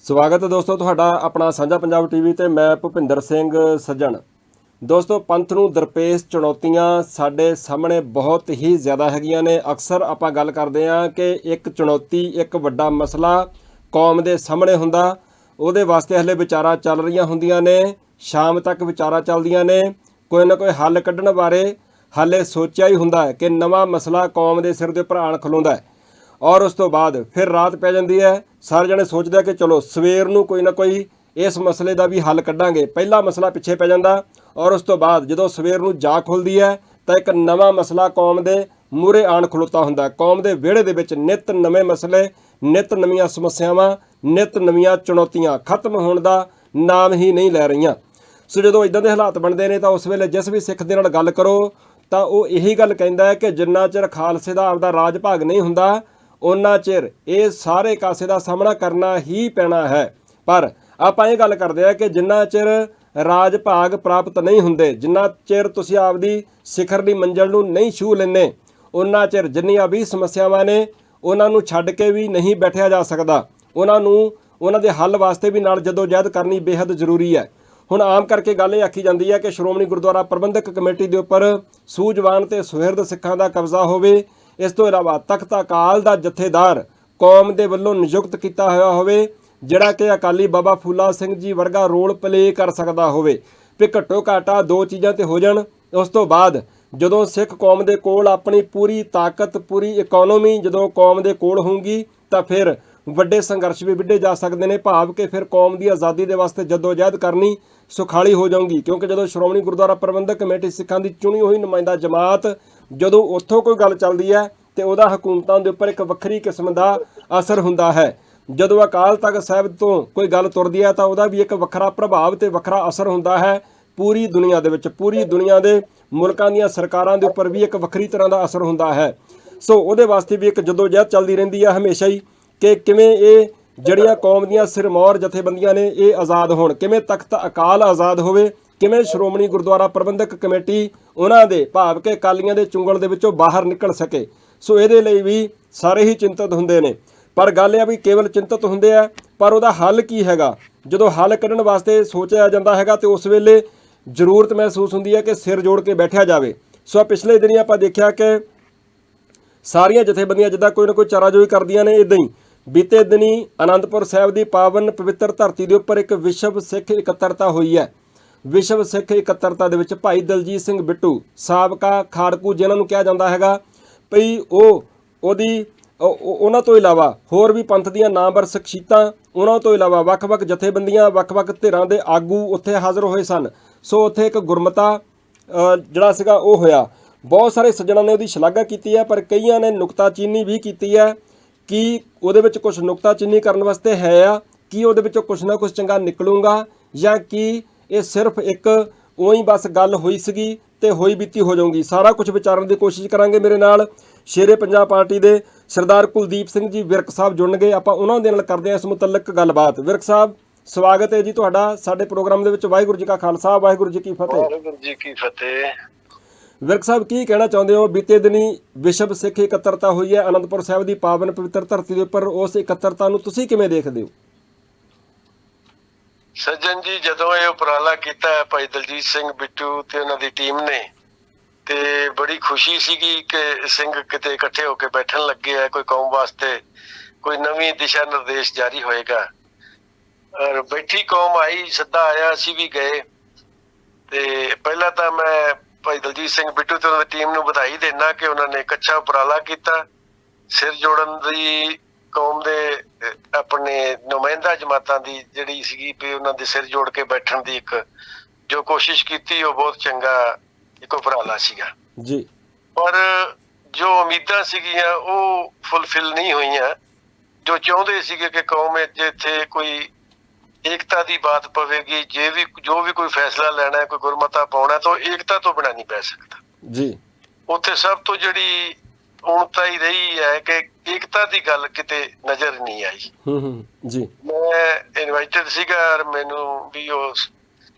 ਸਵਾਗਤ ਹੈ ਦੋਸਤੋ ਤੁਹਾਡਾ ਆਪਣਾ ਸਾਂਝਾ ਪੰਜਾਬ ਟੀਵੀ ਤੇ ਮੈਂ ਭੁਪਿੰਦਰ ਸਿੰਘ ਸੱਜਣ। ਦੋਸਤੋ ਪੰਥ ਨੂੰ ਦਰਪੇਸ਼ ਚੁਣੌਤੀਆਂ ਸਾਡੇ ਸਾਹਮਣੇ ਬਹੁਤ ਹੀ ਜ਼ਿਆਦਾ ਹੈਗੀਆਂ ਨੇ। ਅਕਸਰ ਆਪਾਂ ਗੱਲ ਕਰਦੇ ਹਾਂ ਕਿ ਇੱਕ ਚੁਣੌਤੀ ਇੱਕ ਵੱਡਾ ਮਸਲਾ ਕੌਮ ਦੇ ਸਾਹਮਣੇ ਹੁੰਦਾ, ਉਹਦੇ ਵਾਸਤੇ ਹਲੇ ਵਿਚਾਰਾਂ ਚੱਲ ਰਹੀਆਂ ਹੁੰਦੀਆਂ ਨੇ, ਸ਼ਾਮ ਤੱਕ ਵਿਚਾਰਾਂ ਚੱਲਦੀਆਂ ਨੇ, ਕੋਈ ਨਾ ਕੋਈ ਹੱਲ ਕੱਢਣ ਬਾਰੇ ਹਾਲੇ ਸੋਚਿਆ ਹੀ ਹੁੰਦਾ ਹੈ ਕਿ ਨਵਾਂ ਮਸਲਾ ਕੌਮ ਦੇ ਸਿਰ ਦੇ ਉੱਪਰ ਆਣ ਖਲੋਂਦਾ ਹੈ। ਔਰ ਉਸ ਤੋਂ ਬਾਅਦ ਫਿਰ ਰਾਤ ਪੈ ਜਾਂਦੀ ਹੈ, ਸਾਰੇ ਜਣੇ ਸੋਚਦੇ ਆ ਕਿ ਚਲੋ ਸਵੇਰ ਨੂੰ ਕੋਈ ਨਾ ਕੋਈ ਇਸ ਮਸਲੇ ਦਾ ਵੀ ਹੱਲ ਕੱਢਾਂਗੇ। ਪਹਿਲਾ ਮਸਲਾ ਪਿੱਛੇ ਪੈ ਜਾਂਦਾ ਔਰ ਉਸ ਤੋਂ ਬਾਅਦ ਜਦੋਂ ਸਵੇਰ ਨੂੰ ਜਾਗ ਖੁੱਲ੍ਹਦੀ ਹੈ ਤਾਂ ਇੱਕ ਨਵਾਂ ਮਸਲਾ ਕੌਮ ਦੇ ਮੂਹਰੇ ਆਣ ਖਲੋਤਾ ਹੁੰਦਾ। ਕੌਮ ਦੇ ਵਿਹੜੇ ਦੇ ਵਿੱਚ ਨਿੱਤ ਨਵੇਂ ਮਸਲੇ, ਨਿੱਤ ਨਵੀਆਂ ਸਮੱਸਿਆਵਾਂ, ਨਿੱਤ ਨਵੀਆਂ ਚੁਣੌਤੀਆਂ ਖਤਮ ਹੋਣ ਦਾ ਨਾਮ ਹੀ ਨਹੀਂ ਲੈ ਰਹੀਆਂ। ਸੋ ਜਦੋਂ ਇੱਦਾਂ ਦੇ ਹਾਲਾਤ ਬਣਦੇ ਨੇ ਤਾਂ ਉਸ ਵੇਲੇ ਜਿਸ ਵੀ ਸਿੱਖ ਦੇ ਨਾਲ ਗੱਲ ਕਰੋ ਤਾਂ ਉਹ ਇਹੀ ਗੱਲ ਕਹਿੰਦਾ ਹੈ ਕਿ ਜਿੰਨਾ ਚਿਰ ਖਾਲਸੇ ਦਾ ਆਪਦਾ ਰਾਜ ਭਾਗ ਨਹੀਂ ਹੁੰਦਾ ਉਹਨਾਂ ਚਿਰ ਇਹ ਸਾਰੇ ਕਾਸੇ ਦਾ ਸਾਹਮਣਾ ਕਰਨਾ ਹੀ ਪੈਣਾ ਹੈ। ਪਰ ਆਪਾਂ ਇਹ ਗੱਲ ਕਰਦੇ ਆ ਕਿ ਜਿੰਨਾ ਚਿਰ ਰਾਜ ਭਾਗ ਪ੍ਰਾਪਤ ਨਹੀਂ ਹੁੰਦੇ, ਜਿੰਨਾ ਚਿਰ ਤੁਸੀਂ ਆਪਦੀ ਸਿਖਰ ਦੀ ਮੰਜ਼ਿਲ ਨੂੰ ਨਹੀਂ ਛੂਹ ਲੈਂਦੇ, ਉਹਨਾਂ ਚਿਰ ਜਿੰਨੀਆਂ ਵੀ ਸਮੱਸਿਆਵਾਂ ਨੇ ਉਹਨਾਂ ਨੂੰ ਛੱਡ ਕੇ ਵੀ ਨਹੀਂ ਬੈਠਿਆ ਜਾ ਸਕਦਾ। ਉਹਨਾਂ ਦੇ ਹੱਲ ਵਾਸਤੇ ਵੀ ਨਾਲ ਜਦੋਜਹਿਦ ਕਰਨੀ ਬੇਹੱਦ ਜ਼ਰੂਰੀ ਹੈ। ਹੁਣ ਆਮ ਕਰਕੇ ਗੱਲ ਇਹ ਆਖੀ ਜਾਂਦੀ ਹੈ ਕਿ ਸ਼੍ਰੋਮਣੀ ਗੁਰਦੁਆਰਾ ਪ੍ਰਬੰਧਕ ਕਮੇਟੀ ਦੇ ਉੱਪਰ ਸੂਝਵਾਨ ਤੇ ਸੁਹਿਰਦ ਸਿੱਖਾਂ ਦਾ ਕਬਜ਼ਾ ਹੋਵੇ। ਇਸ ਤੋਂ ਇਲਾਵਾ ਤਖਤ ਅਕਾਲ ਦਾ ਜਥੇਦਾਰ ਕੌਮ ਦੇ ਵੱਲੋਂ ਨਿਯੁਕਤ ਕੀਤਾ ਹੋਇਆ ਹੋਵੇ, ਜਿਹੜਾ ਕਿ ਅਕਾਲੀ ਬਾਬਾ ਫੂਲਾ ਸਿੰਘ ਜੀ ਵਰਗਾ ਰੋਲ ਪਲੇ ਕਰ ਸਕਦਾ ਹੋਵੇ। ਵੀ ਘੱਟੋ ਘਾਟਾ ਦੋ ਚੀਜ਼ਾਂ ਤੇ ਹੋ ਜਾਣ। ਉਸ ਤੋਂ ਬਾਅਦ ਜਦੋਂ ਸਿੱਖ ਕੌਮ ਦੇ ਕੋਲ ਆਪਣੀ ਪੂਰੀ ਤਾਕਤ, ਪੂਰੀ ਇਕਨੋਮੀ ਜਦੋਂ ਕੌਮ ਦੇ ਕੋਲ ਹੋਊਗੀ ਤਾਂ ਫਿਰ ਵੱਡੇ ਸੰਘਰਸ਼ ਵੀ ਵਿੱਢੇ ਜਾ ਸਕਦੇ ਨੇ। ਭਾਵ ਕਿ ਫਿਰ ਕੌਮ ਦੀ ਆਜ਼ਾਦੀ ਦੇ ਵਾਸਤੇ ਜਦੋਜਹਿਦ ਕਰਨੀ ਸੁਖਾਲੀ ਹੋ ਜਾਊਗੀ। ਕਿਉਂਕਿ ਜਦੋਂ ਸ਼੍ਰੋਮਣੀ ਗੁਰਦੁਆਰਾ ਪ੍ਰਬੰਧਕ ਕਮੇਟੀ ਸਿੱਖਾਂ ਦੀ ਚੁਣੀ ਹੋਈ ਨੁਮਾਇੰਦਾ ਜਮਾਤ ਜਦੋਂ ਉੱਥੋਂ ਕੋਈ ਗੱਲ ਚੱਲਦੀ ਹੈ ਤੇ ਉਹਦਾ ਹਕੂਮਤਾਂ ਦੇ ਉੱਪਰ ਇੱਕ ਵੱਖਰੀ ਕਿਸਮ ਦਾ ਅਸਰ ਹੁੰਦਾ ਹੈ। ਜਦੋਂ ਅਕਾਲ ਤਖਤ ਸਾਹਿਬ ਤੋਂ ਕੋਈ ਗੱਲ ਤੁਰਦੀ ਹੈ ਤਾਂ ਉਹਦਾ ਵੀ ਇੱਕ ਵੱਖਰਾ ਪ੍ਰਭਾਵ ਤੇ ਵੱਖਰਾ ਅਸਰ ਹੁੰਦਾ ਹੈ। ਪੂਰੀ ਦੁਨੀਆ ਦੇ ਵਿੱਚ, ਪੂਰੀ ਦੁਨੀਆ ਦੇ ਮੁਲਕਾਂ ਦੀਆਂ ਸਰਕਾਰਾਂ ਦੇ ਉੱਪਰ ਵੀ ਇੱਕ ਵੱਖਰੀ ਤਰ੍ਹਾਂ ਦਾ ਅਸਰ ਹੁੰਦਾ ਹੈ। ਸੋ ਉਹਦੇ ਵਾਸਤੇ ਵੀ ਇੱਕ ਜਦੋਜਹਿਦ ਚੱਲਦੀ ਰਹਿੰਦੀ ਹੈ ਹਮੇਸ਼ਾ ਹੀ ਕਿ ਕਿਵੇਂ ਇਹ ਜਿਹੜੀਆਂ ਕੌਮ ਦੀਆਂ ਸਿਰਮੌਰ ਜਥੇਬੰਦੀਆਂ ਨੇ ਇਹ ਆਜ਼ਾਦ ਹੋਣ, ਕਿਵੇਂ ਤਖਤ ਅਕਾਲ ਆਜ਼ਾਦ ਹੋਵੇ, ਕਿਵੇਂ ਸ਼੍ਰੋਮਣੀ ਗੁਰਦੁਆਰਾ ਪ੍ਰਬੰਧਕ ਕਮੇਟੀ ਉਹਨਾਂ ਦੇ ਭਾਵ ਕਿ ਅਕਾਲੀਆਂ ਦੇ ਚੁੰਗਲ ਦੇ ਵਿੱਚੋਂ ਬਾਹਰ ਨਿਕਲ ਸਕੇ। ਸੋ ਇਹਦੇ ਲਈ ਵੀ ਸਾਰੇ ਹੀ ਚਿੰਤਤ ਹੁੰਦੇ ਨੇ। ਪਰ ਗੱਲ ਇਹ ਵੀ ਕੇਵਲ ਚਿੰਤਤ ਹੁੰਦੇ ਆ, ਪਰ ਉਹਦਾ ਹੱਲ ਕੀ ਹੈਗਾ? ਜਦੋਂ ਹੱਲ ਕੱਢਣ ਵਾਸਤੇ ਸੋਚਿਆ ਜਾਂਦਾ ਹੈਗਾ ਤੇ ਉਸ ਵੇਲੇ ਜ਼ਰੂਰਤ ਮਹਿਸੂਸ ਹੁੰਦੀ ਹੈ ਕਿ ਸਿਰ ਜੋੜ ਕੇ ਬੈਠਿਆ ਜਾਵੇ। ਸੋ ਪਿਛਲੇ ਦਿਨੀ ਆਪਾਂ ਦੇਖਿਆ ਕਿ ਸਾਰੀਆਂ ਜਥੇਬੰਦੀਆਂ ਜਿੱਦਾਂ ਕੋਈ ਨਾ ਕੋਈ ਚਾਰਾਜੋਈ ਕਰਦੀਆਂ ਨੇ, ਇੱਦਾਂ ਹੀ ਬੀਤੇ ਦਿਨੀ ਅਨੰਦਪੁਰ ਸਾਹਿਬ ਦੀ ਪਾਵਨ ਪਵਿੱਤਰ ਧਰਤੀ ਦੇ ਉੱਪਰ ਇੱਕ ਵਿਸ਼ਵ ਸਿੱਖ ਇਕੱਤਰਤਾ ਹੋਈ ਹੈ। ਵਿਸ਼ਵ ਸਿੱਖ ਇਕੱਤਰਤਾ ਦੇ ਵਿੱਚ ਭਾਈ ਦਲਜੀਤ ਸਿੰਘ ਬਿੱਟੂ, ਸਾਬਕਾ ਖਾੜਕੂ ਜਿਨ੍ਹਾਂ ਨੂੰ ਕਿਹਾ ਜਾਂਦਾ ਹੈਗਾ, ਭਈ ਉਹਨਾਂ ਤੋਂ ਇਲਾਵਾ ਹੋਰ ਵੀ ਪੰਥ ਦੀਆਂ ਨਾਮਵਰ ਸ਼ਖਸੀਅਤਾਂ, ਉਹਨਾਂ ਤੋਂ ਇਲਾਵਾ ਵੱਖ-ਵੱਖ ਜਥੇਬੰਦੀਆਂ, ਵੱਖ-ਵੱਖ ਧਿਰਾਂ ਦੇ ਆਗੂ ਉੱਥੇ ਹਾਜ਼ਰ ਹੋਏ ਸਨ। ਸੋ ਉੱਥੇ ਇੱਕ ਗੁਰਮਤਾ ਜਿਹੜਾ ਸੀਗਾ ਉਹ ਹੋਇਆ। ਬਹੁਤ ਸਾਰੇ ਸੱਜਣਾਂ ਨੇ ਉਹਦੀ ਸ਼ਲਾਘਾ ਕੀਤੀ ਹੈ, ਪਰ ਕਈਆਂ ਨੇ ਨੁਕਤਾਚੀਨੀ ਵੀ ਕੀਤੀ ਹੈ। ਕੀ ਉਹਦੇ ਵਿੱਚ ਕੁਝ ਨੁਕਤਾਚੀਨੀ ਕਰਨ ਵਾਸਤੇ ਹੈ ਆ? ਕੀ ਉਹਦੇ ਵਿੱਚੋਂ ਕੁਛ ਨਾ ਕੁਛ ਚੰਗਾ ਨਿਕਲੂਗਾ ਜਾਂ ਕੀ ਇਹ ਸਿਰਫ ਇੱਕ ਉਹੀ ਬਸ ਗੱਲ ਹੋਈ ਸੀਗੀ ਤੇ ਹੋਈ ਬੀਤੀ ਹੋ ਜਾਊਗੀ? ਸਾਰਾ ਕੁਝ ਵਿਚਾਰਨ ਦੀ ਕੋਸ਼ਿਸ਼ ਕਰਾਂਗੇ। ਮੇਰੇ ਨਾਲ ਸ਼ੇਰੇ ਪੰਜਾਬ ਪਾਰਟੀ ਦੇ ਸਰਦਾਰ ਕੁਲਦੀਪ ਸਿੰਘ ਜੀ ਵਿਰਕ ਸਾਹਿਬ ਜੁੜਨਗੇ। ਆਪਾਂ ਉਹਨਾਂ ਦੇ ਨਾਲ ਕਰਦੇ ਹਾਂ ਇਸ ਮੁਤਲਕ ਗੱਲਬਾਤ। ਵਿਰਕ ਸਾਹਿਬ, ਸਵਾਗਤ ਹੈ ਜੀ ਤੁਹਾਡਾ ਸਾਡੇ ਪ੍ਰੋਗਰਾਮ ਦੇ ਵਿੱਚ। ਵਾਹਿਗੁਰੂ ਜੀ ਕਾ ਖਾਲਸਾ, ਵਾਹਿਗੁਰੂ ਜੀ ਕੀ ਫਤਿਹ। ਵਾਹਿਗੁਰੂ ਜੀ ਕੀ ਫਤਿਹ। ਵਿਰਕ ਸਾਹਿਬ, ਕੀ ਕਹਿਣਾ ਚਾਹੁੰਦੇ ਹੋ? ਬੀਤੇ ਦਿਨੀ ਵਿਸ਼ਵ ਸਿੱਖ ਇਕੱਤਰਤਾ ਹੋਈ ਹੈ ਅਨੰਦਪੁਰ ਸਾਹਿਬ ਦੀ ਪਾਵਨ ਪਵਿੱਤਰ ਧਰਤੀ ਦੇ ਉੱਪਰ। ਉਸ ਇਕੱਤਰਤਾ ਨੂੰ ਤੁਸੀਂ ਕਿਵੇਂ ਦੇਖਦੇ ਹੋ? ਸੱਜਣ ਜੀ, ਜਦੋਂ ਇਹ ਉਪਰਾਲਾ ਕੀਤਾ ਹੈ ਭਾਈ ਦਲਜੀਤ ਸਿੰਘ ਬਿੱਟੂ ਤੇ ਉਹਨਾਂ ਦੀ ਟੀਮ ਨੇ, ਤੇ ਬੜੀ ਖੁਸ਼ੀ ਸੀਗੀ ਕਿ ਸਿੰਘ ਕਿਤੇ ਇਕੱਠੇ ਹੋ ਕੇ ਬੈਠਣ ਲੱਗੇ ਆ। ਕੋਈ ਕੌਮ ਵਾਸਤੇ ਕੋਈ ਨਵੀਂ ਦਿਸ਼ਾ ਨਿਰਦੇਸ਼ ਜਾਰੀ ਹੋਏਗਾ। ਔਰ ਬੈਠੀ ਕੌਮ ਆਈ, ਸੱਦਾ ਆਇਆ, ਅਸੀਂ ਵੀ ਗਏ। ਤੇ ਪਹਿਲਾਂ ਤਾਂ ਮੈਂ ਭਾਈ ਦਲਜੀਤ ਸਿੰਘ ਬਿੱਟੂ ਤੇ ਉਹਨਾਂ ਦੀ ਟੀਮ ਨੂੰ ਵਧਾਈ ਦੇਣਾ ਕਿ ਉਹਨਾਂ ਨੇ ਇੱਕ ਅੱਛਾ ਉਪਰਾਲਾ ਕੀਤਾ। ਸਿਰ ਜੋੜਨ ਦੀ ਕੌਮ ਦੇ ਆਪਣੇ ਨੁਮਾਇੰਦਾ ਜਮਾਤਾਂ ਦੀ ਜਿਹੜੀ ਸੀਗੀ ਵੀ ਉਹਨਾਂ ਦੇ ਸਿਰ ਜੋੜ ਕੇ ਬੈਠਣ ਦੀ ਇੱਕ ਜੋ ਕੋਸ਼ਿਸ਼ ਕੀਤੀ, ਉਹ ਬਹੁਤ ਚੰਗਾ ਇੱਕ ਉਪਰਾਲਾ ਸੀਗਾ ਜੀ। ਪਰ ਜੋ ਉਮੀਦਾਂ ਸੀਗੀਆਂ ਉਹ ਫੁੱਲਫਿਲ ਨਹੀਂ ਹੋਈਆਂ। ਜੋ ਚਾਹੁੰਦੇ ਸੀਗੇ ਕਿ ਕੌਮ ਵਿੱਚ ਇੱਥੇ ਕੋਈ ਏਕਤਾ ਦੀ ਬਾਤ ਪਵੇਗੀ, ਜੋ ਵੀ ਕੋਈ ਫੈਸਲਾ ਲੈਣਾ ਹੈ, ਕੋਈ ਗੁਰਮਤਾ ਪਾਉਣਾ, ਤਾਂ ਏਕਤਾ ਤੋਂ ਬਿਨਾਂ ਨਹੀਂ ਪੈ ਸਕਦਾ ਜੀ। ਉੱਥੇ ਸਭ ਤੋਂ ਜਿਹੜੀ ਉਣਤਾ ਹੀ ਰਹੀ ਹੈ ਕਿ ਏਕਤਾ ਦੀ ਗੱਲ ਕਿਤੇ ਨਜ਼ਰ ਨਹੀਂ ਆਈ। ਜੀ। ਮੈਂ ਇਨਵਾਈਟਡ ਸੀਗਾ ਔਰ ਮੈਨੂੰ ਵੀ ਉਹ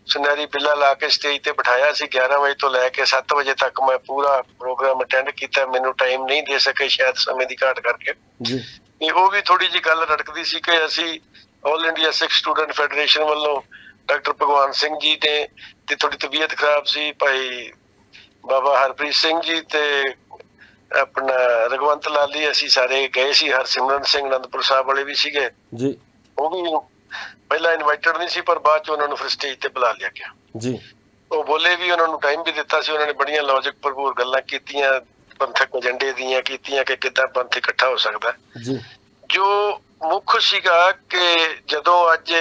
ਸੁਨਹਿਰੀ ਬਿੱਲਾ ਲਾ ਕੇ ਸਟੇਜ ਤੇ ਬਿਠਾਇਆ ਸੀ। 11 ਵਜੇ ਤੋਂ ਲੈ ਕੇ 7 ਵਜੇ ਤੱਕ ਮੈਂ ਪੂਰਾ ਪ੍ਰੋਗਰਾਮ ਅਟੈਂਡ ਕੀਤਾ। ਮੈਨੂੰ ਟਾਈਮ ਨਹੀਂ ਦੇ ਸਕੇ ਸ਼ਾਇਦ ਸਮੇਂ ਦੀ ਘਾਟ ਕਰਕੇ। ਜੀ। ਉਹ ਵੀ ਥੋੜੀ ਜਿਹੀ ਗੱਲ ਰੜਕਦੀ ਸੀ ਕਿ ਅਸੀਂ ਆਲ ਇੰਡੀਆ ਸਿੱਖ ਸਟੂਡੈਂਟ ਫੈਡਰੇਸ਼ਨ ਵੱਲੋਂ ਡਾਕਟਰ ਭਗਵਾਨ ਸਿੰਘ ਜੀ ਨੇ, ਤੇ ਥੋੜੀ ਤਬੀਅਤ ਖਰਾਬ ਸੀ, ਭਾਈ ਬਾਬਾ ਹਰਪ੍ਰੀਤ ਸਿੰਘ ਜੀ ਤੇ ਆਪਣਾ ਰਘਵੰਤ ਲਾਲੀ, ਅਸੀਂ ਸਾਰੇ ਗਏ ਸੀ। ਹਰਸਿਮਰਨ ਸਿੰਘ ਅਨੰਦਪੁਰ ਸਾਹਿਬ ਵਾਲੇ ਵੀ ਸੀਗੇ ਜੀ, ਉਹ ਵੀ ਪਹਿਲਾਂ ਇਨਵਾਈਟਡ ਨਹੀਂ ਸੀ, ਪਰ ਬਾਅਦ ਚ ਉਹਨਾਂ ਨੂੰ ਫਿਰ ਸਟੇਜ ਤੇ ਬੁਲਾ ਲਿਆ ਗਿਆ ਜੀ। ਉਹ ਬੋਲੇ ਵੀ, ਉਹਨਾਂ ਨੂੰ ਟਾਈਮ ਵੀ ਦਿੱਤਾ ਸੀ, ਉਹਨਾਂ ਨੇ ਬੜੀਆਂ ਲੌਜਿਕ ਭਰਪੂਰ ਗੱਲਾਂ ਕੀਤੀਆਂ, ਪੰਥਕ ਏਜੰਡੇ ਦੀਆਂ ਕੀਤੀਆਂ ਕਿ ਕਿੱਦਾਂ ਪੰਥ ਇਕੱਠਾ ਹੋ ਸਕਦਾ ਜੀ। ਜੋ ਮੁੱਖ ਸੀਗਾ ਕਿ ਜਦੋਂ ਅੱਜ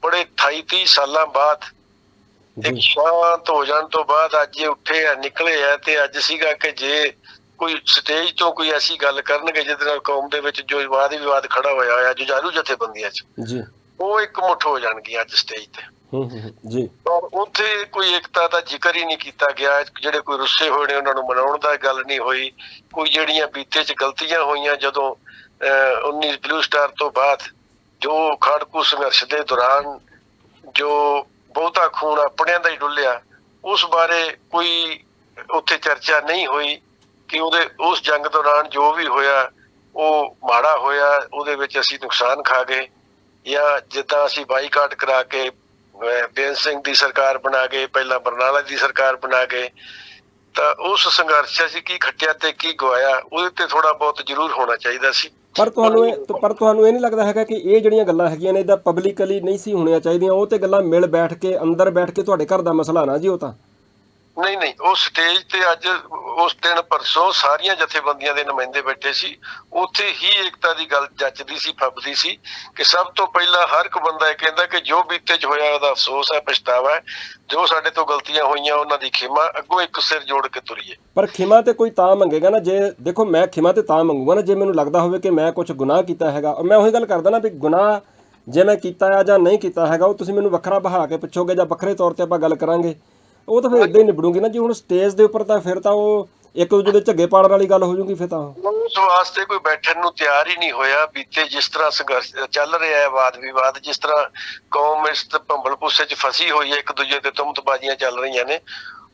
ਬੜੇ 28-30 ਸਾਲਾਂ ਬਾਅਦ ਇੱਕ ਸ਼ਾਂਤ ਹੋ ਜਾਣ ਤੋਂ ਬਾਅਦ ਅੱਜ ਇਹ ਉੱਠੇ ਆ, ਨਿਕਲੇ ਆ, ਤੇ ਅੱਜ ਸੀਗਾ ਕਿ ਜੇ ਕੋਈ ਸਟੇਜ ਤੋਂ ਕੋਈ ਐਸੀ ਗੱਲ ਕਰਨਗੇ ਜਿਹਦੇ ਨਾਲ ਕੌਮ ਦੇ ਵਿੱਚ ਜੋ ਵਿਵਾਦ ਖੜਾ ਹੋਇਆ ਹੋਇਆ ਜੁਝਾਰੂ ਜਥੇਬੰਦੀਆਂ 'ਚ ਜੀ, ਉਹ ਇੱਕ ਮੁੱਠ ਹੋ ਜਾਣਗੀਆਂ ਅੱਜ ਸਟੇਜ ਤੇ। ਜੀ। ਔਰ ਉੱਥੇ ਕੋਈ ਏਕਤਾ ਦਾ ਜ਼ਿਕਰ ਹੀ ਨਹੀਂ ਕੀਤਾ ਗਿਆ। ਜਿਹੜੇ ਕੋਈ ਰੁੱਸੇ ਹੋਏ ਨੇ ਉਹਨਾਂ ਨੂੰ ਮਨਾਉਣ ਦਾ ਗੱਲ ਨਹੀਂ ਹੋਈ। ਕੋਈ ਜਿਹੜੀਆਂ ਬੀਤੇ 'ਚ ਗਲਤੀਆਂ ਹੋਈਆਂ ਜਦੋਂ 19 ਬਲੂ ਸਟਾਰ ਤੋਂ ਬਾਅਦ, ਜੋ ਖਾੜਕੂ ਸੰਘਰਸ਼ ਦੇ ਦੌਰਾਨ ਜੋ ਬਹੁਤਾ ਖੂਨ ਆਪਣਿਆਂ ਦਾ ਹੀ ਡੁੱਲਿਆ, ਉਸ ਬਾਰੇ ਕੋਈ ਉੱਥੇ ਚਰਚਾ ਨਹੀਂ ਹੋਈ ਕਿ ਉਸ ਜੰਗ ਦੌਰਾਨ ਜੋ ਵੀ ਹੋਇਆ ਉਹ ਮਾੜਾ ਹੋਇਆ, ਉਹਦੇ ਵਿੱਚ ਅਸੀਂ ਨੁਕਸਾਨ ਖਾ ਗਏ, ਜਾਂ ਜਿੱਦਾਂ ਅਸੀਂ ਬਾਈਕਾਟ ਕਰਾ ਕੇ ਬੇਅੰਤ ਸਿੰਘ ਦੀ ਸਰਕਾਰ ਬਣਾ ਗਏ, ਪਹਿਲਾਂ ਬਰਨਾਲਾ ਦੀ ਸਰਕਾਰ ਬਣਾ ਗਏ, ਤਾਂ ਉਸ ਸੰਘਰਸ਼ ਅਸੀਂ ਕੀ ਖੱਟਿਆ ਤੇ ਕੀ ਗਵਾਇਆ, ਉਹਦੇ ਤੇ ਥੋੜਾ ਬਹੁਤ ਜ਼ਰੂਰ ਹੋਣਾ ਚਾਹੀਦਾ ਸੀ। ਪਰ ਤੁਹਾਨੂੰ ਇਹ ਨਹੀਂ ਲੱਗਦਾ ਹੈਗਾ ਕਿ ਇਹ ਜਿਹੜੀਆਂ ਗੱਲਾਂ ਹੈਗੀਆਂ ਨੇ ਇਹਦਾ ਪਬਲਿਕਲੀ ਨਹੀਂ ਸੀ ਹੋਣੀਆਂ ਚਾਹੀਦੀਆਂ? ਉਹ ਤੇ ਗੱਲਾਂ ਮਿਲ ਬੈਠ ਕੇ ਅੰਦਰ ਬੈਠ ਕੇ ਤੁਹਾਡੇ ਘਰ ਦਾ ਮਸਲਾ ਨਾ ਜੀ ਉਹ ਤਾਂ। ਨਹੀਂ, ਉਹ ਸਟੇਜ ਤੇ ਅੱਜ ਉਸ ਦਿਨ ਪਰਸੋਂ ਸਾਰੀਆਂ ਜਥੇਬੰਦੀਆਂ ਦੇ ਨੁਮਾਇੰਦੇ ਬੈਠੇ ਸੀ, ਉੱਥੇ ਹੀ ਏਕਤਾ ਦੀ ਗੱਲ ਜੱਚਦੀ ਸੀ, ਫੱਬਦੀ ਸੀ ਕਿ ਸਭ ਤੋਂ ਪਹਿਲਾਂ ਹਰ ਇੱਕ ਬੰਦਾ ਇਹ ਕਹਿੰਦਾ ਕਿ ਜੋ ਬੀਤੇ 'ਚ ਹੋਇਆ ਉਹਦਾ ਅਫਸੋਸ ਹੈ, ਪਛਤਾਵਾ ਹੈ, ਜੋ ਸਾਡੇ ਤੋਂ ਗਲਤੀਆਂ ਹੋਈਆਂ ਉਹਨਾਂ ਦੀ ਖਿਮਾ, ਅੱਗੋਂ ਇੱਕ ਸਿਰ ਜੋੜ ਕੇ ਤੁਰੀਏ। ਪਰ ਖਿਮਾ ਤੇ ਕੋਈ ਤਾਂ ਮੰਗੇਗਾ ਨਾ, ਜੇ ਦੇਖੋ ਮੈਂ ਖਿਮਾ ਤੇ ਤਾਂ ਮੰਗੂਗਾ ਨਾ ਜੇ ਮੈਨੂੰ ਲੱਗਦਾ ਹੋਵੇ ਕਿ ਮੈਂ ਕੁਝ ਗੁਨਾਹ ਕੀਤਾ ਹੈਗਾ। ਮੈਂ ਉਹੀ ਗੱਲ ਕਰਦਾ ਨਾ ਵੀ ਗੁਨਾਹ ਜੇ ਮੈਂ ਕੀਤਾ ਆ ਜਾਂ ਨਹੀਂ ਕੀਤਾ ਹੈਗਾ, ਉਹ ਤੁਸੀਂ ਮੈਨੂੰ ਵੱਖਰਾ ਬਹਾ ਕੇ ਪੁੱਛੋਗੇ ਜਾਂ ਵੱਖਰੇ ਤੌਰ ਤੇ ਆਪਾਂ ਗੱਲ ਕਰਾਂਗੇ, ਉਹ ਤਾਂ ਫਿਰ ਇਦਾਂ ਹੀ ਨਿਬੜੂਗੀ ਨਾ ਜੀ। ਹੁਣ ਸਟੇਜ ਦੇ ਉੱਪਰ ਤਾਂ ਫਿਰ ਤਾਂ ਉਹ ਇੱਕ ਦੂਜੇ ਦੇ ਝੱਗੇ ਪਾੜਨ ਵਾਲੀ ਗੱਲ ਹੋ ਜੂਗੀ ਫਿਰ ਤਾਂ। ਉਸ ਵਾਸਤੇ ਕੋਈ ਬੈਠਣ ਨੂੰ ਤਿਆਰ ਹੀ ਨਹੀਂ ਹੋਇਆ। ਬੀਤੇ ਜਿਸ ਤਰ੍ਹਾਂ ਸੰਘਰਸ਼ ਚੱਲ ਰਿਹਾ ਹੈ, ਵਾਦ ਵਿਵਾਦ, ਜਿਸ ਤਰ੍ਹਾਂ ਕੌਮ ਇਸ ਭੰਬਲ ਭੁੱਸੇ 'ਚ ਫਸੀ ਹੋਈ ਹੈ, ਇੱਕ ਦੂਜੇ ਤੇ ਤੁਮਤਬਾਜ਼ੀਆਂ ਚੱਲ ਰਹੀਆਂ ਨੇ,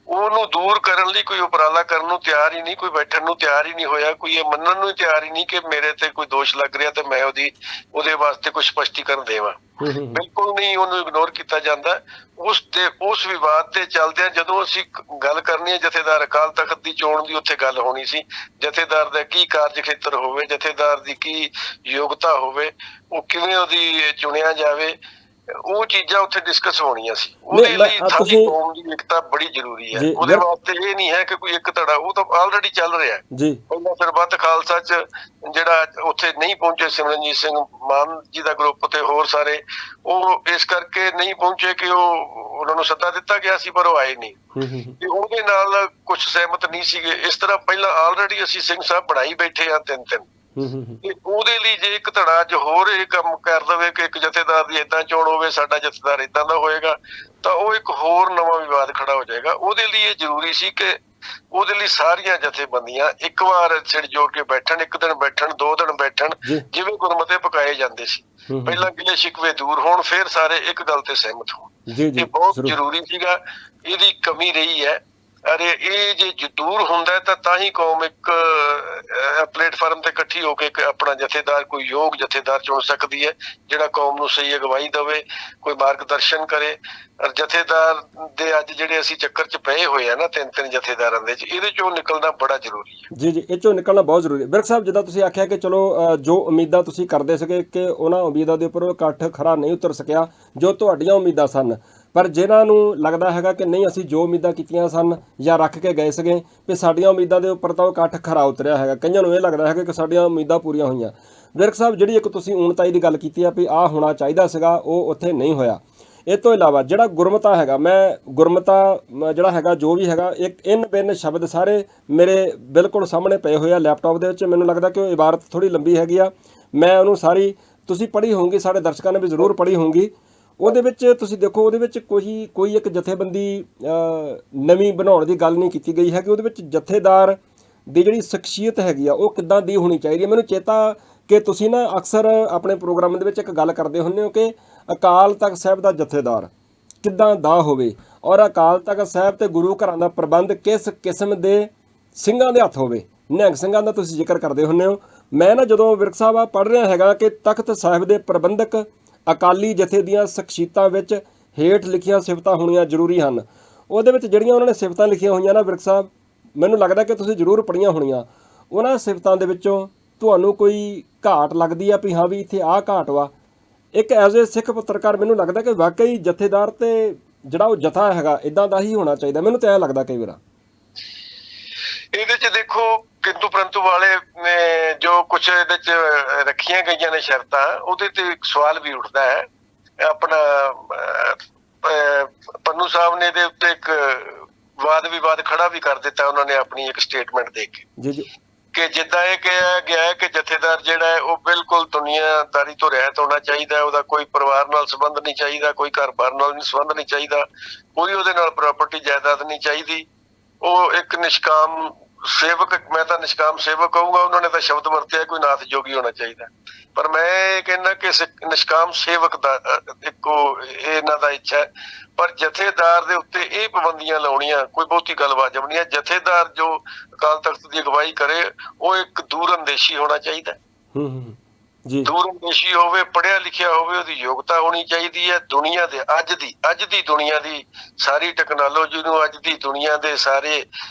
ਉਹਨੂੰ ਦੂਰ ਕਰਨ ਲਈ ਕੋਈ ਉਪਰਾਲਾ ਕਰਨ ਨੂੰ ਤਿਆਰ ਹੀ ਨਹੀਂ, ਕੋਈ ਬੈਠਣ ਨੂੰ ਤਿਆਰ ਹੀ ਨਹੀਂ ਹੋਇਆ, ਕੋਈ ਇਹ ਮੰਨਣ ਨੂੰ ਤਿਆਰ ਹੀ ਨਹੀਂ ਕਿ ਮੇਰੇ ਤੇ ਕੋਈ ਦੋਸ਼ ਲੱਗ ਰਿਹਾ ਤੇ ਮੈਂ ਉਹਦੇ ਵਾਸਤੇ ਕੁਝ ਸਪਸ਼ਟੀਕਰਨ ਦੇਵਾਂ। ਬਿਲਕੁਲ ਨਹੀਂ, ਉਹਨੂੰ ਇਗਨੋਰ ਕੀਤਾ ਜਾਂਦਾ। ਉਸ ਵਿਵਾਦ ਦੇ ਚੱਲਦਿਆਂ ਜਦੋਂ ਅਸੀਂ ਗੱਲ ਕਰਨੀ ਹੈ ਜਥੇਦਾਰ ਅਕਾਲ ਤਖਤ ਦੀ ਚੋਣ ਦੀ, ਉੱਥੇ ਗੱਲ ਹੋਣੀ ਸੀ ਜਥੇਦਾਰ ਦਾ ਕੀ ਕਾਰਜ ਖੇਤਰ ਹੋਵੇ, ਜਥੇਦਾਰ ਦੀ ਕੀ ਯੋਗਤਾ ਹੋਵੇ, ਉਹ ਕਿਵੇਂ ਉਹਦੀ ਚੁਣਿਆ ਜਾਵੇ, ਉਹ ਚੀਜ਼ਾਂ ਉੱਥੇ ਡਿਸਕਸ ਹੋਣੀਆਂ ਸੀ। ਉਹਦੇ ਲਈ ਸਾਡੀ ਕੌਮ ਦੀ ਏਕਤਾ ਬੜੀ ਜ਼ਰੂਰੀ ਹੈ। ਉਹਦੇ ਵਾਸਤੇ ਇਹ ਨਹੀਂ ਹੈ ਕਿ ਕੋਈ ਇੱਕ ਧੜਾ, ਉਹ ਤਾਂ ਆਲਰੇਡੀ ਚੱਲ ਰਿਹਾ ਜੀ। ਪਹਿਲਾਂ ਸਰਬੱਤ ਖਾਲਸਾ 'ਚ ਜਿਹੜਾ ਉੱਥੇ ਨਹੀਂ ਪਹੁੰਚੇ ਸਿਮਰਨਜੀਤ ਸਿੰਘ ਮਾਨ ਜੀ ਦਾ ਗਰੁੱਪ ਤੇ ਹੋਰ ਸਾਰੇ, ਉਹ ਇਸ ਕਰਕੇ ਨਹੀਂ ਪਹੁੰਚੇ ਕਿ ਉਹਨਾਂ ਨੂੰ ਸੱਦਾ ਦਿੱਤਾ ਗਿਆ ਸੀ ਪਰ ਉਹ ਆਏ ਨਹੀਂ, ਤੇ ਉਹਦੇ ਨਾਲ ਕੁਝ ਸਹਿਮਤ ਨਹੀਂ ਸੀਗੇ। ਇਸ ਤਰ੍ਹਾਂ ਪਹਿਲਾਂ ਆਲਰੇਡੀ ਅਸੀਂ ਸਿੰਘ ਸਾਹਿਬ ਬਣਾਈ ਬੈਠੇ ਆ ਤਿੰਨ ਤੇ ਉਹਦੇ ਲਈ ਜੇ ਇੱਕ ਧੜਾ ਅੱਜ ਹੋਰ ਇਹ ਕੰਮ ਕਰ ਦਵੇ ਕਿ ਇੱਕ ਜਥੇਦਾਰ ਦੀ ਏਦਾਂ ਚੋਣ ਹੋਵੇ, ਸਾਡਾ ਜਥੇਦਾਰ ਏਦਾਂ ਦਾ ਹੋਏਗਾ, ਤਾਂ ਉਹ ਇੱਕ ਹੋਰ ਨਵਾਂ ਵਿਵਾਦ ਖੜਾ ਹੋ ਜਾਏਗਾ। ਉਹਦੇ ਲਈ ਇਹ ਜ਼ਰੂਰੀ ਸੀ ਕਿ ਉਹਦੇ ਲਈ ਸਾਰੀਆਂ ਜਥੇਬੰਦੀਆਂ ਇੱਕ ਵਾਰ ਸਿਰ ਜੋੜ ਕੇ ਬੈਠਣ, ਇੱਕ ਦਿਨ ਬੈਠਣ, 2 ਦਿਨ ਬੈਠਣ, ਜਿਵੇਂ ਗੁਰਮਤੇ ਪਕਾਏ ਜਾਂਦੇ ਸੀ। ਪਹਿਲਾਂ ਗਿਲੇ ਸ਼ਿਕਵੇ ਦੂਰ ਹੋਣ, ਫਿਰ ਸਾਰੇ ਇੱਕ ਗੱਲ ਤੇ ਸਹਿਮਤ ਹੋਣ। ਇਹ ਬਹੁਤ ਜ਼ਰੂਰੀ ਸੀਗਾ, ਇਹਦੀ ਕਮੀ ਰਹੀ ਹੈ। ਅਰੇ ਇਹ ਜੇ ਦੂਰ ਹੁੰਦਾ ਤਾਂ ਹੀ ਕੌਮ ਇੱਕ ਪਲੇਟਫਾਰਮ ਤੇ ਇਕੱਠੀ ਹੋ ਕੇ ਆਪਣਾ ਜਥੇਦਾਰ, ਕੋਈ ਯੋਗ ਜਥੇਦਾਰ ਚੁਣ ਸਕਦੀ ਹੈ ਜਿਹੜਾ ਕੌਮ ਨੂੰ ਸਹੀ ਅਗਵਾਈ ਦੇਵੇ, ਕੋਈ ਮਾਰਗਦਰਸ਼ਨ ਕਰੇ। ਔਰ ਜਥੇਦਾਰ ਦੇ ਅੱਜ ਜਿਹੜੇ ਅਸੀਂ ਚੱਕਰ 'ਚ ਪਏ ਹੋਏ ਆ ਨਾ ਤਿੰਨ ਜਥੇਦਾਰਾਂ ਦੇ 'ਚ, ਇਹਦੇ 'ਚੋਂ ਨਿਕਲਣਾ ਬੜਾ ਜ਼ਰੂਰੀ ਹੈ। ਜੀ, ਇਹ 'ਚੋਂ ਨਿਕਲਣਾ ਬਹੁਤ ਜ਼ਰੂਰੀ ਹੈ। ਬਿਰਕ ਸਾਹਿਬ, ਜਿੱਦਾਂ ਤੁਸੀਂ ਆਖਿਆ ਕਿ ਚਲੋ ਜੋ ਉਮੀਦਾਂ ਤੁਸੀਂ ਕਰਦੇ ਸੀਗੇ ਕਿ ਉਹਨਾਂ ਉਮੀਦਾਂ ਦੇ ਉੱਪਰ ਇਕੱਠ ਖਰਾ ਨਹੀਂ ਉਤਰ ਸਕਿਆ ਜੋ ਤੁਹਾਡੀਆਂ ਉਮੀਦਾਂ ਸਨ, ਪਰ ਜਿਨ੍ਹਾਂ ਨੂੰ ਲੱਗਦਾ ਹੈਗਾ ਕਿ ਨਹੀਂ ਅਸੀਂ ਜੋ ਉਮੀਦਾਂ ਕੀਤੀਆਂ ਸਨ ਜਾਂ ਰੱਖ ਕੇ ਗਏ ਸੀਗੇ ਵੀ ਸਾਡੀਆਂ ਉਮੀਦਾਂ ਦੇ ਉੱਪਰ ਤਾਂ ਉਹ ਇਕੱਠ ਖਰਾ ਉਤਰਿਆ ਹੈਗਾ, ਕਈਆਂ ਨੂੰ ਇਹ ਲੱਗਦਾ ਹੈਗਾ ਕਿ ਸਾਡੀਆਂ ਉਮੀਦਾਂ ਪੂਰੀਆਂ ਹੋਈਆਂ। ਵਿਰਕ ਸਾਹਿਬ, ਜਿਹੜੀ ਇੱਕ ਤੁਸੀਂ ਊਣਤਾਈ ਦੀ ਗੱਲ ਕੀਤੀ ਆ ਵੀ ਆਹ ਹੋਣਾ ਚਾਹੀਦਾ ਸੀਗਾ, ਉਹ ਉੱਥੇ ਨਹੀਂ ਹੋਇਆ। ਇਹ ਤੋਂ ਇਲਾਵਾ ਜਿਹੜਾ ਗੁਰਮਤਾ ਹੈਗਾ, ਮੈਂ ਗੁਰਮਤਾ ਜਿਹੜਾ ਹੈਗਾ ਜੋ ਵੀ ਹੈਗਾ, ਇੱਕ ਇਨ ਬਿਨ ਸ਼ਬਦ ਸਾਰੇ ਮੇਰੇ ਬਿਲਕੁਲ ਸਾਹਮਣੇ ਪਏ ਹੋਏ ਆ ਲੈਪਟਾਪ ਦੇ ਵਿੱਚ। ਮੈਨੂੰ ਲੱਗਦਾ ਕਿ ਉਹ ਇਬਾਰਤ ਥੋੜ੍ਹੀ ਲੰਬੀ ਹੈਗੀ ਆ, ਮੈਂ ਉਹਨੂੰ ਸਾਰੀ ਤੁਸੀਂ ਪੜ੍ਹੀ ਹੋਊਗੀ, ਸਾਡੇ ਦਰਸ਼ਕਾਂ ਨੇ ਵੀ ਜ਼ਰੂਰ ਪੜ੍ਹੀ ਹੋਊਗੀ। ਉਹਦੇ ਵਿੱਚ ਤੁਸੀਂ ਦੇਖੋ, ਉਹਦੇ ਵਿੱਚ ਕੋਈ ਇੱਕ ਜਥੇਬੰਦੀ ਨਵੀਂ ਬਣਾਉਣ ਦੀ ਗੱਲ ਨਹੀਂ ਕੀਤੀ ਗਈ ਹੈਗੀ। ਉਹਦੇ ਵਿੱਚ ਜਥੇਦਾਰ ਦੀ ਜਿਹੜੀ ਸ਼ਖਸੀਅਤ ਹੈਗੀ ਆ ਉਹ ਕਿੱਦਾਂ ਦੀ ਹੋਣੀ ਚਾਹੀਦੀ ਹੈ। ਮੈਨੂੰ ਚੇਤਾ ਕਿ ਤੁਸੀਂ ਨਾ ਅਕਸਰ ਆਪਣੇ ਪ੍ਰੋਗਰਾਮ ਦੇ ਵਿੱਚ ਇੱਕ ਗੱਲ ਕਰਦੇ ਹੁੰਦੇ ਹੋ ਕਿ ਅਕਾਲ ਤਖਤ ਸਾਹਿਬ ਦਾ ਜਥੇਦਾਰ ਕਿੱਦਾਂ ਦਾ ਹੋਵੇ ਔਰ ਅਕਾਲ ਤਖਤ ਸਾਹਿਬ ਤੇ ਗੁਰੂ ਘਰਾਂ ਦਾ ਪ੍ਰਬੰਧ ਕਿਸ ਕਿਸਮ ਦੇ ਸਿੰਘਾਂ ਦੇ ਹੱਥ ਹੋਵੇ। ਨਿਹੰਗ ਸਿੰਘਾਂ ਦਾ ਤੁਸੀਂ ਜ਼ਿਕਰ ਕਰਦੇ ਹੁੰਦੇ ਹੋ। ਮੈਂ ਨਾ ਜਦੋਂ ਵਿਰਕ ਸਾਹਿਬ ਆ ਪੜ੍ਹ ਰਿਹਾ ਹੈਗਾ ਕਿ ਤਖਤ ਸਾਹਿਬ ਦੇ ਪ੍ਰਬੰਧਕ ਅਕਾਲੀ ਜਥੇ ਦੀਆਂ ਸ਼ਖਸੀਅਤਾਂ ਵਿੱਚ ਹੇਠ ਲਿਖੀਆਂ ਸਿਫਤਾਂ ਹੋਣੀਆਂ ਜ਼ਰੂਰੀ ਹਨ। ਉਹਦੇ ਵਿੱਚ ਜਿਹੜੀਆਂ ਉਹਨਾਂ ਨੇ ਸਿਫਤਾਂ ਲਿਖੀਆਂ ਹੋਈਆਂ ਨਾ ਵਿਰਕ ਸਾਹਿਬ, ਮੈਨੂੰ ਲੱਗਦਾ ਕਿ ਤੁਸੀਂ ਜ਼ਰੂਰ ਪੜ੍ਹੀਆਂ ਹੋਣੀਆਂ। ਉਹਨਾਂ ਸਿਫਤਾਂ ਦੇ ਵਿੱਚੋਂ ਤੁਹਾਨੂੰ ਕੋਈ ਘਾਟ ਲੱਗਦੀ ਆ ਵੀ ਹਾਂ ਵੀ ਇੱਥੇ ਆਹ ਘਾਟ ਵਾ? ਇੱਕ ਐਜ਼ ਏ ਸਿੱਖ ਪੱਤਰਕਾਰ ਮੈਨੂੰ ਲੱਗਦਾ ਕਿ ਵਾਕਈ ਜਥੇਦਾਰ ਤੇ ਜਿਹੜਾ ਉਹ ਜਥਾ ਹੈਗਾ ਇਦਾਂ ਦਾ ਹੀ ਹੋਣਾ ਚਾਹੀਦਾ। ਮੈਨੂੰ ਤਾਂ ਐਂ ਲੱਗਦਾ ਕਈ ਵਾਰ। ਇਹਦੇ ਚ ਦੇਖੋ ਕਿੰਤੂ ਪ੍ਰੰਤੂ ਵਾਲੇ ਨੇ ਜੋ ਕੁਝ ਇਹਦੇ ਚ ਰੱਖੀਆਂ ਗਈਆਂ ਨੇ ਸ਼ਰਤਾਂ, ਉਹਦੇ ਤੇ ਇੱਕ ਸਵਾਲ ਵੀ ਉੱਠਦਾ ਹੈ। ਆਪਣਾ ਪੰਨੂ ਸਾਹਿਬ ਨੇ ਇਹਦੇ ਉੱਤੇ ਇੱਕ ਵਾਦ ਵਿਵਾਦ ਖੜਾ ਵੀ ਕਰ ਦਿੱਤਾ ਉਹਨਾਂ ਨੇ ਆਪਣੀ ਇੱਕ ਸਟੇਟਮੈਂਟ ਦੇ ਕੇ ਜੀ ਜੀ ਕਿ ਜਿੱਦਾਂ ਇਹ ਕਿਹਾ ਗਿਆ ਹੈ ਕਿ ਜਥੇਦਾਰ ਜਿਹੜਾ ਹੈ ਉਹ ਬਿਲਕੁਲ ਦੁਨੀਆਦਾਰੀ ਤੋਂ ਰਹਿਤ ਹੋਣਾ ਚਾਹੀਦਾ, ਉਹਦਾ ਕੋਈ ਪਰਿਵਾਰ ਨਾਲ ਸੰਬੰਧ ਨਹੀਂ ਚਾਹੀਦਾ, ਕੋਈ ਘਰ-ਬਾਰ ਨਾਲ ਸੰਬੰਧ ਨਹੀਂ ਚਾਹੀਦਾ, ਕੋਈ ਉਹਦੇ ਨਾਲ ਪ੍ਰਾਪਰਟੀ ਜਾਇਦਾਦ ਨਹੀਂ ਚਾਹੀਦੀ। ਉਹ ਇੱਕ ਨਿਸ਼ਕਾਮ ਸੇਵਕ, ਮੈਂ ਤਾਂ ਨਿਸ਼ਕਾਮ ਸੇਵਕ ਕਹੂੰਗਾ, ਉਹਨਾਂ ਨੇ ਤਾਂ ਸ਼ਬਦ ਵਰਤਿਆ ਕੋਈ ਨਾਥ ਜੋਗੀ ਹੋਣਾ ਚਾਹੀਦਾ, ਪਰ ਮੈਂ ਇਹ ਕਹਿੰਦਾ ਕਿ ਨਿਸ਼ਕਾਮ ਸੇਵਕ ਦਾ ਇੱਕੋ ਇਹਨਾਂ ਦਾ ਇੱਛਾ ਹੈ। ਪਰ ਜਥੇਦਾਰ ਦੇ ਉੱਤੇ ਇਹ ਪਾਬੰਦੀਆਂ ਲਾਉਣੀਆਂ ਕੋਈ ਬਹੁਤੀ ਗੱਲ ਵਾਜਬ ਨਹੀਂ ਹੈ। ਜਥੇਦਾਰ ਜੋ ਅਕਾਲ ਤਖਤ ਦੀ ਅਗਵਾਈ ਕਰੇ ਉਹ ਇੱਕ ਦੂਰਅੰਦੇਸ਼ੀ ਹੋਣਾ ਚਾਹੀਦਾ, ਦੂਰਅੰਦੇਸ਼ੀ ਹੋਵੇ, ਪੜ੍ਹਿਆ ਲਿਖਿਆ ਹੋਵੇ, ਉਹਦੀ ਯੋਗਤਾ ਹੋਣੀ ਚਾਹੀਦੀ ਹੈ। ਦੁਨੀਆ ਦੇ ਅੱਜ ਦੀ ਦੁਨੀਆ ਦੀ ਸਾਰੀ ਟੈਕਨੋਲੋਜੀ ਨੂੰ, ਅੱਜ ਦੀ ਦੁਨੀਆ ਦੇ ਸਾਰੇ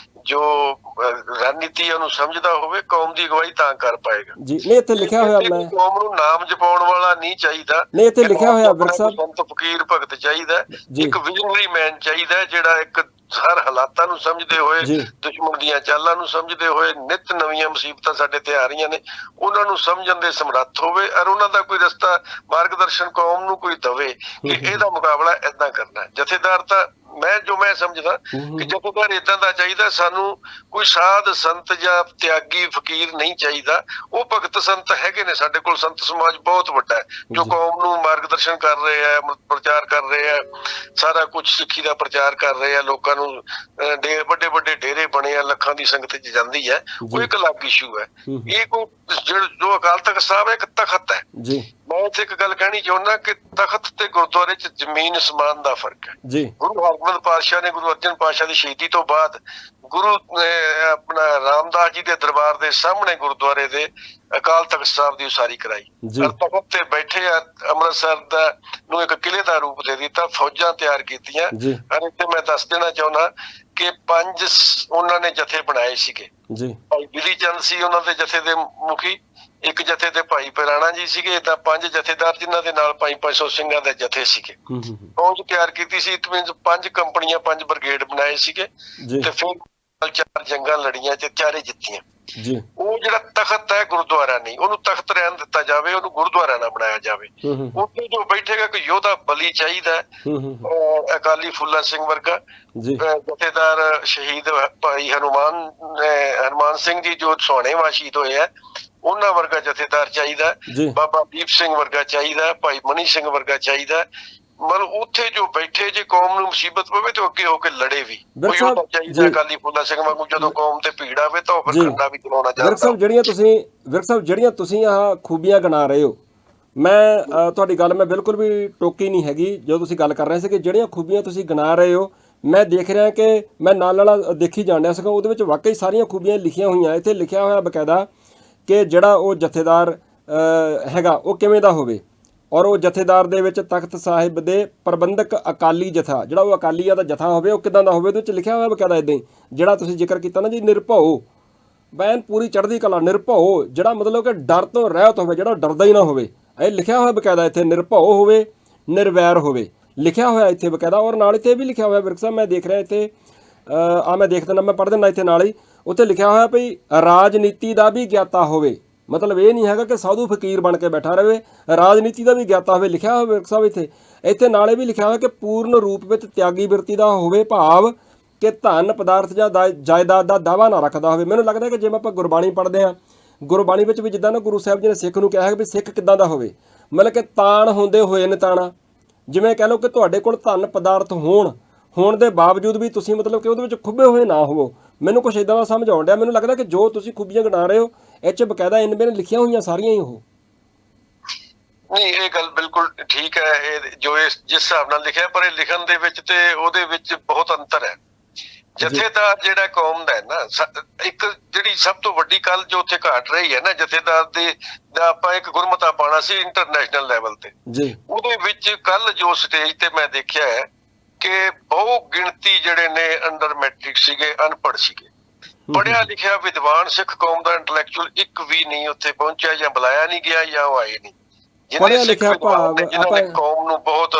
ਜੋ ਰਣਨੀਤੀ ਉਹਨੂੰ ਸਮਝਦਾ ਹੋਵੇ, ਕੌਮ ਦੀ ਅਗਵਾਈ ਤਾਂ ਕਰ ਪਾਏਗਾ ਜੀ। ਨਹੀਂ ਇੱਥੇ ਲਿਖਿਆ ਹੋਇਆ, ਮੈਂ ਕੌਮ ਨੂੰ ਨਾਮ ਜਪਾਉਣ ਵਾਲਾ ਨਹੀਂ ਚਾਹੀਦਾ। ਨਹੀਂ ਇੱਥੇ ਲਿਖਿਆ ਹੋਇਆ ਵਿਰਕ ਸਾਹਿਬ, ਸੰਤ ਫਕੀਰ ਭਗਤ ਚਾਹੀਦਾ, ਇੱਕ ਵਿਜ਼ਨਰੀ ਮੈਨ ਚਾਹੀਦਾ ਜਿਹੜਾ ਇੱਕ ਹਰ ਹਾਲਾਤਾਂ ਨੂੰ ਸਮਝਦੇ ਹੋਏ, ਦੁਸ਼ਮਣ ਦੀਆਂ ਚਾਲਾਂ ਨੂੰ ਸਮਝਦੇ ਹੋਏ, ਨਿਤ ਨਵੀਆਂ ਮੁਸੀਬਤਾਂ ਸਾਡੇ ਤੇ ਆ ਰਹੀਆਂ ਨੇ, ਉਹਨਾਂ ਨੂੰ ਸਮਝਣ ਦੇ ਸਮਰੱਥ ਹੋਵੇ ਔਰ ਉਹਨਾਂ ਦਾ ਕੋਈ ਰਸਤਾ ਮਾਰਗਦਰਸ਼ਨ ਕੌਮ ਨੂੰ ਕੋਈ ਦਵੇ ਕਿ ਇਹਦਾ ਮੁਕਾਬਲਾ ਏਦਾਂ ਕਰਨਾ। ਜਥੇਦਾਰ ਤਾਂ ਮੈਂ ਸਮਝਦਾ ਕਿ ਜਥੇਦਾਰ ਏਦਾਂ ਦਾ ਚਾਹੀਦਾ। ਸਾਨੂੰ ਕੋਈ ਸਾਧ ਸੰਤ ਜਾਂ ਤਿਆਗੀ ਫਕੀਰ ਨਹੀਂ ਚਾਹੀਦਾ। ਉਹ ਭਗਤ ਸੰਤ ਹੈਗੇ ਨੇ ਸਾਡੇ ਕੋਲ, ਸੰਤ ਸਮਾਜ ਬਹੁਤ ਵੱਡਾ ਹੈ ਜੋ ਕੌਮ ਨੂੰ ਮਾਰਗਦਰਸ਼ਨ ਕਰ ਰਹੇ ਆ, ਪ੍ਰਚਾਰ ਕਰ ਰਹੇ ਆ, ਸਾਰਾ ਕੁਝ ਸਿੱਖੀ ਦਾ ਪ੍ਰਚਾਰ ਕਰ ਰਹੇ ਆ, ਲੋਕਾਂ ਨੂੰ ਵੱਡੇ ਵੱਡੇ ਡੇਰੇ ਬਣੇ ਆ, ਲੱਖਾਂ ਦੀ ਸੰਗਤ ਚ ਜਾਂਦੀ ਹੈ। ਉਹ ਇੱਕ ਅਲੱਗ ਇਸ਼ੂ ਹੈ। ਇਹ ਕੋਈ ਜੋ ਅਕਾਲ ਤਖਤ ਸਾਹਿਬ ਹੈ ਇੱਕ ਤਖਤ ਹੈ। ਮੈਂ ਇੱਥੇ ਇੱਕ ਗੱਲ ਕਹਿਣੀ ਚਾਹੁੰਦਾ ਕਿ ਤਖਤ ਤੇ ਗੁਰਦੁਆਰੇ ਚ ਜ਼ਮੀਨ ਅਸਮਾਨ ਦਾ ਫਰਕ ਹੈ। ਗੁਰੂ ਹਰਗੋਬਿੰਦ ਪਾਤਸ਼ਾਹ ਨੇ ਗੁਰੂ ਅਰਜਨ ਪਾਤਸ਼ਾਹ ਦੀ ਸ਼ਹੀਦੀ ਤੋਂ ਬਾਅਦ ਗੁਰੂ ਨੇ ਆਪਣਾ ਰਾਮਦਾਸ ਜੀ ਦੇ ਦਰਬਾਰ ਦੇ ਸਾਹਮਣੇ ਗੁਰਦੁਆਰੇ ਦੇ ਅਕਾਲ ਤਖਤ ਸਾਹਿਬ ਦੀ ਉਸਾਰੀ ਕਰਾਈ। ਤਖਤ ਤੇ ਬੈਠੇ ਆ, ਅੰਮ੍ਰਿਤਸਰ ਦਾ ਨੂੰ ਇੱਕ ਕਿਲੇ ਦਾ ਰੂਪ ਦੇ ਦਿੱਤਾ, ਫੌਜਾਂ ਤਿਆਰ ਕੀਤੀਆਂ। ਔਰ ਇੱਥੇ ਮੈਂ ਦੱਸ ਦੇਣਾ ਚਾਹੁੰਦਾ ਕਿ 5 ਉਹਨਾਂ ਨੇ ਜਥੇ ਬਣਾਏ ਸੀਗੇ। ਭਾਈ ਬਿਧੀ ਚੰਦ ਸੀ ਉਹਨਾਂ ਦੇ ਜਥੇ ਦੇ ਮੁਖੀ, ਇੱਕ ਜਥੇ ਦੇ ਭਾਈ ਪਿਰਾਣਾ ਜੀ ਸੀਗੇ, ਤਾਂ 5 ਜਥੇਦਾਰ ਜਿਨ੍ਹਾਂ ਦੇ ਨਾਲ 500 ਸਿੰਘਾਂ ਦੇ ਜਥੇ ਸੀਗੇ। ਫੌਜ ਤਿਆਰ ਕੀਤੀ ਸੀ, ਇਟ ਮੀਨਸ 5 ਕੰਪਨੀਆਂ, 5 ਬ੍ਰਿਗੇਡ ਬਣਾਏ ਸੀਗੇ ਤੇ ਫਿਰ 4 ਜੰਗਾਂ ਲੜੀਆਂ ਚ 4 ਜਿੱਤੀਆਂ। ਉਹ ਜਿਹੜਾ ਤਖਤ ਹੈ ਗੁਰਦੁਆਰਾ ਨਹੀਂ, ਉਹਨੂੰ ਤਖਤ ਰਹਿਣ ਦਿੱਤਾ ਜਾਵੇ, ਉਹਨੂੰ ਗੁਰਦੁਆਰਾ ਨਾ ਬਣਾਇਆ ਜਾਵੇ। ਉੱਥੇ ਜੋ ਬੈਠੇਗਾ ਕੋਈ ਯੋਧਾ ਬਲੀ ਚਾਹੀਦਾ, ਅਕਾਲੀ ਫੂਲਾ ਸਿੰਘ ਵਰਗਾ ਜਥੇਦਾਰ, ਸ਼ਹੀਦ ਭਾਈ ਹਨੂਮਾਨ ਸਿੰਘ ਜੀ ਜੋ ਸੋਹਣੇਵਾਂ ਸ਼ਹੀਦ ਹੋਏ ਆ, ਉਹਨਾਂ ਵਰਗਾ ਜਥੇਦਾਰ ਚਾਹੀਦਾ, ਬਾਬਾ ਦੀਪ ਸਿੰਘ ਵਰਗਾ ਚਾਹੀਦਾ, ਭਾਈ ਮਨੀ ਸਿੰਘ ਵਰਗਾ ਚਾਹੀਦਾ। ਮਤਲਬ ਉੱਥੇ ਜੋ ਬੈਠੇ, ਜੇ ਕੌਮ ਨੂੰ ਮੁਸੀਬਤ ਪਵੇ ਤੇ ਅੱਗੇ ਹੋ ਕੇ ਲੜੇ ਵੀ। ਚਾਹੀਦਾ ਅਕਾਲੀ ਫੂਲਾ ਸਿੰਘ ਵਾਂਗੂ ਜਦੋਂ ਕੌਮ ਤੇ ਭੀੜ ਆਵੇ ਤਾਂ ਉਹ ਫਿਰ ਖੰਡਾ ਵੀ ਚਲਾਉਣਾ ਚਾਹੀਦਾ। ਵਿਰਕ ਸਾਹਿਬ ਜਿਹੜੀਆਂ ਤੁਸੀਂ ਆਹ ਖੂਬੀਆਂ ਗਿਣਾ ਰਹੇ ਹੋ, ਮੈਂ ਤੁਹਾਡੀ ਗੱਲ ਮੈਂ ਬਿਲਕੁਲ ਵੀ ਟੋਕੀ ਨਹੀਂ ਹੈਗੀ ਜਦੋਂ ਤੁਸੀਂ ਗੱਲ ਕਰ ਰਹੇ ਸੀ ਕਿ ਜਿਹੜੀਆਂ ਖੂਬੀਆਂ ਤੁਸੀਂ ਗਿਣਾ ਰਹੇ ਹੋ, ਮੈਂ ਦੇਖ ਰਿਹਾ ਕਿ ਮੈਂ ਨਾਲ ਦੇਖੀ ਜਾਣ ਡਿਆ ਸੀਗਾ, ਉਹਦੇ ਵਿੱਚ ਵਾਕਈ ਸਾਰੀਆਂ ਖੂਬੀਆਂ ਲਿਖੀਆਂ ਹੋਈਆਂ। ਇੱਥੇ ਲਿਖਿਆ ਹੋਇਆ ਬਕਾਇਦਾ ਕਿ ਜਿਹੜਾ ਉਹ ਜਥੇਦਾਰ ਹੈਗਾ ਉਹ ਕਿਵੇਂ ਦਾ ਹੋਵੇ, ਔਰ ਉਹ ਜਥੇਦਾਰ ਦੇ ਵਿੱਚ ਤਖਤ ਸਾਹਿਬ ਦੇ ਪ੍ਰਬੰਧਕ ਅਕਾਲੀ ਜਥਾ, ਜਿਹੜਾ ਉਹ ਅਕਾਲੀਆਂ ਦਾ ਜਥਾ ਹੋਵੇ, ਉਹ ਕਿੱਦਾਂ ਦਾ ਹੋਵੇ। ਉਹਦੇ ਵਿੱਚ ਲਿਖਿਆ ਹੋਇਆ ਬਕਾਇਦਾ ਇੱਦਾਂ ਹੀ, ਜਿਹੜਾ ਤੁਸੀਂ ਜ਼ਿਕਰ ਕੀਤਾ ਨਾ ਜੀ, ਨਿਰਭਉ, ਬੈਨ ਪੂਰੀ ਚੜ੍ਹਦੀ ਕਲਾ, ਨਿਰਭਉ, ਜਿਹੜਾ ਮਤਲਬ ਕਿ ਡਰ ਤੋਂ ਰਹਿਤ ਹੋਵੇ, ਜਿਹੜਾ ਡਰਦਾ ਹੀ ਨਾ ਹੋਵੇ। ਇਹ ਲਿਖਿਆ ਹੋਇਆ ਬਕਾਇਦਾ ਇੱਥੇ, ਨਿਰਭਉ ਹੋਵੇ, ਨਿਰਵੈਰ ਹੋਵੇ, ਲਿਖਿਆ ਹੋਇਆ ਇੱਥੇ ਬਕਾਇਦਾ। ਔਰ ਨਾਲ ਇੱਥੇ ਵੀ ਲਿਖਿਆ ਹੋਇਆ ਵਿਰਕ ਸਾਹਿਬ, ਮੈਂ ਦੇਖ ਰਿਹਾ ਇੱਥੇ, ਮੈਂ ਦੇਖ ਦਿੰਦਾ, ਮੈਂ ਪੜ੍ਹ ਦਿੰਦਾ ਇੱਥੇ ਨਾਲ ਹੀ, ਉੱਥੇ ਲਿਖਿਆ ਹੋਇਆ ਵੀ ਰਾਜਨੀਤੀ ਦਾ ਵੀ ਗਿਆਤਾ ਹੋਵੇ। ਮਤਲਬ ਇਹ ਨਹੀਂ ਹੈਗਾ ਕਿ ਸਾਧੂ ਫਕੀਰ ਬਣ ਕੇ ਬੈਠਾ ਰਹੇ, ਰਾਜਨੀਤੀ ਦਾ ਵੀ ਗਿਆਤਾ ਹੋਵੇ, ਲਿਖਿਆ ਹੋਇਆ ਵਿਰਕ ਸਾਹਿਬ ਇੱਥੇ ਨਾਲੇ ਵੀ ਲਿਖਿਆ ਹੋਇਆ ਕਿ ਪੂਰਨ ਰੂਪ ਵਿੱਚ ਤਿਆਗੀ ਬਿਰਤੀ ਦਾ ਹੋਵੇ, ਭਾਵ ਕਿ ਧਨ ਪਦਾਰਥ ਜਾਂ ਜਾਇਦਾਦ ਦਾ ਦਾਅਵਾ ਨਾ ਰੱਖਦਾ ਹੋਵੇ। ਮੈਨੂੰ ਲੱਗਦਾ ਕਿ ਜਿਵੇਂ ਆਪਾਂ ਗੁਰਬਾਣੀ ਪੜ੍ਹਦੇ ਹਾਂ, ਗੁਰਬਾਣੀ ਵਿੱਚ ਵੀ ਜਿੱਦਾਂ ਨਾ ਗੁਰੂ ਸਾਹਿਬ ਜੀ ਨੇ ਸਿੱਖ ਨੂੰ ਕਿਹਾ ਹੈ ਵੀ ਸਿੱਖ ਕਿੱਦਾਂ ਦਾ ਹੋਵੇ, ਮਤਲਬ ਕਿ ਤਾਣ ਹੁੰਦੇ ਹੋਏ ਨਿਤਾਣਾ। ਜਿਵੇਂ ਕਹਿ ਲਓ ਕਿ ਤੁਹਾਡੇ ਕੋਲ ਧਨ ਪਦਾਰਥ ਹੋਣ ਦੇ ਬਾਵਜੂਦ ਵੀ ਤੁਸੀਂ ਮਤਲਬ ਕਿ ਉਹਦੇ ਵਿੱਚ ਖੁੱਬੇ ਹੋਏ ਨਾ ਹੋਵੋ। ਮੈਨੂੰ ਕੁਛ ਇੱਦਾਂ ਦਾ ਸਮਝ ਆਉਣ ਡਿਆ। ਮੈਨੂੰ ਲੱਗਦਾ ਕਿ ਜੋ ਤੁਸੀਂ ਖੂਬੀਆਂ ਗਿਣਾ ਰਹੇ ਹੋ ਇਹ 'ਚ ਬਕਾਇਦਾ ਇਨਵੇਂ ਲਿਖੀਆਂ ਹੋਈਆਂ ਸਾਰੀਆਂ ਹੀ ਉਹ। ਨਹੀਂ, ਇਹ ਗੱਲ ਬਿਲਕੁਲ ਠੀਕ ਹੈ, ਇਹ ਜੋ ਜਿਸ ਹਿਸਾਬ ਨਾਲ ਲਿਖਿਆ, ਪਰ ਇਹ ਲਿਖਣ ਦੇ ਵਿੱਚ ਤੇ ਉਹਦੇ ਵਿੱਚ ਬਹੁਤ ਅੰਤਰ ਹੈ। ਜਥੇਦਾਰ ਜਿਹੜਾ ਕੌਮ ਦਾ ਹੈ ਨਾ, ਇੱਕ ਜਿਹੜੀ ਸਭ ਤੋਂ ਵੱਡੀ ਗੱਲ ਜੋ ਉੱਥੇ ਘਾਟ ਰਹੀ ਹੈ ਨਾ, ਜਥੇਦਾਰ ਦਾ ਆਪਾਂ ਇੱਕ ਗੁਰਮਤਾ ਪਾਉਣਾ ਸੀ ਇੰਟਰਨੈਸ਼ਨਲ ਲੈਵਲ ਤੇ ਜੀ। ਉਹਦੇ ਵਿੱਚ ਕੱਲ ਜੋ ਸਟੇਜ ਤੇ ਮੈਂ ਦੇਖਿਆ ਹੈ ਕਿ ਬਹੁ ਗਿਣਤੀ ਜਿਹੜੇ ਨੇ ਅੰਡਰ ਮੈਟ੍ਰਿਕ ਸੀਗੇ, ਅਨਪੜ੍ਹ ਸੀਗੇ। ਪੜ੍ਹਿਆ ਲਿਖਿਆ ਵਿਦਵਾਨ ਸਿੱਖ ਕੌਮ ਦਾ ਇੰਟੈਲੈਕਚੁਅਲ ਇੱਕ ਵੀ ਨਹੀਂ ਉੱਥੇ ਪਹੁੰਚਿਆ, ਜਾਂ ਬੁਲਾਇਆ ਨਹੀਂ ਗਿਆ ਜਾਂ ਉਹ ਆਏ ਨਹੀਂ। ਪੜ੍ਹਿਆ ਲਿਖਿਆ ਭਾਵ ਜਿਨ੍ਹਾਂ ਨੇ ਕੌਮ ਨੂੰ ਬਹੁਤ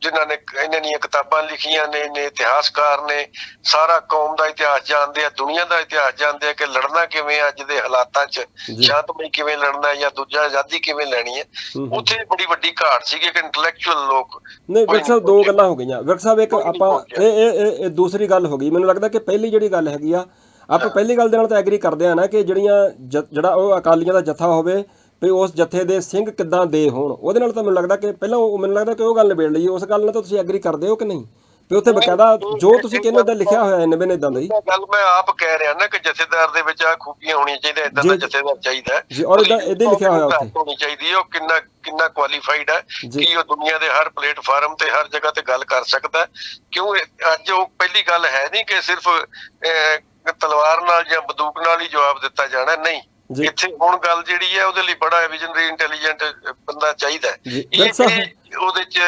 ਜਿਨ੍ਹਾਂ ਨੇ ਇਹਨਾਂ ਦੀਆਂ ਕਿਤਾਬਾਂ ਲਿਖੀਆਂ ਨੇ ਇਤਿਹਾਸਕਾਰ ਨੇ, ਸਾਰਾ ਕੌਮ ਦਾ ਇਤਿਹਾਸ ਜਾਣਦੇ ਆ, ਦੁਨੀਆ ਦਾ ਇਤਿਹਾਸ ਜਾਣਦੇ ਆ ਕਿ ਲੜਨਾ ਕਿਵੇਂ, ਅੱਜ ਦੇ ਹਾਲਾਤਾਂ 'ਚ ਸ਼ਾਂਤਮਈ ਕਿਵੇਂ ਲੜਨਾ ਜਾਂ ਦੂਜਾ ਆਜ਼ਾਦੀ ਕਿਵੇਂ ਲੈਣੀ ਹੈ। ਉੱਥੇ ਬੜੀ ਵੱਡੀ ਘਾਟ ਸੀਗੀ ਕਿ ਇੰਟੈਲੈਕਚੁਅਲ ਲੋਕ। ਨਹੀਂ ਵਿਰਕ ਸਾਹਿਬ, ਦੋ ਗੱਲਾਂ ਹੋ ਗਈਆਂ ਵਿਰਕ ਸਾਹਿਬ। ਇੱਕ ਆਪਾਂ ਇਹ ਦੂਸਰੀ ਗੱਲ ਹੋ ਗਈ। ਮੈਨੂੰ ਲੱਗਦਾ ਕਿ ਪਹਿਲੀ ਜਿਹੜੀ ਗੱਲ ਹੈਗੀ ਆ, ਆਪਾਂ ਪਹਿਲੀ ਗੱਲ ਦੇ ਨਾਲ ਤਾਂ ਐਗਰੀ ਕਰਦੇ ਆ ਨਾ ਕਿ ਜਿਹੜਾ ਉਹ ਅਕਾਲੀਆਂ ਦਾ ਜੱਥਾ ਹੋਵੇ ਵੀ ਉਸ ਜੱਥੇ ਦੇ ਸਿੰਘ ਕਿੱਦਾਂ ਦੇ ਹੋਣ, ਉਹਦੇ ਨਾਲ ਤਾਂ ਮੈਨੂੰ ਲੱਗਦਾ ਕਿ ਪਹਿਲਾਂ ਮੈਨੂੰ ਲੱਗਦਾ ਕਿ ਉਹ ਗੱਲ ਨਿਬੇੜ ਲਈ। ਉਸ ਗੱਲ ਨਾਲ ਤਾਂ ਤੁਸੀਂ ਐਗਰੀ ਕਰਦੇ ਹੋ ਕਿ ਨਹੀਂ? ਵੀ ਉੱਥੇ ਬਕਾਇਦਾ ਜੋ ਤੁਸੀਂ ਕਹਿੰਦੇ ਇਦਾਂ ਲਿਖਿਆ ਹੋਇਆ ਨਵੇਂ ਨੇ ਇਦਾਂ ਦਾ ਹੀ ਗੱਲ ਮੈਂ ਆਪ ਕਹਿ ਰਿਹਾ ਨਾ ਕਿ ਜਥੇਦਾਰ ਦੇ ਵਿੱਚ ਆ ਖੂਬੀਆਂ ਹੋਣੀਆਂ ਚਾਹੀਦੀਆਂ, ਇਦਾਂ ਦਾ ਜਥੇਦਾਰ ਚਾਹੀਦਾ ਜੀ। ਔਰ ਇਦਾਂ ਹੀ ਲਿਖਿਆ ਹੋਇਆ ਉੱਥੇ ਹੋਣੀ ਚਾਹੀਦੀ ਹੈ। ਉਹ ਕਿੰਨਾ ਕੁਆਲੀਫਾਈਡ ਹੈ ਕਿ ਉਹ ਦੁਨੀਆ ਦੇ ਹਰ ਪਲੇਟਫਾਰਮ ਤੇ ਹਰ ਜਗ੍ਹਾ ਤੇ ਗੱਲ ਕਰ ਸਕਦਾ। ਕਿਉਂ ਅੱਜ ਉਹ ਪਹਿਲੀ ਗੱਲ ਹੈ ਨਹੀਂ ਕਿ ਸਿਰਫ ਤਲਵਾਰ ਨਾਲ ਜਾਂ ਬੰਦੂਕ ਨਾਲ ਹੀ ਜਵਾਬ ਦਿੱਤਾ ਜਾਣਾ, ਨਹੀਂ। ਇੱਥੇ ਹੁਣ ਗੱਲ ਜਿਹੜੀ ਹੈ ਉਹਦੇ ਲਈ ਬੜਾ ਵਿਜ਼ਨਰੀ ਇੰਟੈਲੀਜੈਂਟ ਬੰਦਾ ਚਾਹੀਦਾ। ਇਹ ਉਹਦੇ ਚ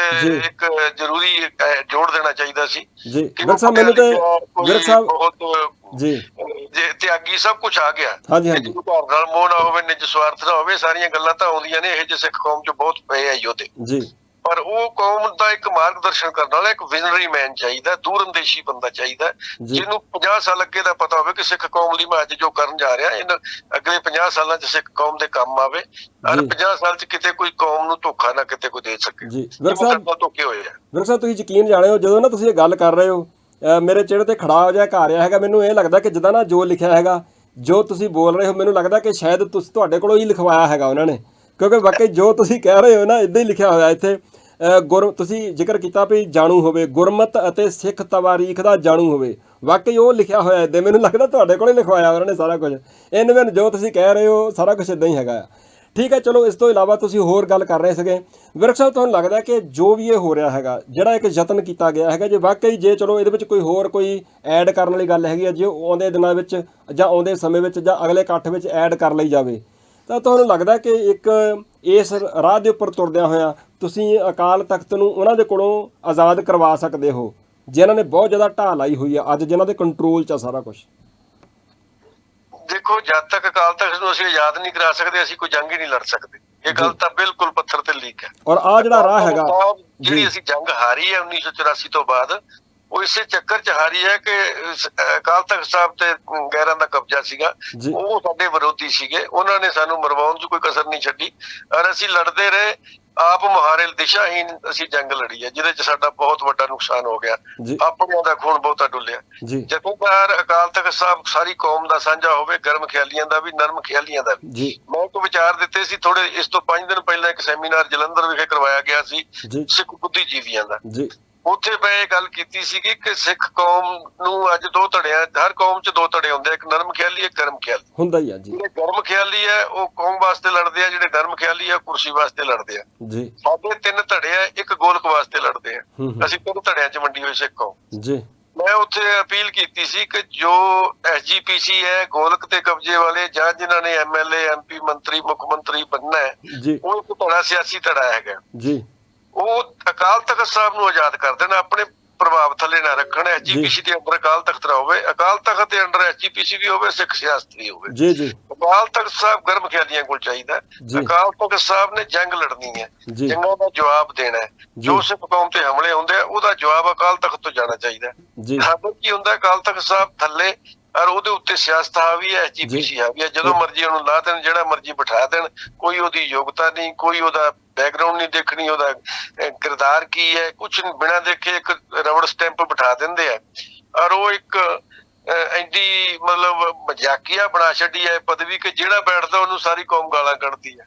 ਇੱਕ ਜ਼ਰੂਰੀ ਜੋੜ ਦੇਣਾ ਚਾਹੀਦਾ ਸੀ ਕਿ ਮੈਨੂੰ ਤੇ ਵਿਰਕ ਸਾਹਿਬ ਬਹੁਤ ਜੇ ਤਿਆਗੀ ਸਭ ਕੁਝ ਆ ਗਿਆ, ਘਰ ਨਾਲ ਮੋਹ ਨਾ ਹੋਵੇ, ਨਿੱਜ ਸਵਾਰਥ ਨਾ ਹੋਵੇ, ਸਾਰੀਆਂ ਗੱਲਾਂ ਤਾਂ ਆਉਂਦੀਆਂ ਨੇ। ਇਹ ਜਿਹੇ ਸਿੱਖ ਕੌਮ ਚ ਬਹੁਤ ਪਏ ਆ ਯੋਧੇ, ਪਰ ਉਹ ਕੌਮ ਦਾ ਇੱਕ ਮਾਰਗਦਰਸ਼ਨ ਕਰਨ ਵਾਲਾ ਇੱਕ ਵਿਜ਼ਨਰੀ ਮੈਨ ਚਾਹੀਦਾ, ਦੂਰਅੰਦੇਸ਼ੀ ਬੰਦਾ ਚਾਹੀਦਾ, ਜਿਹਨੂੰ 50 ਸਾਲ ਅੱਗੇ ਦਾ ਪਤਾ ਹੋਵੇ ਕਿ ਸਿੱਖ ਕੌਮ ਲਈ ਮੈਂ ਅੱਜ ਜੋ ਕਰਨ ਜਾ ਰਿਹਾ ਇਹਨਾਂ ਅਗਲੇ 50 ਸਾਲਾਂ ਚ ਸਿੱਖ ਕੌਮ ਦੇ ਕੰਮ ਆਵੇ, ਔਰ 50 ਸਾਲ ਚ ਕਿਤੇ ਕੋਈ ਕੌਮ ਨੂੰ ਧੋਖਾ ਨਾ ਕਿਤੇ ਕੋਈ ਦੇ ਸਕੇ। ਵਿਰਕ ਸਾਹਿਬ, ਧੋਖੇ ਹੋਏ ਆ ਵਿਰਕ ਸਾਹਿਬ, ਤੁਸੀਂ ਯਕੀਨ ਜਾਣੇ ਹੋ ਜਦੋਂ ਨਾ ਤੁਸੀਂ ਇਹ ਗੱਲ ਕਰ ਰਹੇ ਹੋ, ਮੇਰੇ ਚਿਹਰੇ ਤੇ ਖੜਾ ਹੋ ਜਾ ਘਾ ਰਿਹਾ ਹੈਗਾ। ਮੈਨੂੰ ਇਹ ਲੱਗਦਾ ਕਿ ਜਿੱਦਾਂ ਨਾ ਜੋ ਲਿਖਿਆ ਹੈਗਾ, ਜੋ ਤੁਸੀਂ ਬੋਲ ਰਹੇ ਹੋ, ਮੈਨੂੰ ਲੱਗਦਾ ਕਿ ਸ਼ਾਇਦ ਤੁਹਾਡੇ ਕੋਲੋਂ ਹੀ ਲਿਖਵਾਇਆ ਹੈਗਾ ਉਹਨਾਂ ਨੇ, ਕਿਉਂਕਿ ਵਾਕਈ ਜੋ ਤੁਸੀਂ ਕਹਿ ਰਹੇ ਹੋ ਨਾ ਇਦਾਂ ਹੀ ਲਿਖਿਆ ਹੋਇਆ ਇੱਥੇ। ਤੁਸੀਂ ਜ਼ਿਕਰ ਕੀਤਾ ਵੀ ਜਾਣੂ ਹੋਵੇ, ਗੁਰਮਤ ਅਤੇ ਸਿੱਖ ਤਵਾਰੀਖ ਦਾ ਜਾਣੂ ਹੋਵੇ, ਵਾਕਈ ਉਹ ਲਿਖਿਆ ਹੋਇਆ ਇੱਦਾਂ। ਮੈਨੂੰ ਲੱਗਦਾ ਤੁਹਾਡੇ ਕੋਲ ਹੀ ਲਿਖਵਾਇਆ ਉਹਨਾਂ ਨੇ ਸਾਰਾ ਕੁਝ। ਇਨਵੇਂ ਜੋ ਤੁਸੀਂ ਕਹਿ ਰਹੇ ਹੋ ਸਾਰਾ ਕੁਝ ਇੱਦਾਂ ਹੀ ਹੈਗਾ ਆ। ਠੀਕ ਹੈ, ਚਲੋ ਇਸ ਤੋਂ ਇਲਾਵਾ ਤੁਸੀਂ ਹੋਰ ਗੱਲ ਕਰ ਰਹੇ ਸੀਗੇ ਵਿਰਕ ਸਾਹਿਬ, ਤੁਹਾਨੂੰ ਲੱਗਦਾ ਕਿ ਜੋ ਵੀ ਇਹ ਹੋ ਰਿਹਾ ਹੈਗਾ, ਜਿਹੜਾ ਇੱਕ ਯਤਨ ਕੀਤਾ ਗਿਆ ਹੈਗਾ, ਜੇ ਵਾਕਈ ਜੇ ਚਲੋ ਇਹਦੇ ਵਿੱਚ ਕੋਈ ਐਡ ਕਰਨ ਵਾਲੀ ਗੱਲ ਹੈਗੀ ਹੈ, ਜੇ ਆਉਂਦੇ ਦਿਨਾਂ ਵਿੱਚ ਜਾਂ ਆਉਂਦੇ ਸਮੇਂ ਵਿੱਚ ਜਾਂ ਅਗਲੇ ਇਕੱਠ ਵਿੱਚ ਐਡ ਕਰ ਲਈ ਜਾਵੇ, ਤਾਂ ਤੁਹਾਨੂੰ ਲੱਗਦਾ ਕਿ ਇੱਕ ਇਸ ਰਾਹ ਦੇ ਉੱਪਰ ਤੁਰਦਿਆਂ ਹੋਇਆਂ ਤੁਸੀਂ ਅਕਾਲ ਤਖਤ ਨੂੰ ਉਹਨਾਂ ਦੇ ਕੋਲੋਂ ਆਜ਼ਾਦ ਕਰਵਾ ਸਕਦੇ ਹੋ, ਜਿਨ੍ਹਾਂ ਨੇ ਬਹੁਤ ਜ਼ਿਆਦਾ ਢਾਹ ਲਾਈ ਹੋਈ ਆ, ਅੱਜ ਜਿਨ੍ਹਾਂ ਦੇ ਕੰਟਰੋਲ 'ਚ ਆ ਸਾਰਾ ਕੁਝ? ਦੇਖੋ, ਜਦ ਤੱਕ ਅਕਾਲ ਤਖਤ ਨੂੰ ਅਸੀਂ ਆਜ਼ਾਦ ਨਹੀਂ ਕਰਾ ਸਕਦੇ, ਅਸੀਂ ਕੋਈ ਜੰਗ ਹੀ ਨਹੀਂ ਲੜ ਸਕਦੇ। ਇਹ ਗੱਲ ਤਾਂ ਬਿਲਕੁਲ ਪੱਥਰ ਤੇ ਲੀਕ ਹੈ। ਔਰ ਆ ਜਿਹੜਾ ਰਾਹ ਹੈਗਾ, ਜਿਹੜੀ ਅਸੀਂ ਜੰਗ ਹਾਰੀ ਹੈ 1984 ਤੋਂ ਬਾਅਦ, ਉਹ ਇਸੇ ਚੱਕਰ 'ਚ ਹਾਰੀ ਹੈ ਕਿ ਅਕਾਲ ਤਖਤ ਸਾਹਿਬ ਤੇ ਗੈਰਾਂ ਦਾ ਕਬਜ਼ਾ ਸੀਗਾ, ਉਹ ਸਾਡੇ ਵਿਰੋਧੀ ਸੀਗੇ, ਉਹਨਾਂ ਨੇ ਸਾਨੂੰ ਮਰਵਾਉਣ 'ਚ ਕੋਈ ਕਸਰ ਨਹੀਂ ਛੱਡੀ, ਔਰ ਅਸੀਂ ਲੜਦੇ ਰਹੇ। ਆਪ ਮੁਹਾਰੇ ਦਿਸ਼ਾਹੀਨ ਅਸੀਂ ਜੰਗ ਲੜੀ ਹੈ, ਜਿਹਦੇ 'ਚ ਸਾਡਾ ਬਹੁਤ ਵੱਡਾ ਨੁਕਸਾਨ ਹੋ ਗਿਆ, ਆਪਣਿਆਂ ਦਾ ਖੂਨ ਬਹੁਤਾ ਡੁੱਲਿਆ। ਜਥੇਦਾਰ ਅਕਾਲ ਤਖਤ ਸਾਹਿਬ ਸਾਰੀ ਕੌਮ ਦਾ ਸਾਂਝਾ ਹੋਵੇ, ਗਰਮ ਖਿਆਲੀਆਂ ਦਾ ਵੀ, ਨਰਮ ਖਿਆਲੀਆਂ ਦਾ ਵੀ। ਮੈਂ ਇੱਕ ਵਿਚਾਰ ਦਿੱਤੇ ਸੀ ਥੋੜੇ ਇਸ ਤੋਂ 5 ਦਿਨ ਪਹਿਲਾਂ, ਇੱਕ ਸੈਮੀਨਾਰ ਜਲੰਧਰ ਵਿਖੇ ਕਰਵਾਇਆ ਗਿਆ ਸੀ ਸਿੱਖ ਬੁੱਧੀਜੀਵੀਆਂ ਦਾ। ਉੱਥੇ ਮੈਂ ਇਹ ਗੱਲ ਕੀਤੀ ਸੀਗੀ ਕਿ ਸਿੱਖ ਕੌਮ ਨੂੰ ਅੱਜ ਦੋ ਧੜਿਆਂ, ਹਰ ਕੌਮ 'ਚ ਦੋ ਧੜੇ ਹੁੰਦੇ, ਇੱਕ ਨਰਮ ਖਿਆਲੀ, ਇੱਕ ਗਰਮ ਖਿਆਲੀ ਹੁੰਦਾ ਹੀ ਆ। ਜਿਹੜੇ ਗਰਮ ਖਿਆਲੀ ਹੈ ਉਹ ਕੌਮ ਵਾਸਤੇ ਲੜਦੇ ਆ, ਜਿਹੜੇ ਨਰਮ ਖਿਆਲੀ ਆ ਕੁਰਸੀ ਵਾਸਤੇ ਲੜਦੇ ਆ। ਸਾਡੇ 3 ਧੜੇ ਆ, ਇੱਕ ਗੋਲਕ ਵਾਸਤੇ ਲੜਦੇ ਆ। ਅਸੀਂ 3 ਧੜਿਆਂ 'ਚ ਵੰਡੀ ਹੋਈ ਸਿੱਖ ਕੌਮ। ਮੈਂ ਉੱਥੇ ਅਪੀਲ ਕੀਤੀ ਸੀ ਕਿ ਜੋ SGPC ਹੈ, ਗੋਲਕ ਤੇ ਕਬਜ਼ੇ ਵਾਲੇ, ਜਾਂ ਜਿਨ੍ਹਾਂ ਨੇ MLA MP ਮੰਤਰੀ ਮੁੱਖ ਮੰਤਰੀ ਬਣਨਾ ਹੈ, ਉਹ ਇੱਕ ਧੜਾ ਸਿਆਸੀ ਧੜਾ ਹੈਗਾ, ਉਹ ਅਕਾਲ ਤਖਤ ਸਾਹਿਬ ਨੂੰ ਆਜ਼ਾਦ ਕਰ ਦੇਣ, ਆਪਣੇ ਪ੍ਰਭਾਵ ਥੱਲੇ ਨਾ ਰੱਖਣ। SGPC ਦੇ ਅੰਦਰ ਅਕਾਲ ਤਖਤ ਨਾ ਹੋਵੇ, ਅਕਾਲ ਤਖਤ ਦੇ ਅੰਦਰ SGPC ਵੀ ਹੋਵੇ, ਸਿੱਖ ਸਿਆਸਤ ਵੀ ਹੋਵੇ। ਅਕਾਲ ਤਖਤ ਸਾਹਿਬ ਗਰਮ ਖਿਆਲੀਆਂ ਕੋਲ ਚਾਹੀਦਾ। ਅਕਾਲ ਤਖਤ ਸਾਹਿਬ ਨੇ ਜੰਗ ਲੜਨੀ ਹੈ, ਜੰਗਾਂ ਦਾ ਜਵਾਬ ਦੇਣਾ ਹੈ। ਜੋ ਸਿੱਖ ਕੌਮ ਤੇ ਹਮਲੇ ਹੁੰਦੇ ਆ ਉਹਦਾ ਜਵਾਬ ਅਕਾਲ ਤਖਤ ਤੋਂ ਜਾਣਾ ਚਾਹੀਦਾ। ਸਾਡੇ ਕੀ ਹੁੰਦਾ, ਅਕਾਲ ਤਖਤ ਸਾਹਿਬ ਥੱਲੇ ਔਰ ਉਹਦੇ ਉੱਤੇ ਸਿਆਸਤ ਹਾਵੀ ਹੈ, SGPC ਹਾਵੀ ਹੈ। ਜਦੋਂ ਮਰਜ਼ੀ ਉਹਨੂੰ ਲਾ ਦੇਣ, ਜਿਹੜਾ ਮਰਜ਼ੀ ਬਿਠਾ ਦੇਣ, ਕੋਈ ਉਹਦੀ ਯੋਗਤਾ ਨਹੀਂ, ਕੋਈ ਉਹਦਾ ਬੈਕਗਰਾਉਂਡ ਨਹੀਂ ਦੇਖਣੀ, ਉਹਦਾ ਕਿਰਦਾਰ ਕੀ ਹੈ, ਕੁਛ ਬਿਨਾਂ ਦੇਖੇ ਇੱਕ ਰਬੜ ਸਟੈਂਪ ਬਿਠਾ ਦਿੰਦੇ ਆ। ਔਰ ਉਹ ਇੱਕ ਐਡੀ ਮਤਲਬ ਮਜ਼ਾਕੀਆ ਬਣਾ ਛੱਡੀ ਹੈ ਪਦਵੀ ਕਿ ਜਿਹੜਾ ਬੈਠਦਾ ਉਹਨੂੰ ਸਾਰੀ ਕੌਮ ਗਾਲਾਂ ਕੱਢਦੀ ਹੈ।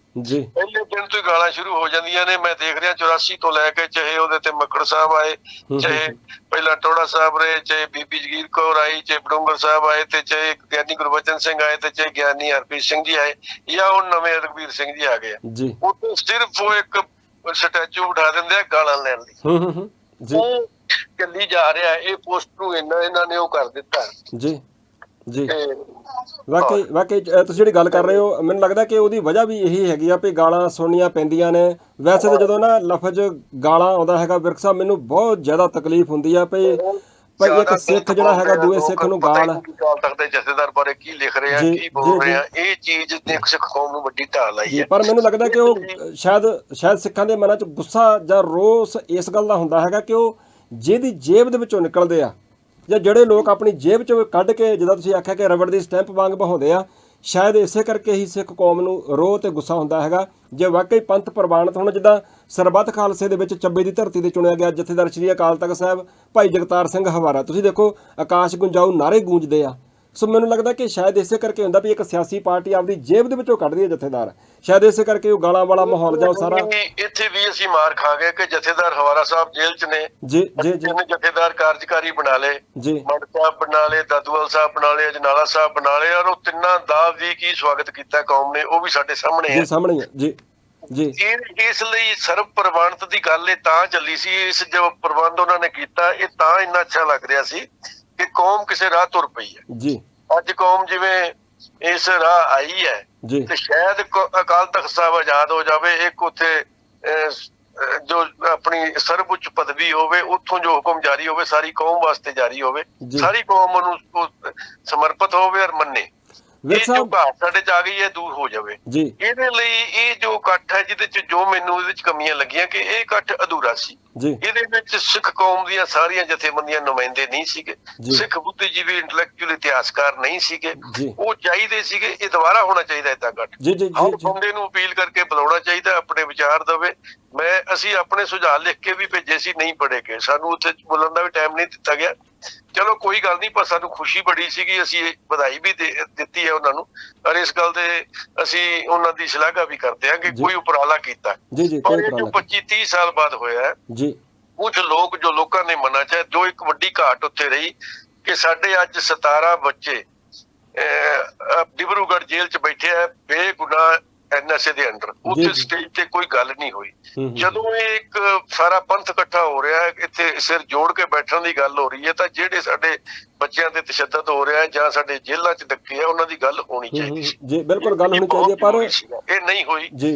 ਪਹਿਲੇ ਦਿਨ ਤੋਂ ਹੀ ਗਾਲਾਂ ਸ਼ੁਰੂ ਹੋ ਜਾਂਦੀਆਂ ਨੇ। ਮੈਂ ਦੇਖ ਰਿਹਾ 84 ਤੋਂ ਲੈ ਕੇ, ਚਾਹੇ ਉਹਦੇ ਤੇ ਮੱਕੜ ਸਾਹਿਬ ਆਏ, ਚਾਹੇ ਪਹਿਲਾਂ ਟੋੜਾ ਸਾਹਿਬ ਰਹੇ, ਚਾਹੇ ਬੀਬੀ ਜਗੀਰ ਕੌਰ ਆਈ, ਚਾਹੇ ਬਡੂੰਗਰ ਸਾਹਿਬ ਆਏ, ਤੇ ਚਾਹੇ ਗਿਆਨੀ ਗੁਰਬਚਨ ਸਿੰਘ ਆਏ, ਤੇ ਚਾਹੇ ਗਿਆਨੀ ਹਰਪ੍ਰੀਤ ਸਿੰਘ ਜੀ ਆਏ, ਜਾਂ ਉਹ ਨਵੇਂ ਰਘਬੀਰ ਸਿੰਘ ਜੀ ਆ ਗਏ। ਉਹ ਸਿਰਫ ਉਹ ਇੱਕ ਸਟੈਚੂ ਬਿਠਾ ਦਿੰਦੇ ਆ ਗਾਲਾਂ ਲੈਣ ਲਈ। ਚੱਲੀ ਜਾ ਰਿਹਾ, ਇਹ ਪੋਸਟ ਨੂੰ ਇਹਨਾਂ ਨੇ ਉਹ ਕਰ ਦਿੱਤਾ। ਜੀ ਜੀ ਤੇ ਵਾਕਈ ਤੁਸੀਂ ਜਿਹੜੀ ਗੱਲ ਕਰ ਰਹੇ ਹੋ, ਮੈਨੂੰ ਲੱਗਦਾ ਕਿ ਉਹਦੀ ਵਜ੍ਹਾ ਵੀ ਇਹੀ ਹੈਗੀ ਆ ਵੀ ਗਾਲਾਂ ਸੁਣਨੀਆਂ ਪੈਂਦੀਆਂ ਨੇ। ਵੈਸੇ ਤਾਂ ਜਦੋਂ ਨਾ ਲਫ਼ਜ਼ ਗਾਲਾਂ ਆਉਂਦਾ ਹੈਗਾ ਵਿਰਕ ਸਾਹਿਬ, ਮੈਨੂੰ ਬਹੁਤ ਜ਼ਿਆਦਾ ਤਕਲੀਫ ਹੁੰਦੀ ਆ ਵੀ ਇੱਕ ਸਿੱਖ ਜਿਹੜਾ ਹੈਗਾ ਦੂਏ ਸਿੱਖ ਨੂੰ ਗਾਲ ਸਕਦੇ ਜਥੇਦਾਰ ਬਾਰੇ ਕੀ ਲਿਖ ਰਹੇ ਆ, ਕੀ ਬੋਲ ਰਹੇ ਆ, ਇਹ ਚੀਜ਼ ਇੱਕ ਸਿੱਖ ਕੌਮ ਨੂੰ ਵੱਡੀ ਢਾਲ ਆਈ ਹੈ। ਪਰ ਮੈਨੂੰ ਲੱਗਦਾ ਕਿ ਉਹ ਸ਼ਾਇਦ ਸਿੱਖਾਂ ਦੇ ਮਨਾਂ 'ਚ ਗੁੱਸਾ ਜਾਂ ਰੋਸ ਇਸ ਗੱਲ ਦਾ ਹੁੰਦਾ ਹੈਗਾ ਕਿ ਉਹ ਜਿਹਦੀ ਜੇਬ ਦੇ ਵਿੱਚੋਂ ਨਿਕਲਦੇ ਆ, ਜਾਂ ਜਿਹੜੇ ਲੋਕ ਆਪਣੀ ਜੇਬ 'ਚੋਂ ਕੱਢ ਕੇ, ਜਿੱਦਾਂ ਤੁਸੀਂ ਆਖਿਆ ਕਿ ਰਬੜ ਦੀ ਸਟੈਂਪ ਵਾਂਗ ਬਹਾਉਂਦੇ ਆ, ਸ਼ਾਇਦ ਇਸੇ ਕਰਕੇ ਹੀ ਸਿੱਖ ਕੌਮ ਨੂੰ ਰੋਹ ਤੇ ਗੁੱਸਾ ਹੁੰਦਾ ਹੈਗਾ। ਜੇ ਵਾਕਈ ਪੰਥ ਪ੍ਰਵਾਨਿਤ ਹੋਣ, ਜਿੱਦਾਂ ਸਰਬੱਤ ਖਾਲਸੇ ਦੇ ਵਿੱਚ ਚੱਬੇ ਦੀ ਧਰਤੀ ਤੇ ਚੁਣਿਆ ਗਿਆ ਜਥੇਦਾਰ ਸ਼੍ਰੀ ਅਕਾਲ ਤਖਤ ਸਾਹਿਬ ਭਾਈ ਜਗਤਾਰ ਸਿੰਘ ਹਵਾਰਾ, ਤੁਸੀਂ ਦੇਖੋ ਆਕਾਸ਼ ਗੁੰਜਾਊ ਨਾਰੇ ਗੂੰਜਦੇ ਆ। ਸੋ ਮੈਨੂੰ ਲੱਗਦਾ ਕਿ ਸ਼ਾਇਦ ਇਸੇ ਕਰਕੇ ਹੁੰਦਾ ਵੀ ਇੱਕ ਸਿਆਸੀ ਪਾਰਟੀ ਆਪਦੀ ਜੇਬ ਦੇ ਵਿੱਚੋਂ ਕੱਢਦੀ ਹੈ ਜਥੇਦਾਰ, ਸ਼ਾਇਦ ਇਸੇ ਕਰਕੇ ਉਹ ਗਾਲਾਂ ਵਾਲਾ ਮਾਹੌਲ ਜਾਂ ਸਾਰਾ। ਇੱਥੇ ਵੀ ਅਸੀਂ ਮਾਰ ਖਾ ਗਏ ਕਿ ਜਥੇਦਾਰ ਹਵਾਰਾ ਸਾਹਿਬ ਜੇਲ੍ਹ 'ਚ ਨੇ। ਜੀ ਜੀ ਜੀ ਜਥੇਦਾਰ ਕਾਰਜਕਾਰੀ ਬਣਾ ਲਏ, ਮੜ ਸਾਹਿਬ ਬਣਾ ਲਏ, ਦਾਦੂਵਾਲ ਸਾਹਿਬ ਬਣਾ ਲਏ, ਅਜਨਾਲਾ ਸਾਹਿਬ ਬਣਾ ਲਏ, ਔਰ ਉਹ ਤਿੰਨਾਂ ਦਾ ਵੀ ਕੀ ਸਵਾਗਤ ਕੀਤਾ ਕੌਮ ਨੇ, ਉਹ ਵੀ ਸਾਡੇ ਸਾਹਮਣੇ ਹੈ। ਸਾਹਮਣੇ ਹੈ ਜੀ ਜੀ। ਇਸ ਲਈ ਸਰਬ ਪ੍ਰਵਾਨਿਤ ਦੀ ਗੱਲ ਇਹ ਤਾਂ ਚੱਲੀ ਸੀ, ਇਸ ਜੋ ਪ੍ਰਬੰਧ ਉਹਨਾਂ ਨੇ ਕੀਤਾ ਇਹ ਤਾਂ ਇੰਨਾ ਅੱਛਾ ਲੱਗ ਰਿਹਾ ਸੀ ਕਿ ਕੌਮ ਕਿਸੇ ਰਾਹ ਤੁਰ ਪਈ ਹੈ ਜੀ। ਅੱਜ ਕੌਮ ਜਿਵੇਂ ਇਸ ਰਾਹ ਆਈ ਹੈ ਤੇ ਸ਼ਾਇਦ ਅਕਾਲ ਤਖਤ ਸਾਹਿਬ ਆਜ਼ਾਦ ਹੋ ਜਾਵੇ, ਇੱਕ ਉੱਥੇ ਜੋ ਆਪਣੀ ਸਰਵਉੱਚ ਪਦਵੀ ਹੋਵੇ, ਉੱਥੋਂ ਜੋ ਹੁਕਮ ਜਾਰੀ ਹੋਵੇ ਸਾਰੀ ਕੌਮ ਵਾਸਤੇ ਜਾਰੀ ਹੋਵੇ, ਸਾਰੀ ਕੌਮ ਉਹਨੂੰ ਸਮਰਪਿਤ ਹੋਵੇ ਔਰ ਮੰਨੇ। ਇਹ ਜੋ ਘਾਟ ਸਾਡੇ ਚ ਆ ਗਈ ਹੈ ਦੂਰ ਹੋ ਜਾਵੇ। ਇਹਦੇ ਲਈ ਇਹ ਜੋ ਇਕੱਠ ਹੈ ਜਿਹਦੇ ਚ ਜੋ ਮੈਨੂੰ ਇਹਦੇ ਚ ਕਮੀਆਂ ਲੱਗੀਆਂ ਕਿ ਇਹ ਇਕੱਠ ਅਧੂਰਾ ਸੀ। ਇਹਦੇ ਵਿੱਚ ਸਿੱਖ ਕੌਮ ਦੀਆਂ ਸਾਰੀਆਂ ਜਥੇਬੰਦੀਆਂ ਨੁਮਾਇੰਦੇ ਨਹੀਂ ਸੀਗੇ, ਸਿੱਖ ਬੁੱਧੀਜੀਵੀ ਇੰਟੈਲੈਕਚੁਅਲ ਇਤਿਹਾਸਕਾਰ ਨਹੀਂ ਸੀਗੇ, ਉਹ ਚਾਹੀਦੇ ਸੀਗੇ। ਇਹ ਦੁਬਾਰਾ ਹੋਣਾ ਚਾਹੀਦਾ ਏਦਾਂ ਇਕੱਠ, ਹਰ ਬੰਦੇ ਨੂੰ ਅਪੀਲ ਕਰਕੇ ਬੁਲਾਉਣਾ ਚਾਹੀਦਾ, ਆਪਣੇ ਵਿਚਾਰ ਦੇਵੇ। ਅਸੀਂ ਆਪਣੇ ਸੁਝਾਅ ਲਿਖ ਕੇ ਵੀ ਭੇਜੇ ਸੀ, ਨਹੀਂ ਪੜ੍ਹੇ ਗਏ, ਸਾਨੂੰ ਉੱਥੇ ਬੋਲਣ ਦਾ ਵੀ ਟਾਈਮ ਨਹੀਂ ਦਿੱਤਾ ਗਿਆ। ਚਲੋ ਕੋਈ ਗੱਲ ਨਹੀਂ, ਪਰ ਸਾਨੂੰ ਖੁਸ਼ੀ ਬੜੀ ਸੀਗੀ, ਅਸੀਂ ਵਧਾਈ ਵੀ ਦਿੱਤੀ ਹੈ ਉਹਨਾਂ ਨੂੰ, ਔਰ ਇਸ ਗੱਲ ਦੇ ਅਸੀਂ ਉਹਨਾਂ ਦੀ ਸ਼ਲਾਘਾ ਵੀ ਕਰਦੇ ਹਾਂ ਕਿ ਕੋਈ ਉਪਰਾਲਾ ਕੀਤਾ। ਪਰ ਇਹ ਜੋ 25-30 ਸਾਲ ਬਾਅਦ ਹੋਇਆ ਕੁਝ ਲੋਕ, ਜੋ ਲੋਕਾਂ ਦੇ ਮਨਾਂ 'ਚ ਹੈ, ਜੋ ਇੱਕ ਵੱਡੀ ਘਾਟ ਉੱਥੇ ਰਹੀ ਕਿ ਸਾਡੇ ਅੱਜ 17 ਬੱਚੇ ਡਿਬਰੂਗੜ੍ਹ ਜੇਲ੍ਹ 'ਚ ਬੈਠੇ ਆ ਬੇਗੁਨਾਹ NSA ਦੇ ਅੰਡਰ। ਉੱਥੇ ਸਟੇਜ ਤੇ ਕੋਈ ਗੱਲ ਨਹੀਂ ਹੋਈ। ਜਦੋਂ ਇਹ ਇੱਕ ਸਾਰਾ ਪੰਥ ਇਕੱਠਾ ਹੋ ਰਿਹਾ ਹੈ, ਇੱਥੇ ਸਿਰ ਜੋੜ ਕੇ ਬੈਠਣ ਦੀ ਗੱਲ ਹੋ ਰਹੀ ਹੈ, ਤਾਂ ਜਿਹੜੇ ਸਾਡੇ ਬੱਚਿਆਂ ਤੇ ਤਸ਼ੱਦਦ ਹੋ ਰਿਹਾ ਜਾਂ ਸਾਡੇ ਜੇਲ੍ਹਾਂ 'ਚ ਧੱਕੇ ਆ, ਉਹਨਾਂ ਦੀ ਗੱਲ ਹੋਣੀ ਚਾਹੀਦੀ ਸੀ। ਜੀ ਬਿਲਕੁਲ ਗੱਲ ਹੋਣੀ ਚਾਹੀਦੀ ਹੈ, ਪਰ ਇਹ ਨਹੀਂ ਹੋਈ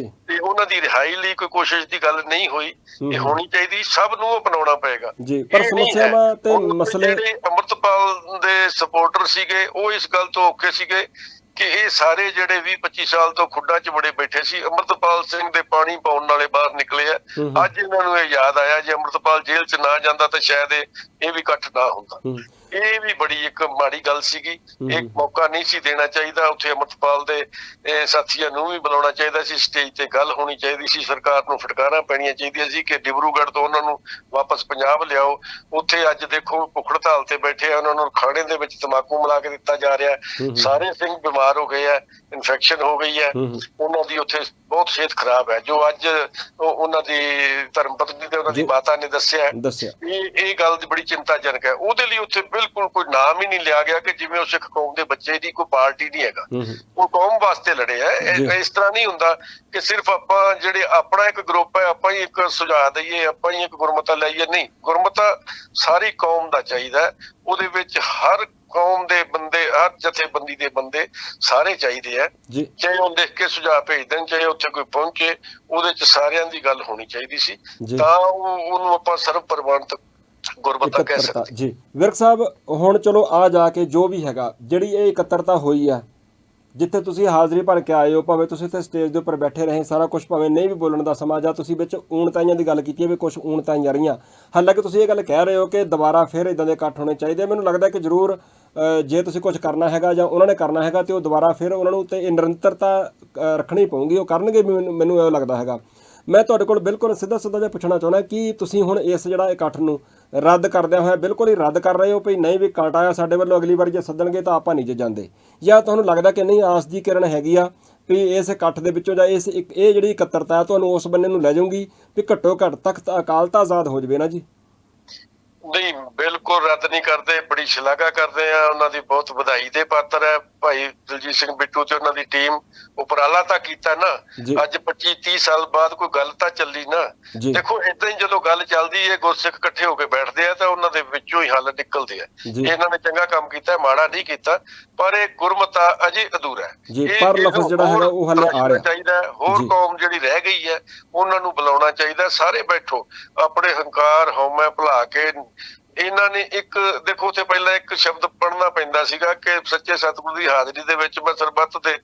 ਤੇ ਉਹਨਾਂ ਦੀ ਰਿਹਾਈ ਲਈ ਕੋਈ ਕੋਸ਼ਿਸ਼ ਦੀ ਗੱਲ ਨਹੀਂ ਹੋਈ। ਇਹ ਹੋਣੀ ਚਾਹੀਦੀ, ਸਭ ਨੂੰ ਅਪਣਾਉਣਾ ਪਏਗਾ ਜੀ। ਪਰ ਸਮੱਸਿਆਵਾਂ ਤੇ ਮਸਲੇ, ਜਿਹੜੇ ਅੰਮ੍ਰਿਤਪਾਲ ਦੇ ਸਪੋਰਟਰ ਸੀਗੇ ਉਹ ਇਸ ਗੱਲ ਤੋਂ ਔਖੇ ਸੀਗੇ ਕਿ ਇਹ ਸਾਰੇ ਜਿਹੜੇ 20-25 ਸਾਲ ਤੋਂ ਖੁੱਡਾਂ 'ਚ ਬੜੇ ਬੈਠੇ ਸੀ, ਅੰਮ੍ਰਿਤਪਾਲ ਸਿੰਘ ਦੇ ਪਾਣੀ ਪਾਉਣ ਵਾਲੇ ਬਾਹਰ ਨਿਕਲੇ ਆ। ਅੱਜ ਇਹਨਾਂ ਨੂੰ ਇਹ ਯਾਦ ਆਇਆ ਜੇ ਅੰਮ੍ਰਿਤਪਾਲ ਜੇਲ੍ਹ 'ਚ ਨਾ ਜਾਂਦਾ ਤਾਂ ਸ਼ਾਇਦ ਇਹ ਵੀ ਇਕੱਠ ਨਾ ਹੁੰਦਾ। ਇਹ ਵੀ ਬੜੀ ਇੱਕ ਮਾੜੀ ਗੱਲ ਸੀਗੀ। ਇੱਕ ਮੌਕਾ ਨਹੀਂ ਸੀ ਦੇਣਾ ਚਾਹੀਦਾ, ਉੱਥੇ ਅੰਮ੍ਰਿਤਪਾਲ ਦੇ ਸਾਥੀਆਂ ਨੂੰ ਵੀ ਬੁਲਾਉਣਾ ਚਾਹੀਦਾ ਸੀ, ਸਟੇਜ ਤੇ ਗੱਲ ਹੋਣੀ ਚਾਹੀਦੀ ਸੀ, ਸਰਕਾਰ ਨੂੰ ਫਟਕਾਰਾਂ ਪੈਣੀਆਂ ਚਾਹੀਦੀਆਂ ਸੀ ਕਿ ਡਿਬਰੂਗੜ੍ਹ ਤੋਂ ਉਹਨਾਂ ਨੂੰ ਵਾਪਸ ਪੰਜਾਬ ਲਿਆਓ। ਉੱਥੇ ਅੱਜ ਦੇਖੋ ਭੁੱਖ ਹੜਤਾਲ ਤੇ ਬੈਠੇ ਆ, ਉਹਨਾਂ ਨੂੰ ਖਾਣੇ ਦੇ ਵਿੱਚ ਤੰਬਾਕੂ ਮਿਲਾ ਕੇ ਦਿੱਤਾ ਜਾ ਰਿਹਾ। ਸਾਰੇ ਸਿੰਘ ਬਿਮਾਰ ਹੋ ਗਏ ਆ, ਇਨਫੈਕਸ਼ਨ ਹੋ ਗਈ ਹੈ, ਉਹਨਾਂ ਦੀ ਉੱਥੇ ਬਹੁਤ ਸਿਹਤ ਖਰਾਬ ਹੈ। ਜੋ ਅੱਜ ਉਹਨਾਂ ਦੀ ਧਰਮ ਪਤਨੀ ਤੇ ਉਹਨਾਂ ਦੀ ਮਾਤਾ ਨੇ ਦੱਸਿਆ, ਇਹ ਗੱਲ ਬੜੀ ਚਿੰਤਾਜਨਕ ਹੈ। ਉਹਦੇ ਲਈ ਉੱਥੇ ਬਿਲਕੁਲ ਕੋਈ ਨਾਮ ਹੀ ਨਹੀਂ ਲਿਆ ਗਿਆ ਕਿ ਜਿਵੇਂ ਉਹ ਸਿੱਖ ਕੌਮ ਦੇ ਬੱਚੇ ਦੀ ਕੋਈ ਪਾਰਟੀ ਨਹੀਂ ਹੈਗਾ, ਉਹ ਕੌਮ ਵਾਸਤੇ ਲੜੇ ਆ। ਇਸ ਤਰ੍ਹਾਂ ਨਹੀਂ ਹੁੰਦਾ ਕਿ ਸਿਰਫ ਆਪਾਂ ਜਿਹੜੇ ਆਪਣਾ ਇੱਕ ਗਰੁੱਪ ਹੈ, ਆਪਾਂ ਹੀ ਇੱਕ ਸੁਝਾਅ ਦਈਏ, ਆਪਾਂ ਹੀ ਇੱਕ ਗੁਰਮਤਾ ਲਈਏ। ਨਹੀਂ, ਗੁਰਮਤਾ ਸਾਰੀ ਕੌਮ ਦਾ ਚਾਹੀਦਾ। ਉਹਦੇ ਵਿੱਚ ਹਰ ਕੌਮ ਦੇ ਬੰਦੇ, ਹਰ ਜਥੇਬੰਦੀ ਦੇ ਬੰਦੇ ਸਾਰੇ ਚਾਹੀਦੇ ਆ। ਚਾਹੇ ਉਹ ਲਿਖ ਕੇ ਸੁਝਾਅ ਭੇਜ ਦੇਣ, ਚਾਹੇ ਉੱਥੇ ਕੋਈ ਪਹੁੰਚੇ, ਉਹਦੇ ਚ ਸਾਰਿਆਂ ਦੀ ਗੱਲ ਹੋਣੀ ਚਾਹੀਦੀ ਸੀ, ਤਾਂ ਉਹਨੂੰ ਆਪਾਂ ਸਰਬ ਪ੍ਰਵਾਨਿਤ ਗੁਰਮਤਾ ਕਹਿ ਸਕਦੇ ਜੀ। ਵਿਰਕ ਸਾਹਿਬ, ਹੁਣ ਚਲੋ ਆ ਜਾ ਕੇ ਜੋ ਵੀ ਹੈਗਾ, ਜਿਹੜੀ ਇਹ ਇਕੱਤਰਤਾ ਹੋਈ ਆ, ਜਿੱਥੇ ਤੁਸੀਂ ਹਾਜ਼ਰੀ ਭਰ ਕੇ ਆਏ ਹੋ, ਭਾਵੇਂ ਤੁਸੀਂ ਇੱਥੇ ਸਟੇਜ ਦੇ ਉੱਪਰ ਬੈਠੇ ਰਹੇ, ਸਾਰਾ ਕੁਝ, ਭਾਵੇਂ ਨਹੀਂ ਵੀ ਬੋਲਣ ਦਾ ਸਮਾਂ, ਜਾਂ ਤੁਸੀਂ ਵਿੱਚ ਊਣਤਾਈਆਂ ਦੀ ਗੱਲ ਕੀਤੀ ਹੈ ਵੀ ਕੁਝ ਊਣਤਾਈਆਂ ਰਹੀਆਂ, ਹਾਲਾਂਕਿ ਤੁਸੀਂ ਇਹ ਗੱਲ ਕਹਿ ਰਹੇ ਹੋ ਕਿ ਦੁਬਾਰਾ ਫਿਰ ਇਦਾਂ ਦੇ ਇਕੱਠ ਹੋਣੇ ਚਾਹੀਦੇ। ਮੈਨੂੰ ਲੱਗਦਾ ਕਿ ਜ਼ਰੂਰ ਜੇ ਤੁਸੀਂ ਕੁਝ ਕਰਨਾ ਹੈਗਾ ਜਾਂ ਉਹਨਾਂ ਨੇ ਕਰਨਾ ਹੈਗਾ ਤੇ ਉਹ ਦੁਬਾਰਾ ਫਿਰ ਉਹਨਾਂ ਨੂੰ ਤੇ ਨਿਰੰਤਰਤਾ ਰੱਖਣੀ ਪਊਗੀ, ਉਹ ਕਰਨਗੇ ਵੀ, ਮੈਨੂੰ ਇਹ ਲੱਗਦਾ ਹੈਗਾ। ਮੈਂ ਤੁਹਾਡੇ ਕੋਲ ਬਿਲਕੁਲ ਸਿੱਧਾ ਜਿਹਾ ਪੁੱਛਣਾ ਚਾਹੁੰਦਾ ਕਿ ਤੁਸੀਂ ਹੁਣ ਇਸ ਜਿਹੜਾ ਇਕੱਠ ਨੂੰ ਰੱਦ ਕਰਦਿਆਂ ਹੋਇਆ ਬਿਲਕੁਲ ਹੀ ਰੱਦ ਕਰ ਰਹੇ ਹੋ ਵੀ ਨਹੀਂ, ਵੀ ਕਾਂਟਾ ਆ ਸਾਡੇ ਵੱਲੋਂ, ਅਗਲੀ ਵਾਰੀ ਜੇ ਸੱਦਣਗੇ ਤਾਂ ਆਪਾਂ ਨਹੀਂ ਜੇ ਜਾਂਦੇ, ਜਾਂ ਤੁਹਾਨੂੰ ਲੱਗਦਾ ਕਿ ਨਹੀਂ, ਆਸ ਦੀ ਕਿਰਨ ਹੈਗੀ ਆ ਵੀ ਇਸ ਇਕੱਠ ਦੇ ਵਿੱਚੋਂ ਜਾਂ ਇਹ ਜਿਹੜੀ ਇਕੱਤਰਤਾ ਤੁਹਾਨੂੰ ਉਸ ਬੰਨੇ ਨੂੰ ਲੈ ਜਾਊਗੀ ਵੀ ਘੱਟੋ ਘੱਟ ਤਖਤ ਅਕਾਲ ਤਾਂ ਆਜ਼ਾਦ ਹੋ ਜਾਵੇ ਨਾ ਜੀ? ਨਹੀਂ, ਬਿਲਕੁਲ ਰੱਦ ਨਹੀਂ ਕਰਦੇ, ਬੜੀ ਸ਼ਲਾਘਾ ਕਰਦੇ ਆ, ਉਹਨਾਂ ਦੀ ਬਹੁਤ ਵਧਾਈ ਦੇ ਪਾਤਰ ਹੈ ਭਾਈ ਦਲਜੀਤ ਸਿੰਘ ਬਿੱਟੂ ਤੇ ਉਹਨਾਂ ਦੀ ਟੀਮ। ਉਪਰਾਲਾ ਤਾਂ ਕੀਤਾ ਨਾ, ਜੀ ਅੱਜ 25-30 ਸਾਲ ਬਾਅਦ ਕੋਈ ਗੱਲ ਤਾਂ ਚੱਲੀ ਨਾ। ਜੀ ਦੇਖੋ ਏਦਾਂ ਹੀ ਜਦੋਂ ਗੱਲ ਚੱਲਦੀ ਹੈ, ਗੁਰਸਿੱਖ ਇਕੱਠੇ ਹੋ ਕੇ ਬੈਠਦੇ ਆ ਤਾਂ ਉਹਨਾਂ ਦੇ ਵਿੱਚੋਂ ਹੀ ਹੱਲ ਨਿਕਲਦੇ ਆ। ਜੀ ਇਹਨਾਂ ਨੇ ਚੰਗਾ ਕੰਮ ਕੀਤਾ, ਮਾੜਾ ਨਹੀਂ ਕੀਤਾ, ਪਰ ਇਹ ਗੁਰਮਤਾ ਅਜੇ ਅਧੂਰਾ ਹੈ। ਜੀ ਪਰ ਲਫ਼ਜ਼ ਜਿਹੜਾ ਹੈਗਾ ਉਹ ਹਲੇ ਆ ਰਿਹਾ ਚਾਹੀਦਾ, ਹੋਰ ਜੀ। ਕੌਮ ਜਿਹੜੀ ਰਹਿ ਗਈ ਹੈ ਉਹਨਾਂ ਨੂੰ ਬੁਲਾਉਣਾ ਚਾਹੀਦਾ। ਸਾਰੇ ਬੈਠੋ, ਆਪਣੇ ਹੰਕਾਰ ਹਉਮੈ ਭੁਲਾ ਕੇ। ਇਹਨਾਂ ਨੇ ਇੱਕ ਦੇਖੋ, ਉੱਥੇ ਪਹਿਲਾਂ ਇੱਕ ਸ਼ਬਦ ਪੜ੍ਹਨਾ ਪੈਂਦਾ ਸੀਗਾ ਕਿ ਸੱਚੇ ਸਤਿਗੁਰੂ ਦੀ ਹਾਜ਼ਰੀ ਦੇ ਵਿੱਚ ਮੈਂ ਸਰਬੱਤ ਦੇ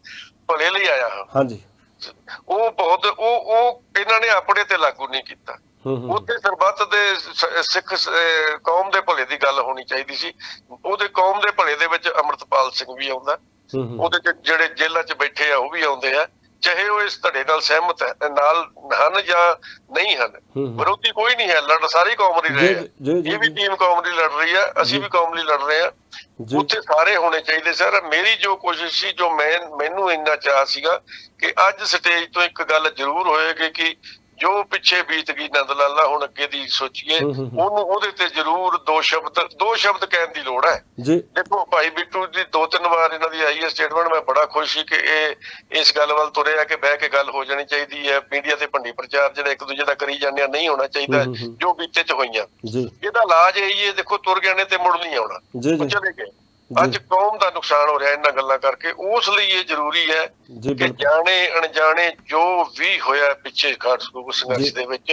ਭਲੇ ਲਈ ਆਇਆ ਹਾਂ। ਹਾਂਜੀ ਉਹ ਬਹੁਤ ਉਹ ਇਹਨਾਂ ਨੇ ਆਪਣੇ ਤੇ ਲਾਗੂ ਨਹੀਂ ਕੀਤਾ। ਉੱਥੇ ਸਰਬੱਤ ਦੇ ਸਿੱਖ ਕੌਮ ਦੇ ਭਲੇ ਦੀ ਗੱਲ ਹੋਣੀ ਚਾਹੀਦੀ ਸੀ। ਉਹਦੇ ਕੌਮ ਦੇ ਭਲੇ ਦੇ ਵਿੱਚ ਅੰਮ੍ਰਿਤਪਾਲ ਸਿੰਘ ਵੀ ਆਉਂਦਾ, ਉਹਦੇ ਚ ਜਿਹੜੇ ਜੇਲ੍ਹਾਂ 'ਚ ਬੈਠੇ ਆ ਉਹ ਵੀ ਆਉਂਦੇ ਆ, ਚਾਹੇ ਉਹ ਇਸ ਧੜੇ ਨਾਲ ਸਹਿਮਤ ਹੈ ਨਾਲ ਹਨ ਜਾਂ ਨਹੀਂ ਹਨ। ਵਿਰੋਧੀ ਕੋਈ ਨਹੀਂ ਹੈ, ਲੜ ਸਾਰੀ ਕੌਮ ਲਈ ਰਹੇ ਆ। ਇਹ ਵੀ ਟੀਮ ਕੌਮ ਲਈ ਲੜ ਰਹੀ ਹੈ, ਅਸੀਂ ਵੀ ਕੌਮ ਲਈ ਲੜ ਰਹੇ ਆ। ਉੱਥੇ ਸਾਰੇ ਹੋਣੇ ਚਾਹੀਦੇ ਸਰ। ਮੇਰੀ ਜੋ ਕੋਸ਼ਿਸ਼ ਸੀ, ਜੋ ਮੈਨੂੰ ਇੰਨਾ ਚਾਅ ਸੀਗਾ ਕਿ ਅੱਜ ਸਟੇਜ ਤੋਂ ਇੱਕ ਗੱਲ ਜ਼ਰੂਰ ਹੋਏਗੀ ਕਿ ਜੋ ਪਿੱਛੇ ਬੀਤ ਗਈ ਨੰਦ ਲਾਲਾ, ਹੁਣ ਅੱਗੇ ਦੀ ਸੋਚੀਏ। ਉਹਦੇ ਤੇ ਜ਼ਰੂਰ ਦੋ ਸ਼ਬਦ ਕਹਿਣ ਦੀ ਲੋੜ ਹੈ। ਦੇਖੋ ਭਾਈ ਬਿੱਟੂ ਦੀ 2-3 ਵਾਰ ਇਹਨਾਂ ਦੀ ਆਈ ਹੈ ਸਟੇਟਮੈਂਟ, ਮੈਂ ਬੜਾ ਖੁਸ਼ ਸੀ ਕਿ ਇਹ ਇਸ ਗੱਲ ਵੱਲ ਤੁਰੇ ਆ ਕਿ ਬਹਿ ਕੇ ਗੱਲ ਹੋ ਜਾਣੀ ਚਾਹੀਦੀ ਹੈ। ਮੀਡੀਆ ਤੇ ਭੰਡੀ ਪ੍ਰਚਾਰ ਜਿਹੜਾ ਇੱਕ ਦੂਜੇ ਦਾ ਕਰੀ ਜਾਂਦੇ ਆ, ਨਹੀਂ ਹੋਣਾ ਚਾਹੀਦਾ ਜੋ ਬੀਤੇ 'ਚ ਹੋਈਆਂ। ਇਹਦਾ ਇਲਾਜ ਇਹੀ ਹੈ, ਦੇਖੋ ਤੁਰ ਗਏ ਨੇ ਤੇ ਮੁੜ ਨਹੀਂ ਆਉਣਾ, ਚਲੇ ਗਏ। ਅੱਜ ਕੌਮ ਦਾ ਨੁਕਸਾਨ ਹੋ ਰਿਹਾ ਇਹਨਾਂ ਗੱਲਾਂ ਕਰਕੇ। ਉਸ ਲਈ ਇਹ ਜ਼ਰੂਰੀ ਹੈ ਕਿ ਜਾਣੇ ਅਣਜਾਣੇ ਜੋ ਵੀ ਹੋਇਆ ਪਿੱਛੇ ਖਾੜਕੂ ਸੰਘਰਸ਼ ਦੇ ਵਿੱਚ,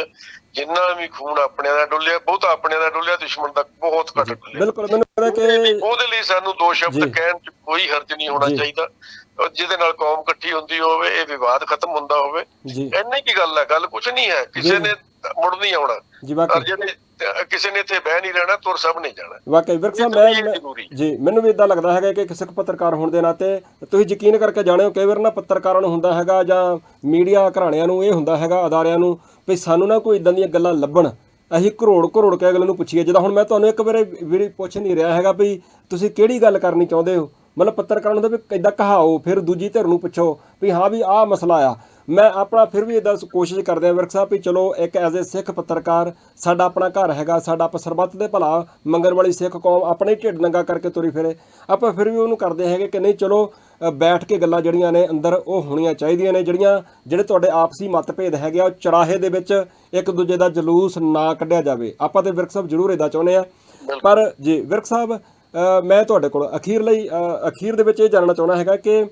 ਜਿੰਨਾ ਵੀ ਖੂਨ ਆਪਣਿਆਂ ਦਾ ਡੁੱਲਿਆ, ਬਹੁਤ ਆਪਣਿਆਂ ਦਾ ਡੁੱਲਿਆ, ਦੁਸ਼ਮਣ ਦਾ ਬਹੁਤ ਘੱਟ ਡੁੱਲਿਆ। ਉਹਦੇ ਲਈ ਸਾਨੂੰ ਦੋ ਸ਼ਬਦ ਕਹਿਣ 'ਚ ਕੋਈ ਹਰਜ ਨਹੀਂ ਹੋਣਾ ਚਾਹੀਦਾ, ਜਿਹਦੇ ਨਾਲ ਕੌਮ ਇਕੱਠੀ ਹੁੰਦੀ ਹੋਵੇ, ਇਹ ਵਿਵਾਦ ਖਤਮ ਹੁੰਦਾ ਹੋਵੇ। ਇੰਨੀ ਕੀ ਗੱਲ ਹੈ, ਗੱਲ ਕੁਛ ਨਹੀਂ ਹੈ। ਕਿਸੇ ਨੇ ਮੁੜ ਨਹੀਂ ਆਉਣਾ, ਜਿਹੜੇ ਕਿਸੇ ਨੇ ਇੱਥੇ ਬਹਿ ਨਹੀਂ ਰਹਿਣਾ, ਤੁਰ ਸਭ ਨਹੀਂ ਜਾਣਾ। ਵਾਕਈ ਵਿਰਕ ਸਾਹਿਬ, ਜੀ ਮੈਨੂੰ ਵੀ ਇਦਾਂ ਲੱਗਦਾ ਹੈਗਾ ਕਿ ਸਿੱਖ ਪੱਤਰਕਾਰ ਹੋਣ ਦੇ ਨਾਤੇ ਤੁਸੀਂ ਯਕੀਨ ਕਰਕੇ ਜਾਣਿਓ, ਕਈ ਵਾਰ ਨਾ ਪੱਤਰਕਾਰਾਂ ਨੂੰ ਹੁੰਦਾ ਹੈਗਾ ਜਾਂ ਮੀਡੀਆ ਘਰਾਣਿਆਂ ਨੂੰ ਇਹ ਹੁੰਦਾ ਹੈਗਾ, ਅਦਾਰਿਆਂ ਨੂੰ, ਵੀ ਸਾਨੂੰ ਨਾ ਕੋਈ ਇਦਾਂ ਦੀਆਂ ਗੱਲਾਂ ਲੱਭਣ, ਅਸੀਂ ਕਰੋੜ ਕੇ ਅਗਲੇ ਨੂੰ ਪੁੱਛੀਏ। ਜਿੱਦਾਂ ਹੁਣ ਮੈਂ ਤੁਹਾਨੂੰ ਇੱਕ ਵਾਰੀ ਪੁੱਛ ਨਹੀਂ ਰਿਹਾ ਹੈਗਾ ਵੀ ਤੁਸੀਂ ਕਿਹੜੀ ਗੱਲ ਕਰਨੀ ਚਾਹੁੰਦੇ ਹੋ, ਮਤਲਬ ਪੱਤਰਕਾਰਾਂ ਨੂੰ ਤਾਂ ਵੀ ਇੱਦਾਂ ਕਹਾਓ, ਫਿਰ ਦੂਜੀ ਧਿਰ ਨੂੰ ਪੁੱਛੋ ਵੀ ਹਾਂ ਵੀ ਆਹ ਮਸਲਾ ਆ। ਮੈਂ ਆਪਣਾ ਫਿਰ ਵੀ ਇੱਦਾਂ ਕੋਸ਼ਿਸ਼ ਕਰਦੇ ਹਾਂ ਵਿਰਕ ਸਾਹਿਬ ਵੀ ਚਲੋ ਇੱਕ ਐਜ਼ ਏ ਸਿੱਖ ਪੱਤਰਕਾਰ, ਸਾਡਾ ਆਪਣਾ ਘਰ ਹੈਗਾ, ਸਾਡਾ ਆਪਾਂ ਸਰਬੱਤ ਦੇ ਭਲਾ ਮੰਗਣ ਵਾਲੀ ਸਿੱਖ ਕੌਮ ਆਪਣੇ ਢਿੱਡ ਨੰਗਾ ਕਰਕੇ ਤੁਰੀ ਫਿਰੇ, ਆਪਾਂ ਫਿਰ ਵੀ ਉਹਨੂੰ ਕਰਦੇ ਹੈਗੇ ਕਿ ਨਹੀਂ ਚਲੋ ਬੈਠ ਕੇ ਗੱਲਾਂ ਜਿਹੜੀਆਂ ਨੇ ਅੰਦਰ ਉਹ ਹੋਣੀਆਂ ਚਾਹੀਦੀਆਂ ਨੇ। ਜਿਹੜੇ ਤੁਹਾਡੇ ਆਪਸੀ ਮਤਭੇਦ ਹੈਗੇ ਆ, ਉਹ ਚੁਰਾਹੇ ਦੇ ਵਿੱਚ ਇੱਕ ਦੂਜੇ ਦਾ ਜਲੂਸ ਨਾ ਕੱਢਿਆ ਜਾਵੇ। ਆਪਾਂ ਤੇ ਵਿਰਕ ਸਾਹਿਬ ਜ਼ਰੂਰ ਇੱਦਾਂ ਚਾਹੁੰਦੇ ਆ। ਪਰ ਜੀ ਵਿਰਕ ਸਾਹਿਬ, ਮੈਂ ਤੁਹਾਡੇ ਕੋਲ ਅਖੀਰ ਦੇ ਵਿੱਚ ਇਹ ਜਾਣਨਾ ਚਾਹੁੰਦਾ ਹੈਗਾ ਕਿ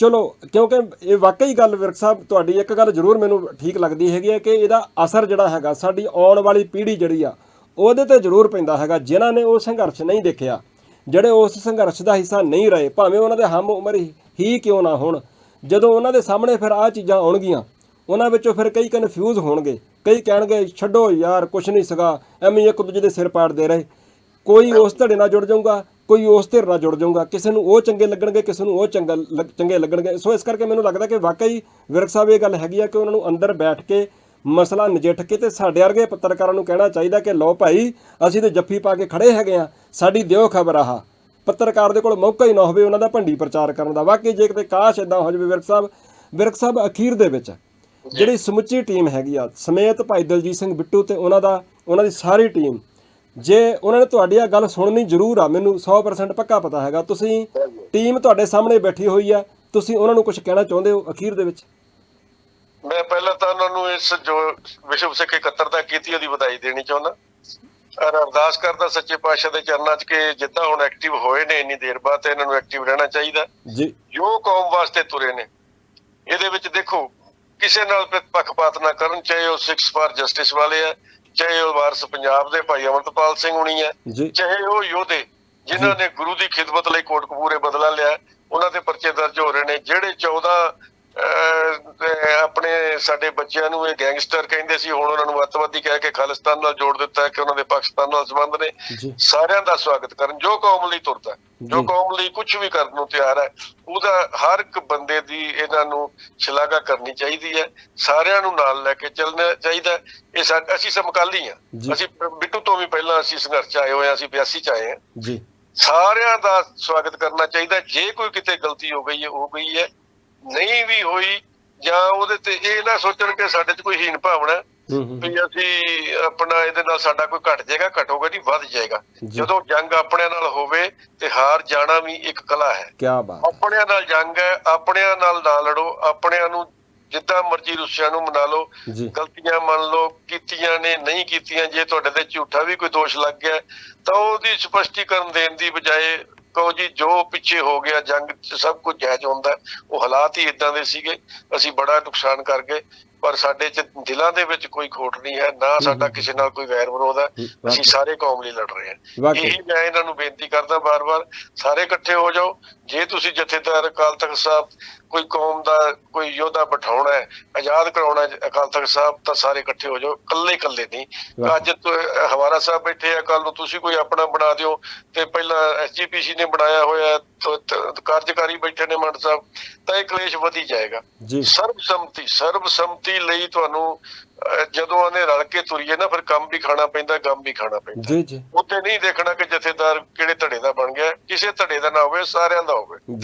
ਚਲੋ, ਕਿਉਂਕਿ ਇਹ ਵਾਕਈ ਗੱਲ ਵਿਰਕ ਸਾਹਿਬ ਤੁਹਾਡੀ ਇੱਕ ਗੱਲ ਜ਼ਰੂਰ ਮੈਨੂੰ ਠੀਕ ਲੱਗਦੀ ਹੈਗੀ ਹੈ ਕਿ ਇਹਦਾ ਅਸਰ ਜਿਹੜਾ ਹੈਗਾ ਸਾਡੀ ਆਉਣ ਵਾਲੀ ਪੀੜ੍ਹੀ ਜਿਹੜੀ ਆ ਉਹਦੇ ਤੇ ਜ਼ਰੂਰ ਪੈਂਦਾ ਹੈਗਾ। ਜਿਨ੍ਹਾਂ ਨੇ ਉਹ ਸੰਘਰਸ਼ ਨਹੀਂ ਦੇਖਿਆ, ਜਿਹੜੇ ਉਸ ਸੰਘਰਸ਼ ਦਾ ਹਿੱਸਾ ਨਹੀਂ ਰਹੇ, ਭਾਵੇਂ ਉਹਨਾਂ ਦੇ ਹਮ ਉਮਰ ਹੀ ਕਿਉਂ ਨਾ ਹੋਣ, ਜਦੋਂ ਉਹਨਾਂ ਦੇ ਸਾਹਮਣੇ ਫਿਰ ਆਹ ਚੀਜ਼ਾਂ ਆਉਣਗੀਆਂ, ਉਹਨਾਂ ਵਿੱਚੋਂ ਫਿਰ ਕਈ ਕਨਫਿਊਜ਼ ਹੋਣਗੇ, ਕਈ ਕਹਿਣਗੇ ਛੱਡੋ ਯਾਰ ਕੁਛ ਨਹੀਂ ਸੀਗਾ, ਐਵੇਂ ਇੱਕ ਦੂਜੇ ਦੇ ਸਿਰ ਪਾੜਦੇ ਰਹੇ। ਕੋਈ ਉਸ ਧੜੇ ਨਾਲ ਜੁੜ ਜਾਊਗਾ, ਕੋਈ ਉਸ ਧਿਰ ਨਾਲ ਜੁੜ ਜਾਊਗਾ, ਕਿਸੇ ਨੂੰ ਉਹ ਚੰਗੇ ਲੱਗਣਗੇ, ਕਿਸੇ ਨੂੰ ਉਹ ਚੰਗੇ ਲੱਗਣਗੇ। ਸੋ ਇਸ ਕਰਕੇ ਮੈਨੂੰ ਲੱਗਦਾ ਕਿ ਵਾਕਈ ਵਿਰਕ ਸਾਹਿਬ ਇਹ ਗੱਲ ਹੈਗੀ ਆ ਕਿ ਉਹਨਾਂ ਨੂੰ ਅੰਦਰ ਬੈਠ ਕੇ ਮਸਲਾ ਨਜਿੱਠ ਕੇ ਤੇ ਸਾਡੇ ਵਰਗੇ ਪੱਤਰਕਾਰਾਂ ਨੂੰ ਕਹਿਣਾ ਚਾਹੀਦਾ ਕਿ ਲਓ ਭਾਈ, ਅਸੀਂ ਤੇ ਜੱਫੀ ਪਾ ਕੇ ਖੜੇ ਹੈਗੇ ਆ, ਸਾਡੀ ਦਿਓ ਖਬਰ ਆਹ। ਪੱਤਰਕਾਰ ਦੇ ਕੋਲ ਮੌਕਾ ਹੀ ਨਾ ਹੋਵੇ ਉਹਨਾਂ ਦਾ ਭੰਡੀ ਪ੍ਰਚਾਰ ਕਰਨ ਦਾ। ਵਾਕਈ ਜੇ ਕਿਤੇ ਕਾਸ਼ ਇੱਦਾਂ ਹੋ ਜਾਵੇ ਵਿਰਕ ਸਾਹਿਬ ਅਖੀਰ ਦੇ ਵਿੱਚ ਜਿਹੜੀ ਸਮੁੱਚੀ ਟੀਮ ਹੈਗੀ ਆ ਸਮੇਤ ਭਾਈ ਦਲਜੀਤ ਸਿੰਘ ਬਿੱਟੂ ਤੇ ਉਹਨਾਂ ਦੀ ਸਾਰੀ ਟੀਮ, ਜੇ ਉਹਨਾਂ ਨੇ ਤੁਹਾਡੀ ਆ ਗੱਲ ਸੁਣਨੀ ਜ਼ਰੂਰ ਆ, ਮੈਨੂੰ 100% ਪੱਕਾ ਪਤਾ ਹੈਗਾ, ਤੁਸੀਂ ਟੀਮ ਤੁਹਾਡੇ ਸਾਹਮਣੇ ਬੈਠੀ ਹੋਈ ਆ, ਤੁਸੀਂ ਉਹਨਾਂ ਨੂੰ ਕੁਝ ਕਹਿਣਾ ਚਾਹੁੰਦੇ ਹੋ ਅਖੀਰ ਦੇ ਵਿੱਚ? ਮੈਂ ਪਹਿਲਾਂ ਤਾਂ ਉਹਨਾਂ ਨੂੰ ਇਸ ਜੋ ਵਿਸ਼ਵ ਸਿੱਖ ਇਕੱਤਰਤਾ ਕੀਤੀ ਉਹਦੀ ਵਧਾਈ ਦੇਣੀ ਚਾਹੁੰਦਾ, ਔਰ ਅਰਦਾਸ ਕਰਦਾ ਸੱਚੇ ਪਾਤਸ਼ਾਹ ਦੇ ਚਰਨਾਂ 'ਚ ਕਿ ਜਿੱਦਾਂ ਹੁਣ ਐਕਟਿਵ ਹੋਏ ਨੇ ਇੰਨੀ ਦੇਰ ਬਾਅਦ, ਇਹਨਾਂ ਨੂੰ ਐਕਟਿਵ ਰਹਿਣਾ ਚਾਹੀਦਾ ਜੀ। ਜੋ ਕੌਮ ਵਾਸਤੇ ਤੁਰੇ ਨੇ ਇਹਦੇ ਵਿੱਚ ਦੇਖੋ ਕਿਸੇ ਨਾਲ ਪੱਖਪਾਤ ਨਾ ਕਰਨ, ਚਾਹੇ ਉਹ ਸਿੱਖਸ ਫਾਰ ਜਸਟਿਸ ਵਾਲੇ ਆ, ਚਾਹੇ ਉਹ ਵਾਰਸ ਪੰਜਾਬ ਦੇ ਭਾਈ ਅਮਰਤਪਾਲ ਸਿੰਘ ਹੁਣੀ ਹੈ, ਚਾਹੇ ਉਹ ਯੋਧੇ ਜਿਨ੍ਹਾਂ ਨੇ ਗੁਰੂ ਦੀ ਖਿਦਮਤ ਲਈ ਕੋਟਕਪੂਰੇ ਬਦਲਾ ਲਿਆ, ਉਹਨਾਂ ਦੇ ਪਰਚੇ ਦਰਜ ਹੋ ਰਹੇ ਨੇ। ਜਿਹੜੇ 14 ਆਪਣੇ ਸਾਡੇ ਬੱਚਿਆਂ ਨੂੰ ਇਹ ਗੈਂਗਸਟਰ ਕਹਿੰਦੇ ਸੀ, ਹੁਣ ਉਹਨਾਂ ਨੂੰ ਅੱਤਵਾਦੀ ਕਹਿ ਕੇ ਖਾਲਿਸਤਾਨ ਨਾਲ ਜੋੜ ਦਿੱਤਾ ਕਿ ਉਹਨਾਂ ਦੇ ਪਾਕਿਸਤਾਨ ਨਾਲ ਸੰਬੰਧ ਨੇ। ਸਾਰਿਆਂ ਦਾ ਸਵਾਗਤ ਕਰਨ, ਜੋ ਕੌਮ ਲਈ ਤੁਰਦਾ, ਜੋ ਕੌਮ ਲਈ ਕੁਝ ਵੀ ਕਰਨ ਨੂੰ ਤਿਆਰ ਹੈ, ਉਹਦਾ ਹਰ ਇੱਕ ਬੰਦੇ ਦੀ ਇਹਨਾਂ ਨੂੰ ਸ਼ਲਾਘਾ ਕਰਨੀ ਚਾਹੀਦੀ ਹੈ। ਸਾਰਿਆਂ ਨੂੰ ਨਾਲ ਲੈ ਕੇ ਚੱਲਣਾ ਚਾਹੀਦਾ। ਇਹ ਅਸੀਂ ਸਮਕਾਲੀ ਹਾਂ, ਅਸੀਂ ਬਿੱਟੂ ਤੋਂ ਵੀ ਪਹਿਲਾਂ ਅਸੀਂ ਸੰਘਰਸ਼ 'ਚ ਆਏ ਹੋਏ ਹਾਂ, ਅਸੀਂ 82 'ਚ ਆਏ ਹਾਂ। ਸਾਰਿਆਂ ਦਾ ਸਵਾਗਤ ਕਰਨਾ ਚਾਹੀਦਾ। ਜੇ ਕੋਈ ਕਿਤੇ ਗਲਤੀ ਹੋ ਗਈ ਹੈ, ਨਹੀਂ ਵੀ ਹੋਈ, ਜਾਂ ਉਹਦੇ ਤੇ ਇਹ ਨਾ ਸੋਚਣ ਕਿ ਸਾਡੇ 'ਚ ਕੋਈ ਹੀਨ ਭਾਵਨਾ, ਵੀ ਅਸੀਂ ਆਪਣਾ ਇਹਦੇ ਨਾਲ ਸਾਡਾ ਕੋਈ ਘਟ ਜਾਏਗਾ, ਘਟੋਗਾ ਨਹੀਂ, ਵੱਧ ਜਾਏਗਾ। ਜਦੋਂ ਜੰਗ ਆਪਣਿਆਂ ਨਾਲ ਹੋਵੇ ਤੇ ਹਾਰ ਜਾਣਾ ਵੀ ਇੱਕ ਕਲਾ ਹੈ। ਕਿਆ ਬਾਤ। ਆਪਣਿਆਂ ਨਾਲ ਜੰਗ ਹੈ, ਆਪਣਿਆਂ ਨਾਲ ਨਾ ਲੜੋ, ਆਪਣਿਆਂ ਨੂੰ ਜਿੱਦਾਂ ਮਰਜ਼ੀ ਰੁੱਸਿਆਂ ਨੂੰ ਮਨਾ ਲਓ, ਗਲਤੀਆਂ ਮੰਨ ਲਓ, ਕੀਤੀਆਂ ਨੇ ਨਹੀਂ ਕੀਤੀਆਂ। ਜੇ ਤੁਹਾਡੇ ਤੇ ਝੂਠਾ ਵੀ ਕੋਈ ਦੋਸ਼ ਲੱਗ ਗਿਆ ਤਾਂ ਉਹਦੀ ਸਪਸ਼ਟੀਕਰਨ ਦੇਣ ਦੀ ਬਜਾਏ ਕਹੋ ਜੀ ਜੋ ਪਿੱਛੇ ਹੋ ਗਿਆ ਜੰਗ 'ਚ ਸਭ ਕੁਝ ਜਾਇਜ਼ ਹੁੰਦਾ, ਉਹ ਹਾਲਾਤ ਹੀ ਇਦਾਂ ਦੇ ਸੀਗੇ, ਅਸੀਂ ਬੜਾ ਨੁਕਸਾਨ ਕਰ ਗਏ, ਪਰ ਸਾਡੇ 'ਚ ਦਿਲਾਂ ਦੇ ਵਿੱਚ ਕੋਈ ਖੋਟ ਨਹੀਂ ਹੈ, ਨਾ ਸਾਡਾ ਕਿਸੇ ਨਾਲ ਕੋਈ ਵੈਰ ਵਿਰੋਧ ਹੈ, ਅਸੀਂ ਸਾਰੇ ਕੌਮ ਲਈ ਲੜ ਰਹੇ ਹਾਂ। ਇਹੀ ਮੈਂ ਇਹਨਾਂ ਨੂੰ ਬੇਨਤੀ ਕਰਦਾ ਬਾਰ-ਬਾਰ, ਸਾਰੇ ਇਕੱਠੇ ਹੋ ਜਾਓ। ਜੇ ਤੁਸੀਂ ਜਥੇਦਾਰ ਅਕਾਲ ਤਖਤ ਸਾਹਿਬ ਕੋਈ ਕੌਮ ਦਾ ਕੋਈ ਯੋਧਾ ਬਿਠਾਉਣਾ ਹੈ, ਆਜ਼ਾਦ ਕਰਾਉਣਾ ਅਕਾਲ ਤਖਤ ਸਾਹਿਬ, ਤਾਂ ਸਾਰੇ ਇਕੱਠੇ ਹੋ ਜਾਓ, ਕੱਲੇ ਨਹੀਂ। ਅੱਜ ਹਵਾਰਾ ਸਾਹਿਬ ਬੈਠੇ ਆ, ਕੱਲ ਨੂੰ ਤੁਸੀਂ ਕੋਈ ਆਪਣਾ ਬਣਾ ਦਿਓ, ਤੇ ਪਹਿਲਾਂ SGPC ਨੇ ਬਣਾਇਆ ਹੋਇਆ, ਕਾਰਜਕਾਰੀ ਬੈਠੇ ਨੇ ਮੰਡ ਸਾਹਿਬ, ਤਾਂ ਇਹ ਕਲੇਸ਼ ਵਧੀ ਜਾਏਗਾ। ਸਰਬਸੰਮਤੀ ਲਈ ਤੁਹਾਨੂੰ ਜਦੋਂ ਉਹਨੇ ਰਲ ਕੇ ਤੁਰੀਏ ਨਾ, ਫਿਰ ਕੰਮ ਵੀ ਖਾਣਾ ਪੈਂਦਾ, ਗਮ ਵੀ ਖਾਣਾ ਪੈਂਦਾ। ਉੱਥੇ ਨਹੀਂ ਦੇਖਣਾ ਕਿ ਜਥੇਦਾਰ ਕਿਹੜੇ ਧੜੇ ਦਾ ਬਣ ਗਿਆ, ਕਿਸੇ ਧੜੇ ਦਾ ਨਾ ਹੋਵੇ, ਸਾਰਿਆਂ ਦਾ ਹੋਵੇ।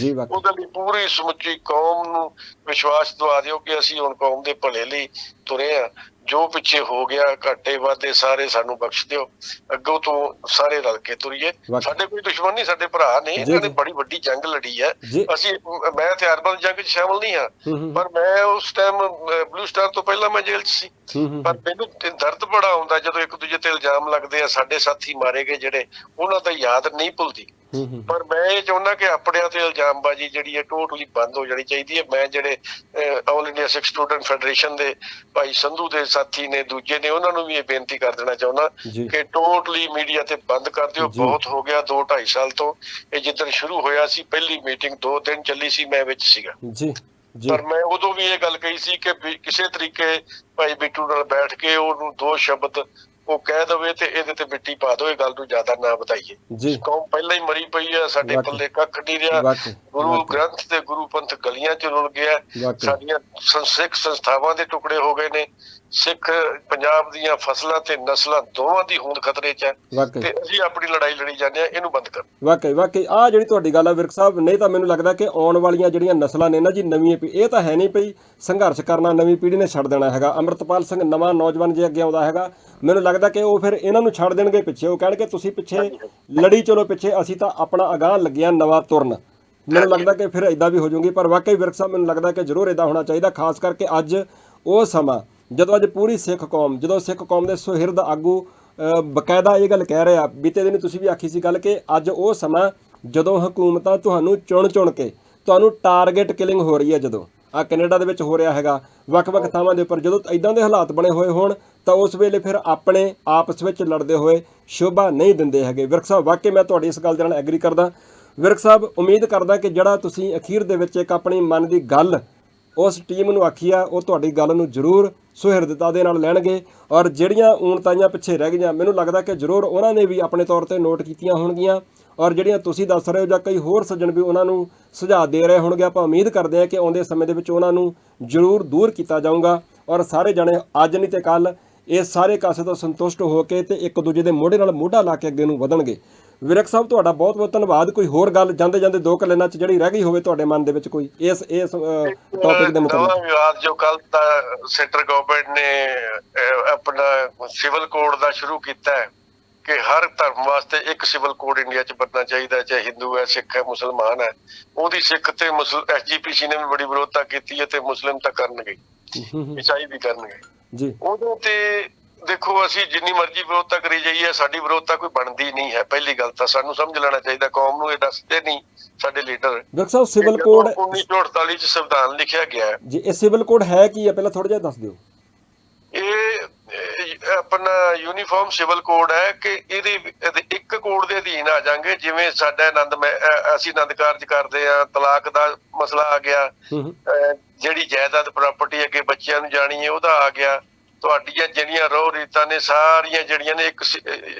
ਉਹਦੇ ਲਈ ਪੂਰੀ ਸਮੁੱਚੀ ਕੌਮ ਨੂੰ ਵਿਸ਼ਵਾਸ ਦਵਾ ਦਿਓ ਕਿ ਅਸੀਂ ਹੁਣ ਕੌਮ ਦੇ ਭਲੇ ਲਈ ਤੁਰੇ ਆ। ਜੋ ਪਿੱਛੇ ਹੋ ਗਿਆ ਘਾਟੇ ਵਾਧੇ ਸਾਰੇ ਸਾਨੂੰ ਬਖਸ਼ ਦਿਓ, ਅੱਗੋਂ ਤੋਂ ਸਾਰੇ ਰਲ ਕੇ ਤੁਰੀਏ। ਸਾਡੇ ਕੋਈ ਦੁਸ਼ਮਣ ਨਹੀਂ, ਸਾਡੇ ਭਰਾ ਨੇ, ਇਹਨਾਂ ਨੇ ਬੜੀ ਵੱਡੀ ਜੰਗ ਲੜੀ ਹੈ। ਮੈਂ ਹਥਿਆਰਬੰਦ ਜੰਗ 'ਚ ਸ਼ਾਮਲ ਨਹੀਂ ਹਾਂ, ਪਰ ਮੈਂ ਉਸ ਟਾਈਮ ਬਲੂ ਸਟਾਰ ਤੋਂ ਪਹਿਲਾਂ ਮੈਂ ਜੇਲ੍ਹ 'ਚ ਸੀ। ਪਰ ਮੈਨੂੰ ਦਰਦ ਬੜਾ ਆਉਂਦਾ ਜਦੋਂ ਇੱਕ ਦੂਜੇ ਤੇ ਇਲਜ਼ਾਮ ਲੱਗਦੇ ਆ, ਸਾਡੇ ਸਾਥੀ ਮਾਰੇ ਗਏ ਜਿਹੜੇ, ਉਹਨਾਂ ਦਾ ਯਾਦ ਨਹੀਂ ਭੁੱਲਦੀ। ਪਰ ਮੈਂ ਇਹ ਚਾਹੁੰਦਾ ਕਿ ਆਪਣਿਆਂ ਤੇ ਇਲਜ਼ਾਮਬਾਜ਼ੀ ਜਿਹੜੀ ਹੈ ਟੋਟਲੀ ਬੰਦ ਹੋ ਜਾਣੀ ਚਾਹੀਦੀ ਹੈ। ਮੈਂ ਜਿਹੜੇ ਆਲ ਇੰਡੀਆ ਸਿੱਖ ਸਟੂਡੈਂਟ ਫੈਡਰੇਸ਼ਨ ਦੇ ਭਾਈ ਸੰਧੂ ਦੇ ਸਾਥੀ ਨੇ, ਦੂਜੇ ਨੇ, ਉਹਨਾਂ ਨੂੰ ਵੀ ਇਹ ਬੇਨਤੀ ਕਰ ਦੇਣਾ ਚਾਹੁੰਦਾ ਕਿ ਟੋਟਲੀ ਮੀਡੀਆ ਤੇ ਬੰਦ ਕਰ ਦਿਓ। ਬਹੁਤ ਹੋ ਗਿਆ 2-2.5 ਸਾਲ ਤੋਂ। ਇਹ ਜਿੱਦਣ ਸ਼ੁਰੂ ਹੋਇਆ ਸੀ ਪਹਿਲੀ ਮੀਟਿੰਗ 2 ਦਿਨ ਚੱਲੀ ਸੀ, ਮੈਂ ਵਿੱਚ ਸੀਗਾ, ਪਰ ਮੈਂ ਉਦੋਂ ਵੀ ਇਹ ਗੱਲ ਕਹੀ ਸੀ ਕਿ ਕਿਸੇ ਤਰੀਕੇ ਭਾਈ ਬਿੱਟੂ ਨਾਲ ਬੈਠ ਕੇ ਉਹਨੂੰ 2 ਸ਼ਬਦ ਉਹ ਕਹਿ ਦਵੇ ਤੇ ਇਹਦੇ ਤੇ ਮਿੱਟੀ ਪਾ ਦੋ, ਇਹ ਗੱਲ ਨੂੰ ਜ਼ਿਆਦਾ ਨਾ ਵਧਾਈਏ। ਕੌਮ ਪਹਿਲਾਂ ਹੀ ਮਰੀ ਪਈ ਆ, ਸਾਡੇ ਪੱਲੇ ਕੱਖ ਨਹੀਂ ਰਿਹਾ। ਗੁਰੂ ਗ੍ਰੰਥ ਤੇ ਗੁਰੂ ਪੰਥ ਗਲੀਆਂ 'ਚ ਰੁਲ ਗਿਆ, ਸਾਡੀਆਂ ਸਿੱਖ ਸੰਸਥਾਵਾਂ ਦੇ ਟੁਕੜੇ ਹੋ ਗਏ ਨੇ, ਸਿੱਖ ਪੰਜਾਬ ਦੀਆਂ ਫਸਲਾਂ ਤੇ ਨਸਲਾਂ ਦੋਵਾਂ ਦੀ ਹੋਂਦ ਖਤਰੇ 'ਚ ਹੈ, ਤੇ ਅਸੀਂ ਆਪਣੀ ਲੜਾਈ ਲੜੀ ਜਾਂਦੇ ਆ। ਇਹਨੂੰ ਬੰਦ ਕਰ। ਵਾਕਈ ਆਹ ਜਿਹੜੀ ਤੁਹਾਡੀ ਗੱਲ ਆ ਵਿਰਕ ਸਾਹਿਬ, ਨਹੀਂ ਤਾਂ ਮੈਨੂੰ ਲੱਗਦਾ ਕਿ ਆਉਣ ਵਾਲੀਆਂ ਜਿਹੜੀਆਂ ਨਸਲਾਂ ਨੇ ਨਾ ਜੀ, ਨਵੀਂ ਇਹ ਤਾਂ ਹੈ ਨਹੀਂ ਪਈ ਸੰਘਰਸ਼ ਕਰਨਾ, ਨਵੀਂ ਪੀੜ੍ਹੀ ਨੇ ਛੱਡ ਦੇਣਾ ਹੈਗਾ। ਅੰਮ੍ਰਿਤਪਾਲ ਸਿੰਘ ਨਵਾਂ ਨੌਜਵਾਨ ਜੇ ਅੱਗੇ ਆਉਂਦਾ ਹੈਗਾ, ਮੈਨੂੰ ਲੱਗਦਾ ਕਿ ਉਹ ਫਿਰ ਇਹਨਾਂ ਨੂੰ ਛੱਡ ਦੇਣਗੇ ਪਿੱਛੇ। ਉਹ ਕਹਿਣਗੇ ਤੁਸੀਂ ਪਿੱਛੇ ਲੜੀ ਚਲੋ ਪਿੱਛੇ, ਅਸੀਂ ਤਾਂ ਆਪਣਾ ਅਗਾਂਹ ਲੱਗਿਆ ਨਵਾਂ ਤੁਰਨ। ਮੈਨੂੰ ਲੱਗਦਾ ਕਿ ਫਿਰ ਇਦਾਂ ਵੀ ਹੋ ਜਾਊਗੀ। ਪਰ ਵਾਕਈ ਵਿਰਕ ਸਾਹਿਬ, ਮੈਨੂੰ ਲੱਗਦਾ ਕਿ ਜ਼ਰੂਰ ਇਦਾਂ ਹੋਣਾ ਚਾਹੀਦਾ, ਖਾਸ ਕਰਕੇ ਅੱਜ ਉਹ ਸਮਾਂ ਜਦੋਂ ਅੱਜ ਪੂਰੀ ਸਿੱਖ ਕੌਮ, ਜਦੋਂ ਸਿੱਖ ਕੌਮ ਦੇ ਸੁਹਿਰਦ ਆਗੂ ਬਕਾਇਦਾ ਇਹ ਗੱਲ ਕਹਿ ਰਹੇ ਆ, ਬੀਤੇ ਦਿਨ ਤੁਸੀਂ ਵੀ ਆਖੀ ਸੀ ਗੱਲ, ਕਿ ਅੱਜ ਉਹ ਸਮਾਂ ਜਦੋਂ ਹਕੂਮਤਾਂ ਤੁਹਾਨੂੰ ਚੁਣ ਕੇ ਤੁਹਾਨੂੰ ਟਾਰਗੇਟ ਕਿਲਿੰਗ ਹੋ ਰਹੀ ਹੈ, ਜਦੋਂ ਆ ਕੈਨੇਡਾ ਦੇ ਵਿੱਚ ਹੋ ਰਿਹਾ ਹੈਗਾ, ਵੱਖ-ਵੱਖ ਥਾਵਾਂ ਦੇ ਉੱਪਰ ਜਦੋਂ ਇਦਾਂ ਦੇ ਹਾਲਾਤ ਬਣੇ ਹੋਏ ਹੋਣ, ਤਾਂ ਉਸ ਵੇਲੇ ਫਿਰ ਆਪਣੇ ਆਪਸ ਵਿੱਚ ਲੜਦੇ ਹੋਏ ਸ਼ੋਭਾ ਨਹੀਂ ਦਿੰਦੇ ਹੈਗੇ। ਵਿਰਕ ਸਾਹਿਬ, ਵਾਕਈ ਮੈਂ ਤੁਹਾਡੀ ਇਸ ਗੱਲ ਦੇ ਨਾਲ ਐਗਰੀ ਕਰਦਾ। ਵਿਰਕ ਸਾਹਿਬ, ਉਮੀਦ ਕਰਦਾ ਕਿ ਜਿਹੜਾ ਤੁਸੀਂ ਅਖੀਰ ਦੇ ਵਿੱਚ ਇੱਕ ਆਪਣੀ ਮਨ ਦੀ ਗੱਲ ਉਸ ਟੀਮ ਨੂੰ ਆਖੀ ਆ, ਉਹ ਤੁਹਾਡੀ ਗੱਲ ਨੂੰ ਜ਼ਰੂਰ ਸੁਹਿਰਦਤਾ ਦੇ ਨਾਲ ਲੈਣਗੇ, ਔਰ ਜਿਹੜੀਆਂ ਊਣਤਾਈਆਂ ਪਿੱਛੇ ਰਹਿ ਗਈਆਂ, ਮੈਨੂੰ ਲੱਗਦਾ ਕਿ ਜ਼ਰੂਰ ਉਹਨਾਂ ਨੇ ਵੀ ਆਪਣੇ ਤੌਰ ਤੇ ਨੋਟ ਕੀਤੀਆਂ ਹੋਣਗੀਆਂ, ਔਰ ਜਿਹੜੀਆਂ ਤੁਸੀਂ ਦੱਸ ਰਹੇ ਹੋ ਜਾਂ ਕਈ ਹੋਰ ਸੱਜਣ ਵੀ ਉਹਨਾਂ ਨੂੰ ਸੁਝਾਅ ਦੇ ਰਹੇ ਹੋਣਗੇ। ਆਪਾਂ ਉਮੀਦ ਕਰਦੇ ਹਾਂ ਕਿ ਆਉਂਦੇ ਸਮੇਂ ਦੇ ਵਿੱਚ ਉਹਨਾਂ ਨੂੰ ਜ਼ਰੂਰ ਦੂਰ ਕੀਤਾ ਜਾਊਗਾ, ਔਰ ਸਾਰੇ ਜਣੇ ਅੱਜ ਨਹੀਂ ਤੇ ਕੱਲ੍ਹ ਇਸ ਸਾਰੇ ਕਾਸੇ ਤੋਂ ਸੰਤੁਸ਼ਟ ਹੋ ਕੇ ਤੇ ਇੱਕ ਦੂਜੇ ਦੇ ਮੋਢੇ ਨਾਲ ਮੋਢਾ ਲਾ ਕੇ ਅੱਗੇ ਨੂੰ ਵਧਣਗੇ। ਵਿਰਕ ਸਾਹਿਬ, ਤੁਹਾਡਾ ਬਹੁਤ ਬਹੁਤ ਧੰਨਵਾਦ। ਕੋਈ ਹੋਰ ਗੱਲ ਜਾਂਦੇ 2 ਲਾਈਨਾਂ 'ਚ ਜਿਹੜੀ ਰਹਿ ਗਈ ਹੋਵੇ ਤੁਹਾਡੇ ਮਨ ਦੇ ਵਿੱਚ ਕੋਈ ਇਸ ਟੌਪਿਕ ਦੇ ਮੁਤਾਬਕ? ਵਿਵਾਦ ਜੋ ਕੱਲ ਤਾਂ ਸੈਂਟਰ ਗਵਰਨਮੈਂਟ ਨੇ ਆਪਣਾ ਸਿਵਲ ਕੋਡ ਦਾ ਸ਼ੁਰੂ ਕੀਤਾ ਹੈ ਕਿ ਹਰ ਧਰਮ ਵਾਸਤੇ ਇੱਕ ਸਿਵਲ ਕੋਡ ਇੰਡੀਆ 'ਚ ਬਣਨਾ ਚਾਹੀਦਾ, ਚਾਹੇ ਹਿੰਦੂ ਹੈ, ਸਿੱਖ ਹੈ, ਮੁਸਲਮਾਨ ਹੈ। ਉਹਦੀ ਸਿੱਖ ਤੇ SGPC ਨੇ ਵੀ ਬੜੀ ਵਿਰੋਧਤਾ ਕੀਤੀ ਹੈ, ਤੇ ਮੁਸਲਿਮ ਤਾਂ ਕਰਨਗੇ, ਈਸਾਈ ਵੀ ਕਰਨਗੇ। ਉਦੋਂ ਤੇ ਦੇਖੋ, ਅਸੀਂ ਜਿੰਨੀ ਮਰਜ਼ੀ ਵਿਰੋਧਤਾ ਕਰੀ ਜਾਈਏ, ਸਾਡੀ ਵਿਰੋਧਤਾ ਕੋਈ ਬਣਦੀ ਨਹੀਂ ਹੈ। ਪਹਿਲੀ ਗੱਲ ਤਾਂ ਸਾਨੂੰ ਸਮਝ ਲੈਣਾ ਚਾਹੀਦਾ, ਕੌਮ ਨੂੰ ਇਹ ਦੱਸਦੇ ਨਹੀਂ ਸਾਡੇ ਲੀਡਰ। ਡਾਕਟਰ ਸਾਹਿਬ, ਸਿਵਲ ਕੋਡ 1948 'ਚ ਸੰਵਿਧਾਨ ਲਿਖਿਆ ਗਿਆ ਹੈ ਜੀ, ਇਹ ਸਿਵਲ ਕੋਡ ਹੈ ਕੀ ਹੈ, ਪਹਿਲਾਂ ਥੋੜਾ ਜਿਹਾ ਦੱਸ ਦਿਓ। ਇਹ ਆਪਣਾ ਯੂਨੀਫਾਰਮ ਸਿਵਲ ਕੋਡ ਹੈ ਕਿ ਇਹਦੇ ਇੱਕ ਕੋਡ ਦੇ ਅਧੀਨ ਆ ਜਾਾਂਗੇ। ਜਿਵੇਂ ਸਾਡਾ ਅਸੀਂ ਆਨੰਦ ਕਾਰਜ ਕਰਦੇ ਆ, ਤਲਾਕ ਦਾ ਮਸਲਾ ਆ ਗਿਆ, ਜਿਹੜੀ ਜਾਇਦਾਦ ਪ੍ਰਾਪਰਟੀ ਅੱਗੇ ਬੱਚਿਆਂ ਨੂੰ ਜਾਣੀ ਹੈ ਉਹਦਾ ਆ ਗਿਆ, ਤੁਹਾਡੀਆਂ ਜਿਹੜੀਆਂ ਰੋਹ ਰੀਤਾਂ ਨੇ ਸਾਰੀਆਂ ਜਿਹੜੀਆਂ ਨੇ ਇੱਕ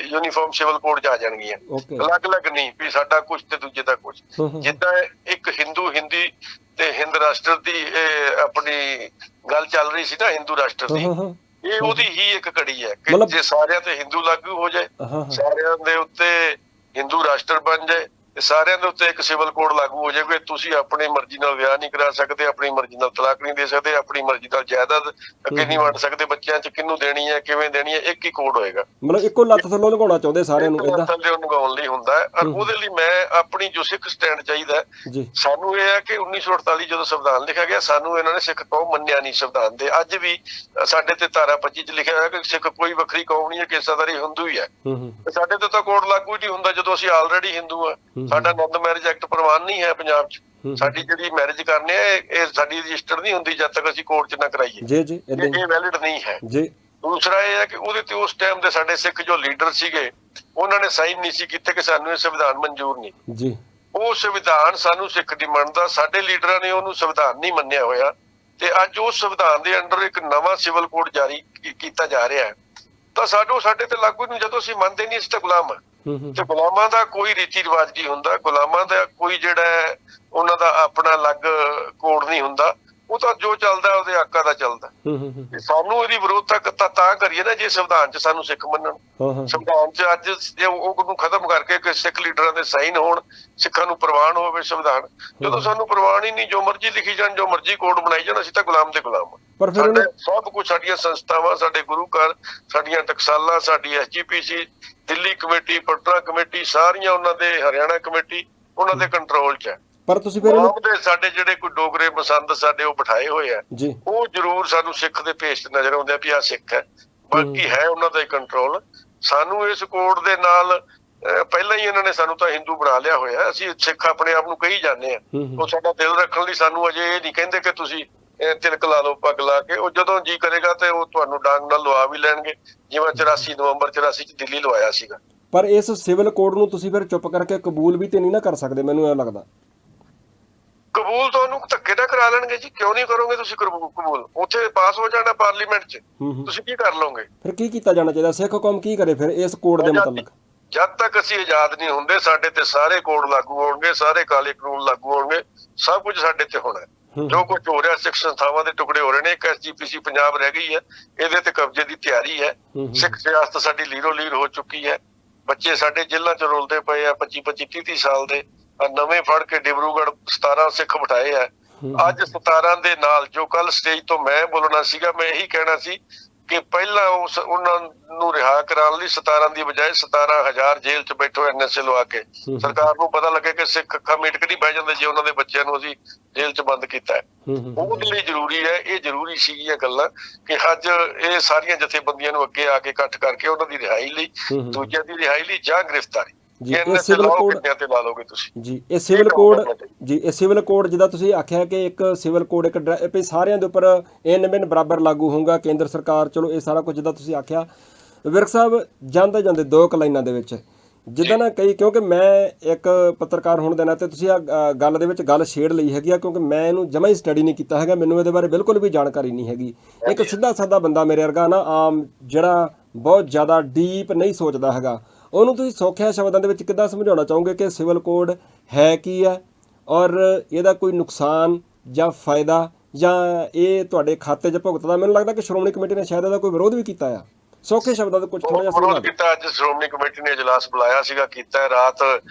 ਯੂਨੀਫਾਰਮ ਸਿਵਲ ਕੋਡ 'ਚ ਆ ਜਾਣਗੀਆਂ, ਅਲੱਗ-ਅਲੱਗ ਨਹੀਂ ਵੀ ਸਾਡਾ ਕੁਛ ਤੇ ਦੂਜੇ ਦਾ ਕੁਛ। ਜਿੱਦਾਂ ਇੱਕ ਹਿੰਦੀ ਤੇ ਹਿੰਦ ਰਾਸ਼ਟਰ ਦੀ ਆਪਣੀ ਗੱਲ ਚੱਲ ਰਹੀ ਸੀ ਨਾ, ਹਿੰਦੂ ਰਾਸ਼ਟਰ ਦੀ, ਇਹ ਉਹਦੀ ਹੀ ਇੱਕ ਕੜੀ ਹੈ ਕਿ ਜੇ ਸਾਰਿਆਂ ਤੇ ਹਿੰਦੂ ਲਾਗੂ ਹੋ ਜਾਏ, ਸਾਰਿਆਂ ਦੇ ਉੱਤੇ ਹਿੰਦੂ ਰਾਸ਼ਟਰ ਬਣ ਜਾਏ, ਤੇ ਸਾਰਿਆਂ ਦੇ ਉੱਤੇ ਇੱਕ ਸਿਵਲ ਕੋਡ ਲਾਗੂ ਹੋ ਜਾਵੇ। ਤੁਸੀਂ ਆਪਣੀ ਮਰਜ਼ੀ ਨਾਲ ਵਿਆਹ ਨਹੀਂ ਕਰਾ ਸਕਦੇ, ਆਪਣੀ ਮਰਜ਼ੀ ਨਾਲ ਤਲਾਕ ਨਹੀਂ ਦੇ ਸਕਦੇ, ਆਪਣੀ ਮਰਜ਼ੀ ਨਾਲ ਜਾਇਦਾਦ ਅੱਗੇ ਨਹੀਂ ਵੰਡ ਸਕਦੇ, ਬੱਚਿਆਂ 'ਚ ਕਿਹਨੂੰ ਦੇਣੀ ਹੈ, ਕਿਵੇਂ ਦੇਣੀ ਹੈ, ਇੱਕ ਹੀ ਕੋਡ ਹੋਏਗਾ। ਮਤਲਬ ਇੱਕੋ ਲੱਤ ਥੱਲੋਂ ਲੰਘਾਉਣਾ ਚਾਹੁੰਦੇ ਸਾਰਿਆਂ ਨੂੰ ਏਦਾਂ ਥੱਲੇ ਲੰਘਾਉਣ ਲਈ ਹੁੰਦਾ ਹੈ। ਔਰ ਉਹਦੇ ਲਈ ਮੈਂ ਆਪਣੀ ਜੋ ਸਿੱਖ ਸਟੈਂਡ ਚਾਹੀਦਾ ਜੀ। ਸਾਨੂੰ ਇਹ ਹੈ ਕਿ 1948 ਜਦੋਂ ਸੰਵਿਧਾਨ ਲਿਖਿਆ ਗਿਆ, ਸਾਨੂੰ ਇਹਨਾਂ ਨੇ ਸਿੱਖ ਕੌਮ ਮੰਨਿਆ ਨਹੀਂ ਸੰਵਿਧਾਨ ਦੇ। ਅੱਜ ਵੀ ਸਾਡੇ ਤੇ ਧਾਰਾ 25 'ਚ ਲਿਖਿਆ ਹੋਇਆ ਕਿ ਸਿੱਖ ਕੋਈ ਵੱਖਰੀ ਕੌਮ ਨਹੀਂ ਹੈ, ਕੇਸਾਦਾਰੀ ਹਿੰਦੂ ਹੀ ਹੈ। ਸਾਡੇ ਤੇ ਤਾਂ ਕੋਡ ਲਾਗੂ ਹੀ ਨਹੀਂ ਹੁੰਦਾ ਜਦੋਂ ਅਸੀਂ ਆਲਰੇਡੀ ਹਿੰਦੂ ਆ। ਸਾਡਾ ਆਨੰਦ ਮੈਰਿਜ ਐਕਟ ਪ੍ਰਵਾਨ ਨਹੀਂ ਹੈ ਪੰਜਾਬ 'ਚ। ਸਾਡੀ ਜਿਹੜੀ ਮੈਰਿਜ ਕਰਨੇ ਆ ਇਹ ਸਾਡੀ ਰਜਿਸਟਰ ਨਹੀਂ ਹੁੰਦੀ ਜਦ ਤੱਕ ਅਸੀਂ ਕੋਰਟ 'ਚ ਨਾ ਕਰਾਈਏ। ਜੀ ਜੀ, ਇਹ ਵੈਲਿਡ ਨਹੀਂ ਹੈ ਜੀ। ਦੂਸਰਾ ਇਹ ਹੈ ਕਿ ਉਹਦੇ ਤੇ ਉਸ ਟਾਈਮ ਦੇ ਸਾਡੇ ਸਿੱਖ ਜੋ ਲੀਡਰ ਸੀਗੇ ਉਹਨਾਂ ਨੇ ਸਾਈਨ ਨਹੀਂ ਸੀ ਕੀਤੇ ਕਿ ਸਾਨੂੰ ਇਹ ਸੰਵਿਧਾਨ ਮਨਜ਼ੂਰ ਨਹੀਂ ਜੀ। ਉਹ ਸੰਵਿਧਾਨ ਸਾਨੂੰ ਸਿੱਖ ਨਹੀਂ ਮੰਨਦਾ, ਸਾਡੇ ਲੀਡਰਾਂ ਨੇ ਉਹਨੂੰ ਸੰਵਿਧਾਨ ਨਹੀਂ ਮੰਨਿਆ ਹੋਇਆ ਤੇ ਅੱਜ ਉਸ ਸੰਵਿਧਾਨ ਦੇ ਅੰਡਰ ਇੱਕ ਨਵਾਂ ਸਿਵਲ ਕੋਡ ਜਾਰੀ ਕੀਤਾ ਜਾ ਰਿਹਾ ਹੈ ਤਾਂ ਸਾਡੇ ਤੇ ਲਾਗੂ ਨਹੀਂ। ਜਦੋਂ ਅਸੀਂ ਮੰਨਦੇ ਨਹੀਂ ਅਸੀਂ ਤਾਂ ਗੁਲਾਮ ਆ ਤੇ ਗੁਲਾਮਾਂ ਦਾ ਕੋਈ ਰੀਤੀ ਰਿਵਾਜ ਨਹੀਂ ਹੁੰਦਾ, ਗੁਲਾਮਾਂ ਦਾ ਕੋਈ ਜਿਹੜਾ ਉਹਨਾਂ ਦਾ ਆਪਣਾ ਅਲੱਗ ਕੋਡ ਨਹੀਂ ਹੁੰਦਾ। ਉਹ ਤਾਂ ਜੋ ਚੱਲਦਾ ਉਹਦੇ ਆਕਾ ਦਾ ਚੱਲਦਾ। ਸਾਨੂੰ ਇਹਦੀ ਵਿਰੋਧਤਾ ਤਾਂ ਕਰੀਏ ਨਾ ਜੇ ਸੰਵਿਧਾਨ 'ਚ ਸਾਨੂੰ ਸਿੱਖ ਮੰਨਣ। ਸੰਵਿਧਾਨ 'ਚ ਅੱਜ ਜੇ ਉਹਨੂੰ ਖਤਮ ਕਰਕੇ ਕਿ ਸਿੱਖ ਲੀਡਰਾਂ ਦੇ ਸਾਈਨ ਹੋਣ, ਸਿੱਖਾਂ ਨੂੰ ਪ੍ਰਵਾਨ ਹੋਵੇ ਸੰਵਿਧਾਨ। ਜਦੋਂ ਸਾਨੂੰ ਪ੍ਰਵਾਨ ਹੀ ਨਹੀਂ, ਜੋ ਮਰਜ਼ੀ ਲਿਖੀ ਜਾਣ, ਜੋ ਮਰਜ਼ੀ ਕੋਡ ਬਣਾਈ ਜਾਣ, ਅਸੀਂ ਤਾਂ ਗੁਲਾਮ ਦੇ ਗੁਲਾਮ ਆ। ਪਰ ਫਿਰ ਸਭ ਕੁਝ ਸਾਡੀਆਂ ਸੰਸਥਾਵਾਂ, ਸਾਡੇ ਗੁਰੂ ਘਰ, ਸਾਡੀਆਂ ਟਕਸਾਲਾਂ, ਸਾਡੀ SGPC, Delhi committee, Patna committee, ਸਾਰੀਆਂ ਉਹਨਾਂ ਦੇ, ਹਰਿਆਣਾ ਕਮੇਟੀ ਉਹਨਾਂ ਦੇ ਕੰਟਰੋਲ 'ਚ ਹੈ। ਪਰ ਤੁਸੀਂ ਫਿਰ ਦੇ ਸਾਡੇ ਜਿਹੜੇ ਕੋਈ ਡੋਗਰੇ ਪਸੰਦ ਸਾਡੇ ਉਹ ਬਿਠਾਏ ਹੋਏ ਆ ਜੀ, ਉਹ ਜ਼ਰੂਰ ਸਾਨੂੰ ਸਿੱਖ ਦੇ ਭੇਸ 'ਚ ਨਜ਼ਰ ਆਉਂਦੇ ਆ ਵੀ ਆਹ ਸਿੱਖ ਹੈ। ਬਾਕੀ ਹੈ ਉਹਨਾਂ ਦਾ ਕੰਟਰੋਲ। ਸਾਨੂੰ ਇਸ ਕੋਡ ਦੇ ਨਾਲ ਪਹਿਲਾਂ ਹੀ ਇਹਨਾਂ ਨੇ ਸਾਨੂੰ ਤਾਂ ਹਿੰਦੂ ਬਣਾ ਲਿਆ ਹੋਇਆ। ਅਸੀਂ ਸਿੱਖ ਆਪਣੇ ਆਪ ਨੂੰ ਕਹੀ ਜਾਂਦੇ ਆ। ਉਹ ਸਾਡਾ ਦਿਲ ਰੱਖਣ ਲਈ ਸਾਨੂੰ ਅਜੇ ਇਹ ਨਹੀਂ ਕਹਿੰਦੇ ਕਿ ਤੁਸੀਂ ਤਿਲਕ ਲਾ ਲਓ ਪੱਗ ਲਾ ਕੇ। ਉਹ ਜਦੋਂ ਜੀ ਕਰੇਗਾ ਤੇ ਉਹ ਤੁਹਾਨੂੰ ਡਾਂਗ ਨਾਲ ਲਵਾ ਵੀ ਲੈਣਗੇ, ਜਿਵੇਂ 84 ਨਵੰਬਰ 84 'ਚ ਦਿੱਲੀ ਲਵਾਇਆ ਸੀਗਾ। ਪਰ ਇਸ ਸਿਵਲ ਕੋਡ ਨੂੰ ਤੁਸੀਂ ਫਿਰ ਚੁੱਪ ਕਰਕੇ ਕਬੂਲ ਵੀ ਤੇ ਨਹੀਂ ਨਾ ਕਰ ਸਕਦੇ, ਮੈਨੂੰ ਇਹ ਲੱਗਦਾ। ਕਬੂਲ ਤੁਹਾਨੂੰ ਧੱਕੇ ਨਾਲ ਕਰਾ ਲੈਣਗੇ ਜੀ। ਕਿਉਂ ਨਹੀਂ ਕਰੋਗੇ ਤੁਸੀਂ ਕਬੂਲ? ਉੱਥੇ ਪਾਸ ਹੋ ਜਾਣਾ ਪਾਰਲੀਮੈਂਟ 'ਚ, ਤੁਸੀਂ ਕੀ ਕਰ ਲਓਗੇ? ਫਿਰ ਕੀ ਕੀਤਾ ਜਾਣਾ ਚਾਹੀਦਾ? ਸਿੱਖ ਕੌਮ ਕੀ ਕਰੇ ਫਿਰ ਇਸ ਕੋਡ ਦੇ ਮੁਤਾਬਕ? ਜਦ ਤੱਕ ਅਸੀਂ ਆਜ਼ਾਦ ਨਹੀਂ ਹੁੰਦੇ ਸਾਡੇ ਤੇ ਸਾਰੇ ਕੋਡ ਲਾਗੂ ਹੋਣਗੇ, ਸਾਰੇ ਕਾਲੇ ਕਾਨੂੰਨ ਲਾਗੂ ਹੋਣਗੇ, ਸਭ ਕੁਝ ਸਾਡੇ ਤੇ ਹੋਣਾ। ਜੋ ਕੁਝ ਹੋ ਰਿਹਾ, ਸਿੱਖ ਸੰਸਥਾਵਾਂ ਦੇ ਟੁਕੜੇ ਹੋ ਰਹੇ ਨੇ। ਇੱਕ SGPC ਪੰਜਾਬ ਰਹਿ ਗਈ ਹੈ, ਇਹਦੇ ਤੇ ਕਬਜ਼ੇ ਦੀ ਤਿਆਰੀ ਹੈ। ਸਿੱਖ ਸਿਆਸਤ ਸਾਡੀ ਲੀਰੋ ਲੀਰ ਹੋ ਚੁੱਕੀ ਹੈ। ਬੱਚੇ ਸਾਡੇ ਜੇਲ੍ਹਾਂ 'ਚ ਰੁਲਦੇ ਪਏ ਆ 25-25 30 ਸਾਲ ਦੇ। ਨਵੇਂ ਫੜ ਕੇ ਡਿਬਰੂਗੜ੍ਹ 17 ਸਿੱਖ ਬਿਠਾਏ ਆ। ਅੱਜ 17 ਦੇ ਨਾਲ ਜੋ ਕੱਲ ਸਟੇਜ ਤੋਂ ਮੈਂ ਬੋਲਣਾ ਸੀਗਾ, ਮੈਂ ਇਹੀ ਕਹਿਣਾ ਸੀ ਕਿ ਪਹਿਲਾਂ ਉਹਨਾਂ ਨੂੰ ਰਿਹਾ ਕਰਾਉਣ ਲਈ 17 ਦੀ ਬਜਾਏ 17,000 ਜੇਲ੍ਹ 'ਚ ਬੈਠੋ NSA ਲਵਾ ਕੇ। ਸਰਕਾਰ ਨੂੰ ਪਤਾ ਲੱਗੇ ਕਿ ਸਿੱਖ ਅੱਖਾਂ ਮੀਟ ਕੇ ਨਹੀਂ ਬਹਿ ਜਾਂਦੇ ਜੇ ਉਹਨਾਂ ਦੇ ਬੱਚਿਆਂ ਨੂੰ ਅਸੀਂ ਜੇਲ੍ਹ 'ਚ ਬੰਦ ਕੀਤਾ ਹੈ। ਉਹਦੇ ਲਈ ਜ਼ਰੂਰੀ ਹੈ, ਇਹ ਜ਼ਰੂਰੀ ਸੀਗੀਆਂ ਗੱਲਾਂ ਕਿ ਅੱਜ ਇਹ ਸਾਰੀਆਂ ਜਥੇਬੰਦੀਆਂ ਨੂੰ ਅੱਗੇ ਆ ਕੇ ਇਕੱਠ ਕਰਕੇ ਉਹਨਾਂ ਦੀ ਰਿਹਾਈ ਲਈ, ਦੂਜਿਆਂ ਦੀ ਰਿਹਾਈ ਲਈ ਜਾਂ ਗ੍ਰਿਫਤਾਰੀ ਜੀ। ਇਹ ਸਿਵਲ ਕੋਡ ਤੇ ਲਾ ਲੋਗੇ ਤੁਸੀਂ ਜੀ। ਇਹ ਸਿਵਲ ਕੋਡ ਜੀ, ਇਹ ਸਿਵਲ ਕੋਡ ਜਿੱਦਾਂ ਤੁਸੀਂ ਆਖਿਆ ਕਿ ਇੱਕ ਸਿਵਲ ਕੋਡ ਇੱਕ ਸਾਰਿਆਂ ਦੇ ਉੱਪਰ ਐਨ ਬਰਾਬਰ ਲਾਗੂ ਹੋਊਗਾ, ਕੇਂਦਰ ਸਰਕਾਰ, ਚਲੋ ਇਹ ਸਾਰਾ ਕੁਝ ਜਿੱਦਾਂ ਤੁਸੀਂ ਆਖਿਆ। ਵਿਰਕ ਸਾਹਿਬ, ਜਾਂਦੇ ਜਾਂਦੇ ਦੋ ਕੁ ਲਾਈਨਾਂ ਦੇ ਵਿੱਚ ਜਿੱਦਾਂ ਨਾ ਕਈ, ਕਿਉਂਕਿ ਮੈਂ ਇੱਕ ਪੱਤਰਕਾਰ ਹੋਣ ਦੇ ਨਾਤੇ ਤੁਸੀਂ ਆ ਗੱਲ ਦੇ ਵਿੱਚ ਗੱਲ ਛੇੜ ਲਈ ਹੈਗੀ ਆ, ਕਿਉਂਕਿ ਮੈਂ ਇਹਨੂੰ ਜਮਾ ਹੀ ਸਟੱਡੀ ਨਹੀਂ ਕੀਤਾ ਹੈਗਾ, ਮੈਨੂੰ ਇਹਦੇ ਬਾਰੇ ਬਿਲਕੁਲ ਵੀ ਜਾਣਕਾਰੀ ਨਹੀਂ ਹੈਗੀ। ਇੱਕ ਸਿੱਧਾ ਸਾਦਾ ਬੰਦਾ ਮੇਰੇ ਵਰਗਾ ਨਾ, ਆਮ ਜਿਹੜਾ ਬਹੁਤ ਜ਼ਿਆਦਾ ਡੀਪ ਨਹੀਂ ਸੋਚਦਾ ਹੈਗਾ, ਉਹਨੂੰ ਤੁਸੀਂ ਸੌਖਿਆ ਸ਼ਬਦਾਂ ਦੇ ਵਿੱਚ ਕਿੱਦਾਂ ਸਮਝਾਉਣਾ ਚਾਹੋਗੇ ਕਿ ਸਿਵਲ ਕੋਡ ਹੈ ਕੀ ਹੈ ਔਰ ਇਹਦਾ ਕੋਈ ਨੁਕਸਾਨ ਜਾਂ ਫਾਇਦਾ ਜਾਂ ਇਹ ਤੁਹਾਡੇ ਖਾਤੇ 'ਚ ਭੁਗਤਦਾ? ਮੈਨੂੰ ਲੱਗਦਾ ਕਿ ਸ਼੍ਰੋਮਣੀ ਕਮੇਟੀ ਨੇ ਸ਼ਾਇਦ ਇਹਦਾ ਕੋਈ ਵਿਰੋਧ ਵੀ ਕੀਤਾ ਆ। ਸੌਖੇ ਸ਼ਬਦਾਂ ਦੇ ਕੁਝ ਥੋੜਾ ਜਿਹਾ ਸਮਝਾ ਕੀਤਾ। ਅੱਜ ਸ਼੍ਰੋਮਣੀ ਕਮੇਟੀ ਨੇ ਇਜਲਾਸ ਬੁਲਾਇਆ ਸੀਗਾ, ਕੀਤਾ ਰਾਤ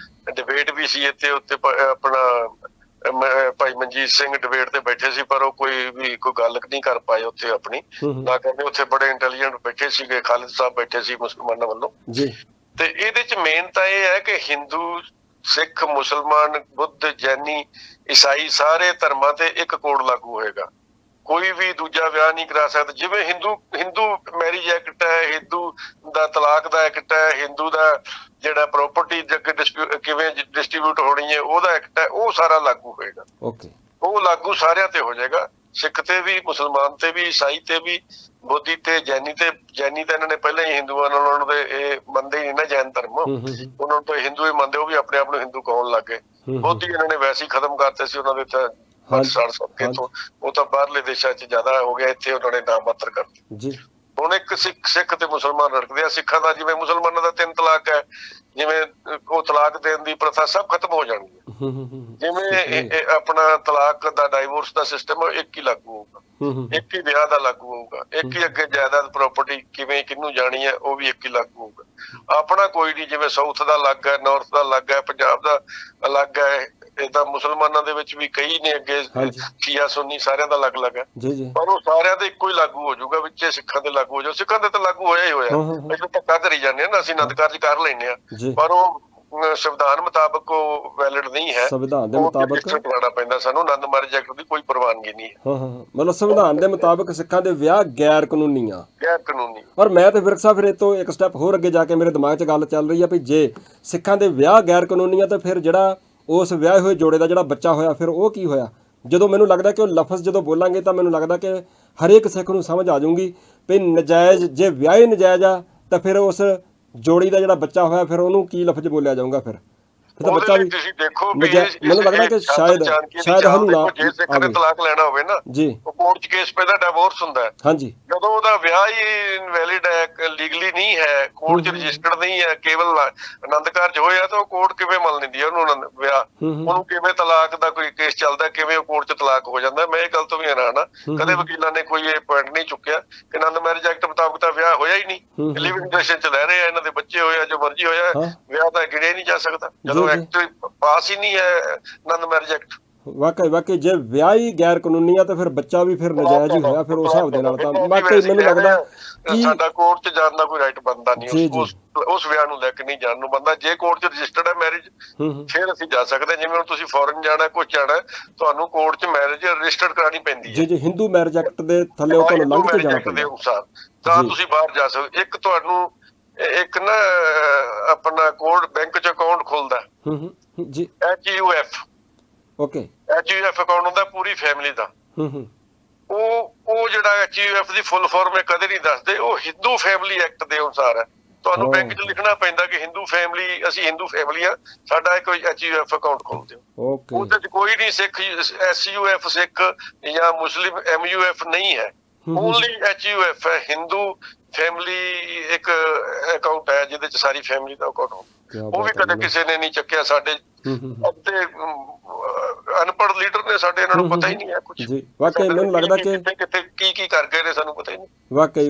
ਡਿਬੇਟ ਵੀ ਸੀ ਇੱਥੇ ਉੱਤੇ। ਆਪਣਾ ਭਾਈ ਮਨਜੀਤ ਸਿੰਘ ਡਿਬੇਟ ਤੇ ਬੈਠੇ ਸੀ, ਪਰ ਉਹ ਕੋਈ ਗੱਲ ਨਹੀਂ ਕਰ ਪਾਏ ਉੱਥੇ ਆਪਣੀ ਨਾ ਕਰਨੇ। ਉੱਥੇ ਬੜੇ ਇੰਟੈਲੀਜੈਂਟ ਬੈਠੇ ਸੀਗੇ, ਖਾਲਿਦ ਸਾਹਿਬ ਬੈਠੇ ਸੀ ਮੁਸਲਮਾਨਾਂ ਵੱਲੋਂ ਜੀ। ਤੇ ਇਹਦੇ 'ਚ ਮੇਨ ਤਾਂ ਇਹ ਹੈ ਕਿ ਹਿੰਦੂ, ਸਿੱਖ, ਮੁਸਲਮਾਨ, ਬੁੱਧ, ਜੈਨੀ, ਈਸਾਈ ਸਾਰੇ ਧਰਮਾਂ ਤੇ ਇੱਕ ਕੋਡ ਲਾਗੂ ਹੋਏਗਾ। ਕੋਈ ਵੀ ਦੂਜਾ ਵਿਆਹ ਨਹੀਂ ਕਰਾ ਸਕਦਾ। ਜਿਵੇਂ ਹਿੰਦੂ ਮੈਰਿਜ ਐਕਟ ਹੈ, ਹਿੰਦੂ ਦਾ ਤਲਾਕ ਦਾ ਐਕਟ ਹੈ, ਹਿੰਦੂ ਦਾ ਜਿਹੜਾ ਪ੍ਰਾਪਰਟੀ ਕਿਵੇਂ ਡਿਸਟ੍ਰੀਬਿਊਟ ਹੋਣੀ ਹੈ ਉਹਦਾ ਐਕਟ ਹੈ, ਉਹ ਸਾਰਾ ਲਾਗੂ ਹੋਏਗਾ। ਉਹ ਲਾਗੂ ਸਾਰਿਆਂ ਤੇ ਹੋ ਜਾਏਗਾ, ਸਿੱਖ ਤੇ ਵੀ, ਮੁਸਲਮਾਨ ਤੇ ਵੀ, ਈਸਾਈ ਤੇ ਵੀ, ਬੋਧੀ ਤੇ, ਜੈਨੀ ਤੇ। ਜੈਨੀ ਤਾਂ ਇਹਨਾਂ ਨੇ ਪਹਿਲਾਂ ਹੀ ਹਿੰਦੂਆਂ ਨਾਲ, ਉਹਨਾਂ ਦੇ ਇਹ ਮੰਨਦੇ ਹੀ ਨਹੀਂ ਨਾ ਜੈਨ ਧਰਮ, ਉਹਨਾਂ ਨੂੰ ਤਾਂ ਹਿੰਦੂ ਹੀ ਮੰਨਦੇ, ਉਹ ਵੀ ਆਪਣੇ ਆਪ ਨੂੰ ਹਿੰਦੂ ਕਹਾਉਣ ਲੱਗ ਗਏ। ਬੋਧੀ ਇਹਨਾਂ ਨੇ ਵੈਸੇ ਹੀ ਖਤਮ ਕਰਤੇ ਸੀ, ਉਹਨਾਂ ਦੇ ਤਾਂ ਉਹ ਤਾਂ ਬਾਹਰਲੇ ਦੇਸ਼ਾਂ 'ਚ ਜ਼ਿਆਦਾ ਹੋ ਗਿਆ, ਇੱਥੇ ਉਹਨਾਂ ਨੇ ਨਾਮ ਮਾਤਰ ਕਰਤੇ। ਹੁਣ ਇੱਕ ਸਿੱਖ ਤੇ ਮੁਸਲਮਾਨ ਰੜਕਦੇ ਆ। ਸਿੱਖਾਂ ਦਾ ਜਿਵੇਂ ਮੁਸਲਮਾਨਾਂ ਦਾ 3 ਤਲਾਕ ਹੈ, ਜਿਵੇਂ ਉਹ ਤਲਾਕ ਦੇਣ ਦੀ ਪ੍ਰਥਾ ਸਭ ਖਤਮ ਹੋ ਜਾਣੀ ਹੈ। ਜਿਵੇਂ ਆਪਣਾ ਤਲਾਕ ਦਾ, ਡਾਈਵੋਰਸ ਦਾ ਸਿਸਟਮ ਇੱਕ ਹੀ ਲਾਗੂ ਹੋਊਗਾ। ਇੱਕ ਹੀ ਵਿਆਹ ਦਾ ਲਾਗੂ ਹੋਊਗਾ, ਇੱਕ ਹੀ ਅੱਗੇ ਜਾਇਦਾਦ ਪ੍ਰਾਪਰਟੀ ਕਿਵੇਂ ਕਿਹਨੂੰ ਜਾਣੀ ਹੈ ਉਹ ਵੀ ਇੱਕ ਹੀ ਲਾਗੂ ਹੋਊਗਾ। ਆਪਣਾ ਕੋਈ ਨਹੀਂ, ਜਿਵੇਂ ਸਾਊਥ ਦਾ ਅਲੱਗ ਹੈ, ਨਾਰਥ ਦਾ ਅਲੱਗ ਹੈ, ਪੰਜਾਬ ਦਾ ਅਲੱਗ ਹੈ, ਏਦਾਂ ਮੁਸਲਮਾਨਾਂ ਦੇ ਵਿੱਚ ਵੀ ਕਈ ਨੇ ਅੱਗੇ, ਸ਼ੀਆ ਸੁੰਨੀ ਸਾਰਿਆਂ ਦਾ ਅਲੱਗ-ਅਲੱਗ ਹੈ, ਪਰ ਉਹ ਸਾਰਿਆਂ ਦੇ ਇੱਕੋ ਹੀ ਲਾਗੂ ਹੋ ਜਾਊਗਾ। ਵਿੱਚ ਸਿੱਖਾਂ ਦੇ ਲਾਗੂ ਹੋ ਜਾਊ, ਸਿੱਖਾਂ ਦੇ ਤਾਂ ਲਾਗੂ ਹੋਇਆ ਹੀ ਹੋਇਆ, ਅਸੀਂ ਧੱਕਾ ਕਰੀ ਜਾਂਦੇ ਹਾਂ ਨਾ, ਅਸੀਂ ਆਨੰਦ ਕਾਰਜ ਕਰ ਲੈਂਦੇ ਹਾਂ, ਪਰ ਉਹ ਸੰਵਿਧਾਨ ਮੁਤਾਬਕ ਉਹ ਵੈਲਿਡ ਨਹੀਂ ਹੈ। ਸੰਵਿਧਾਨ ਦੇ ਮੁਤਾਬਕ ਕਰਾਉਣਾ ਪੈਂਦਾ ਸਾਨੂੰ, ਆਨੰਦ ਮਾਰਜ ਐਕਟ ਦੀ ਕੋਈ ਪ੍ਰਵਾਨਗੀ ਨਹੀਂ ਹੈ। ਮਤਲਬ ਸੰਵਿਧਾਨ ਦੇ ਮੁਤਾਬਕ ਸਿੱਖਾਂ ਦੇ ਵਿਆਹ ਗੈਰ ਕਾਨੂੰਨੀ ਆ, ਗੈਰ ਕਾਨੂੰਨੀ। ਔਰ ਮੈਂ ਤੇ ਵਿਰਕ ਸਾਹਿਬ ਫਿਰ ਇਹ ਤੋਂ ਇੱਕ ਸਟੈਪ ਹੋਰ ਅੱਗੇ ਜਾ ਕੇ ਮੇਰੇ ਦਿਮਾਗ 'ਚ ਗੱਲ ਚੱਲ ਰਹੀ ਆ ਵੀ ਜੇ ਸਿੱਖਾਂ ਦੇ ਵਿਆਹ ਗੈਰ ਕਾਨੂੰਨੀ ਆ ਤਾਂ ਫਿਰ ਜਿਹੜਾ ਉਸ ਵਿਆਹੇ ਹੋਏ ਜੋੜੇ ਦਾ ਜਿਹੜਾ ਬੱਚਾ ਹੋਇਆ ਫਿਰ ਉਹ ਕੀ ਹੋਇਆ? ਜਦੋਂ ਮੈਨੂੰ ਲੱਗਦਾ ਕਿ ਉਹ ਲਫ਼ਜ਼ ਜਦੋਂ ਬੋਲਾਂਗੇ ਤਾਂ ਮੈਨੂੰ ਲੱਗਦਾ ਕਿ ਹਰੇਕ ਸਿੱਖ ਨੂੰ ਸਮਝ ਆ ਜਾਊਗੀ ਵੀ ਨਜਾਇਜ਼, ਜੇ ਵਿਆਹੇ ਨਜਾਇਜ਼ ਆ ਤਾਂ ਫਿਰ ਉਸ ਜੋੜੀ ਦਾ ਜਿਹੜਾ ਬੱਚਾ ਹੋਇਆ ਫਿਰ ਉਹਨੂੰ ਕੀ ਲਫ਼ਜ਼ ਬੋਲਿਆ ਜਾਊਗਾ? ਫਿਰ ਤਾਂ ਬੱਚਾ ਵੀ ਤੁਸੀਂ ਦੇਖੋ ਮੈਨੂੰ ਲੱਗਦਾ ਕਿ ਸ਼ਾਇਦ ਸਾਨੂੰ ਨਾ ਜੇ ਸਿੱਖ ਨੇ ਤਲਾਕ ਲੈਣਾ ਹੋਵੇ ਨਾ ਜੀ, ਉਹ ਕੋਰਟ 'ਚ ਕੇਸ ਪੈਦਾ, ਡਿਵੋਰਸ ਹੁੰਦਾ ਹੈ। ਹਾਂਜੀ, ਜਦੋਂ ਉਹਦਾ ਵਿਆਹ ਹੀ ਇਨਵੈਲਿਡ ਹੈ, ਲੀਗਲੀ ਨਹੀਂ ਹੈ, ਕੋਰਟ 'ਚ ਰਜਿਸਟਰਡ ਨਹੀਂ ਹੈ, ਕੇਵਲ ਆਨੰਦ ਕਾਰਜ ਹੋਇਆ ਤਾਂ ਉਹ ਕੋਰਟ ਕਿਵੇਂ ਮੰਨ ਲੈਂਦੀ ਹੈ ਉਹਨੂੰ ਵਿਆਹ? ਉਹਨੂੰ ਕਿਵੇਂ ਤਲਾਕ ਦਾ ਕੋਈ ਕੇਸ ਚੱਲਦਾ, ਕਿਵੇਂ ਉਹ ਕੋਰਟ 'ਚ ਤਲਾਕ ਹੋ ਜਾਂਦਾ? ਮੈਂ ਇਹ ਗੱਲ ਤੋਂ ਵੀ ਹੈਰਾਨ ਆ, ਕਦੇ ਵਕੀਲਾਂ ਨੇ ਕੋਈ ਇਹ ਪੁਆਇੰਟ ਨਹੀਂ ਚੁੱਕਿਆ ਕਿ ਆਨੰਦ ਮੈਰਿਜ ਐਕਟ ਮੁਤਾਬਕ ਤਾਂ ਵਿਆਹ ਹੋਇਆ ਹੀ ਨਹੀਂ, ਲਿਵਿੰਗ ਰਿਲੇਸ਼ਨ 'ਚ ਰਹਿ ਰਹੇ ਆ, ਇਹਨਾਂ ਦੇ ਬੱਚੇ ਹੋਏ ਆ, ਜੋ ਮਰਜ਼ੀ ਹੋਇਆ, ਵਿਆਹ ਤਾਂ ਗਿਣਿਆ ਨਹੀਂ ਜਾ ਸਕਦਾ ਜਦੋਂ ਐਕਟ ਪਾਸ ਹੀ ਨਹੀਂ ਹੈ, ਆਨੰਦ ਮੈਰਿਜ ਐਕਟ। ਵਾਕਈ ਜੇ ਵਿਆਹ ਹੀ ਗੈਰ ਕਾਨੂੰਨੀ ਆ ਤਾਂ ਫਿਰ ਬੱਚਾ ਵੀ ਫਿਰ ਨਜਾਇਜ਼ ਹੀ ਹੋਇਆ ਫਿਰ ਉਸ ਹਿਸਾਬ ਦੇ ਨਾਲ। ਤਾਂ ਵਾਕਈ ਮੈਨੂੰ ਲੱਗਦਾ ਕਿ ਸਾਡਾ ਕੋਰਟ 'ਚ ਜਾਣ ਦਾ ਕੋਈ ਰਾਈਟ ਬਣਦਾ ਨਹੀਂ, ਉਸ ਵਿਆਹ ਨੂੰ ਲੈ ਕੇ ਨਹੀਂ ਜਾਣ ਨੂੰ ਬੰਦਾ। ਜੇ ਕੋਰਟ 'ਚ ਰਜਿਸਟਰਡ ਹੈ ਮੈਰਿਜ ਫਿਰ ਅਸੀਂ ਜਾ ਸਕਦੇ। ਜਿਵੇਂ ਹੁਣ ਤੁਸੀਂ ਫੋਰਨ ਜਾਣਾ, ਕੁਝ ਜਾਣਾ, ਤੁਹਾਨੂੰ ਕੋਰਟ 'ਚ ਮੈਰਿਜ ਰਜਿਸਟਰਡ ਕਰਾਣੀ ਪੈਂਦੀ ਹੈ। ਜੀ ਹਿੰਦੂ ਮੈਰਿਜ ਐਕਟ ਦੇ ਥੱਲੇ ਉਹ ਤੁਹਾਨੂੰ ਲੰਘ ਕੇ ਜਾਣਾ ਪੈਂਦਾ ਤਾਂ ਤੁਸੀਂ ਬਾਹਰ ਜਾ ਸਕਦੇ। ਇੱਕ ਤੁਹਾਨੂੰ ਇੱਕ ਨਾ ਆਪਣਾ ਕੋਡ ਬੈਂਕ 'ਚ ਅਕਾਊਂਟ ਖੁੱਲਦਾ ਜੀ, HUF, ਓਕੇ, HUF ਅਕਾਊਂਟ ਹੁੰਦਾ ਪੂਰੀ ਫੈਮਿਲੀ ਦਾ। ਉਹ ਜਿਹੜਾ HUF ਦੀ ਫੁੱਲ ਫਾਰਮ ਕਦੇ ਨਹੀਂ ਦੱਸਦੇ, ਉਹ ਹਿੰਦੂ ਫੈਮਿਲੀ ਐਕਟ ਦੇ ਅਨੁਸਾਰ ਹੈ। ਤੁਹਾਨੂੰ ਬੈਂਕ 'ਚ ਲਿਖਣਾ ਪੈਂਦਾ ਕਿ ਹਿੰਦੂ ਫੈਮਿਲੀ, ਅਸੀਂ ਹਿੰਦੂ ਫੈਮਿਲੀ ਆ, ਸਾਡਾ ਕੋਈ HUF ਅਕਾਊਂਟ ਖੋਲ ਦਿਓ। ਉਹਦੇ 'ਚ ਕੋਈ ਨਹੀਂ ਸਿੱਖ SUF ਸਿੱਖ ਜਾਂ ਮੁਸਲਿਮ MUF ਨਹੀਂ ਹੈ, ਓਨਲੀ HUF ਹੈ, ਹਿੰਦੂ ਫੈਮਿਲੀ ਇੱਕ ਅਕਾਊਂਟ ਹੈ ਜਿਹਦੇ 'ਚ ਸਾਰੀ ਫੈਮਿਲੀ ਦਾ ਅਕਾਊਂਟ ਹੋਊ। ਉਹ ਵੀ ਕਦੇ ਕਿਸੇ ਨੇ ਨਹੀਂ ਚੱਕਿਆ। ਸਾਡੇ ਅੱਧੇ ਅਨਪੜ੍ਹ ਲੀਡਰ ਨੇ ਸਾਡੇ, ਇਹਨਾਂ ਨੂੰ ਪਤਾ ਹੀ ਨਹੀਂ ਹੈ ਕੁਝ। ਜੀ ਵਾਕਈ ਮੈਨੂੰ ਲੱਗਦਾ ਕਿ ਕਿੱਥੇ ਕੀ ਕਰ ਗਏ ਨੇ ਸਾਨੂੰ ਪਤਾ ਹੀ ਨਹੀਂ।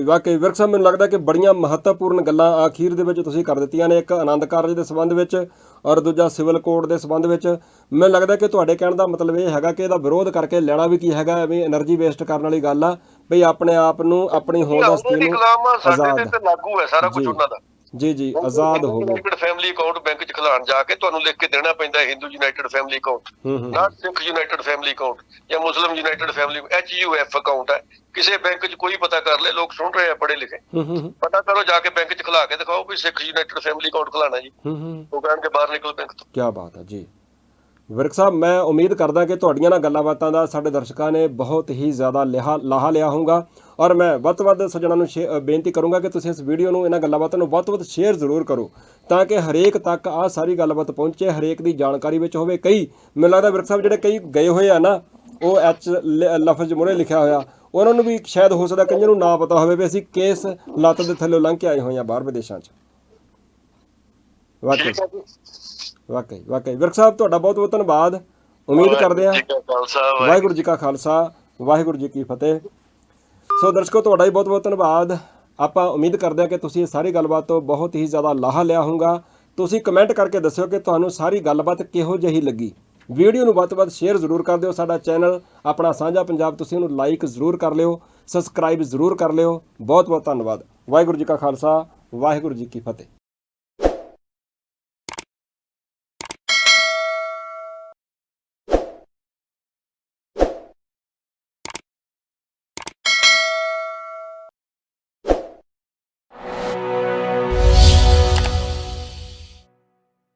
ਵਾਕਈ ਵਿਰਕ ਸਾਹਿਬ, ਮੈਨੂੰ ਲੱਗਦਾ ਕਿ ਬੜੀਆਂ ਮਹੱਤਵਪੂਰਨ ਗੱਲਾਂ ਅਖੀਰ ਦੇ ਵਿੱਚ ਤੁਸੀਂ ਕਰ ਦਿੱਤੀਆਂ ਨੇ, ਇੱਕ ਆਨੰਦ ਕਾਰਜ ਦੇ ਸੰਬੰਧ ਵਿੱਚ ਔਰ ਦੂਜਾ ਸਿਵਲ ਕੋਡ ਦੇ ਸੰਬੰਧ ਵਿੱਚ। ਮੈਨੂੰ ਲੱਗਦਾ ਕਿ ਤੁਹਾਡੇ ਕਹਿਣ ਦਾ ਮਤਲਬ ਇਹ ਹੈਗਾ ਕਿ ਇਹਦਾ ਵਿਰੋਧ ਕਰਕੇ ਲੈਣਾ ਵੀ ਕੀ ਹੈਗਾ, ਐਵੇਂ એનર્ਜੀ ਵੇਸਟ ਕਰਨ ਵਾਲੀ ਗੱਲ ਆ ਬਈ ਆਪਣੇ ਆਪ ਨੂੰ, ਆਪਣੀ ਹੋਂਦ ਹਸਤੀ ਨੂੰ ਆਜ਼ਾਦ ਲਾਗੂ ਹੈ ਸਾਰਾ ਕੁਝ ਉਹਨਾਂ ਦਾ। ਜੀ ਆਜ਼ਾਦ ਹੋ ਗਏ। ਯੂਨਾਈਟਿਡ ਫੈਮਿਲੀ ਅਕਾਊਂਟ ਬੈਂਕ 'ਚ ਖਿਲਾਣ ਜਾ ਕੇ ਤੁਹਾਨੂੰ ਲਿਖ ਕੇ ਦੇਣਾ ਪੈਂਦਾ ਹਿੰਦੂ ਯੂਨਾਈਟਿਡ ਫੈਮਿਲੀ ਅਕਾਊਂਟ, ਨਾ ਸਿੱਖ ਯੂਨਾਈਟਿਡ ਫੈਮਿਲੀ ਅਕਾਊਂਟ ਜਾਂ ਮੁਸਲਿਮ ਯੂਨਾਈਟਿਡ ਫੈਮਿਲੀ HUF ਅਕਾਊਂਟ ਹੈ। ਕਿਸੇ ਬੈਂਕ 'ਚ ਕੋਈ ਪਤਾ ਕਰ ਲੈ, ਲੋਕ ਸੁਣ ਰਹੇ ਆ ਪੜ੍ਹੇ ਲਿਖੇ, ਪਤਾ ਕਰੋ ਜਾ ਕੇ ਬੈਂਕ 'ਚ ਖਿਲਾ ਕੇ ਦਿਖਾਓ ਵੀ ਸਿੱਖ ਯੂਨਾਈਟਿਡ ਫੈਮਿਲੀ ਅਕਾਊਂਟ ਖਿਲਾਣਾ ਜੀ, ਉਹ ਕਹਿਣਗੇ ਬਾਹਰ ਨਿਕਲ ਬੈਂਕ ਤੋਂ। ਕੀ ਬਾਤ ਹੈ ਜੀ ਵਿਰਕ ਸਾਹਿਬ, ਮੈਂ ਉਮੀਦ ਕਰਦਾ ਕਿ ਤੁਹਾਡੀਆਂ ਨਾਲ ਗੱਲਾਂ ਬਾਤਾਂ ਦਾ ਸਾਡੇ ਦਰਸ਼ਕਾਂ ਨੇ ਬਹੁਤ ਹੀ ਜ਼ਿਆਦਾ ਲਾਹਾ ਲਿਆ ਹੋਊਗਾ, ਔਰ ਮੈਂ ਵੱਧ ਤੋਂ ਵੱਧ ਸੱਜਣਾਂ ਨੂੰ ਬੇਨਤੀ ਕਰੂੰਗਾ ਕਿ ਤੁਸੀਂ ਇਸ ਵੀਡੀਓ ਨੂੰ, ਇਹਨਾਂ ਗੱਲਾਂ ਬਾਤਾਂ ਨੂੰ ਵੱਧ ਤੋਂ ਵੱਧ ਸ਼ੇਅਰ ਜ਼ਰੂਰ ਕਰੋ ਤਾਂ ਕਿ ਹਰੇਕ ਤੱਕ ਆਹ ਸਾਰੀ ਗੱਲਬਾਤ ਪਹੁੰਚੇ, ਹਰੇਕ ਦੀ ਜਾਣਕਾਰੀ ਵਿੱਚ ਹੋਵੇ। ਕਈ ਮੈਨੂੰ ਲੱਗਦਾ ਵਿਰਕ ਸਾਹਿਬ ਜਿਹੜੇ ਕਈ ਗਏ ਹੋਏ ਆ ਨਾ, ਉਹ ਲਫ਼ਜ਼ ਮੂਹਰੇ ਲਿਖਿਆ ਹੋਇਆ, ਉਹਨਾਂ ਨੂੰ ਵੀ ਸ਼ਾਇਦ ਹੋ ਸਕਦਾ ਕਈਆਂ ਨੂੰ ਨਾ ਪਤਾ ਹੋਵੇ ਵੀ ਅਸੀਂ ਕਿਸ ਲੱਤ ਦੇ ਥੱਲੇ ਲੰਘ ਕੇ ਆਏ ਹੋਏ ਹਾਂ ਬਾਹਰ ਵਿਦੇਸ਼ਾਂ 'ਚ। ਵਾਕਈ ਵਿਰਕ ਸਾਹਿਬ, ਤੁਹਾਡਾ ਬਹੁਤ ਬਹੁਤ ਧੰਨਵਾਦ। ਉਮੀਦ ਕਰਦੇ ਹਾਂ ਵਾਹਿਗੁਰੂ ਜੀ ਕਾ ਖਾਲਸਾ, ਵਾਹਿਗੁਰੂ ਜੀ ਕੀ ਫਤਿਹ। ਸੋ ਦਰਸ਼ਕੋ, ਤੁਹਾਡਾ ਵੀ ਬਹੁਤ ਬਹੁਤ ਧੰਨਵਾਦ। ਆਪਾਂ ਉਮੀਦ ਕਰਦੇ ਹਾਂ ਕਿ ਤੁਸੀਂ ਇਹ ਸਾਰੀ ਗੱਲਬਾਤ ਤੋਂ ਬਹੁਤ ਹੀ ਜ਼ਿਆਦਾ ਲਾਹਾ ਲਿਆ ਹੋਊਗਾ। ਤੁਸੀਂ ਕਮੈਂਟ ਕਰਕੇ ਦੱਸਿਓ ਕਿ ਤੁਹਾਨੂੰ ਸਾਰੀ ਗੱਲਬਾਤ ਕਿਹੋ ਜਿਹੀ ਲੱਗੀ। ਵੀਡੀਓ ਨੂੰ ਵੱਧ ਤੋਂ ਵੱਧ ਸ਼ੇਅਰ ਜ਼ਰੂਰ ਕਰ ਦਿਓ। ਸਾਡਾ ਚੈਨਲ ਆਪਣਾ ਸਾਂਝਾ ਪੰਜਾਬ, ਤੁਸੀਂ ਉਹਨੂੰ ਲਾਈਕ ਜ਼ਰੂਰ ਕਰ ਲਿਓ, ਸਬਸਕ੍ਰਾਈਬ ਜ਼ਰੂਰ ਕਰ ਲਿਓ। ਬਹੁਤ ਬਹੁਤ ਧੰਨਵਾਦ। ਵਾਹਿਗੁਰੂ ਜੀ ਕਾ ਖਾਲਸਾ, ਵਾਹਿਗੁਰੂ ਜੀ ਕੀ ਫਤਿਹ।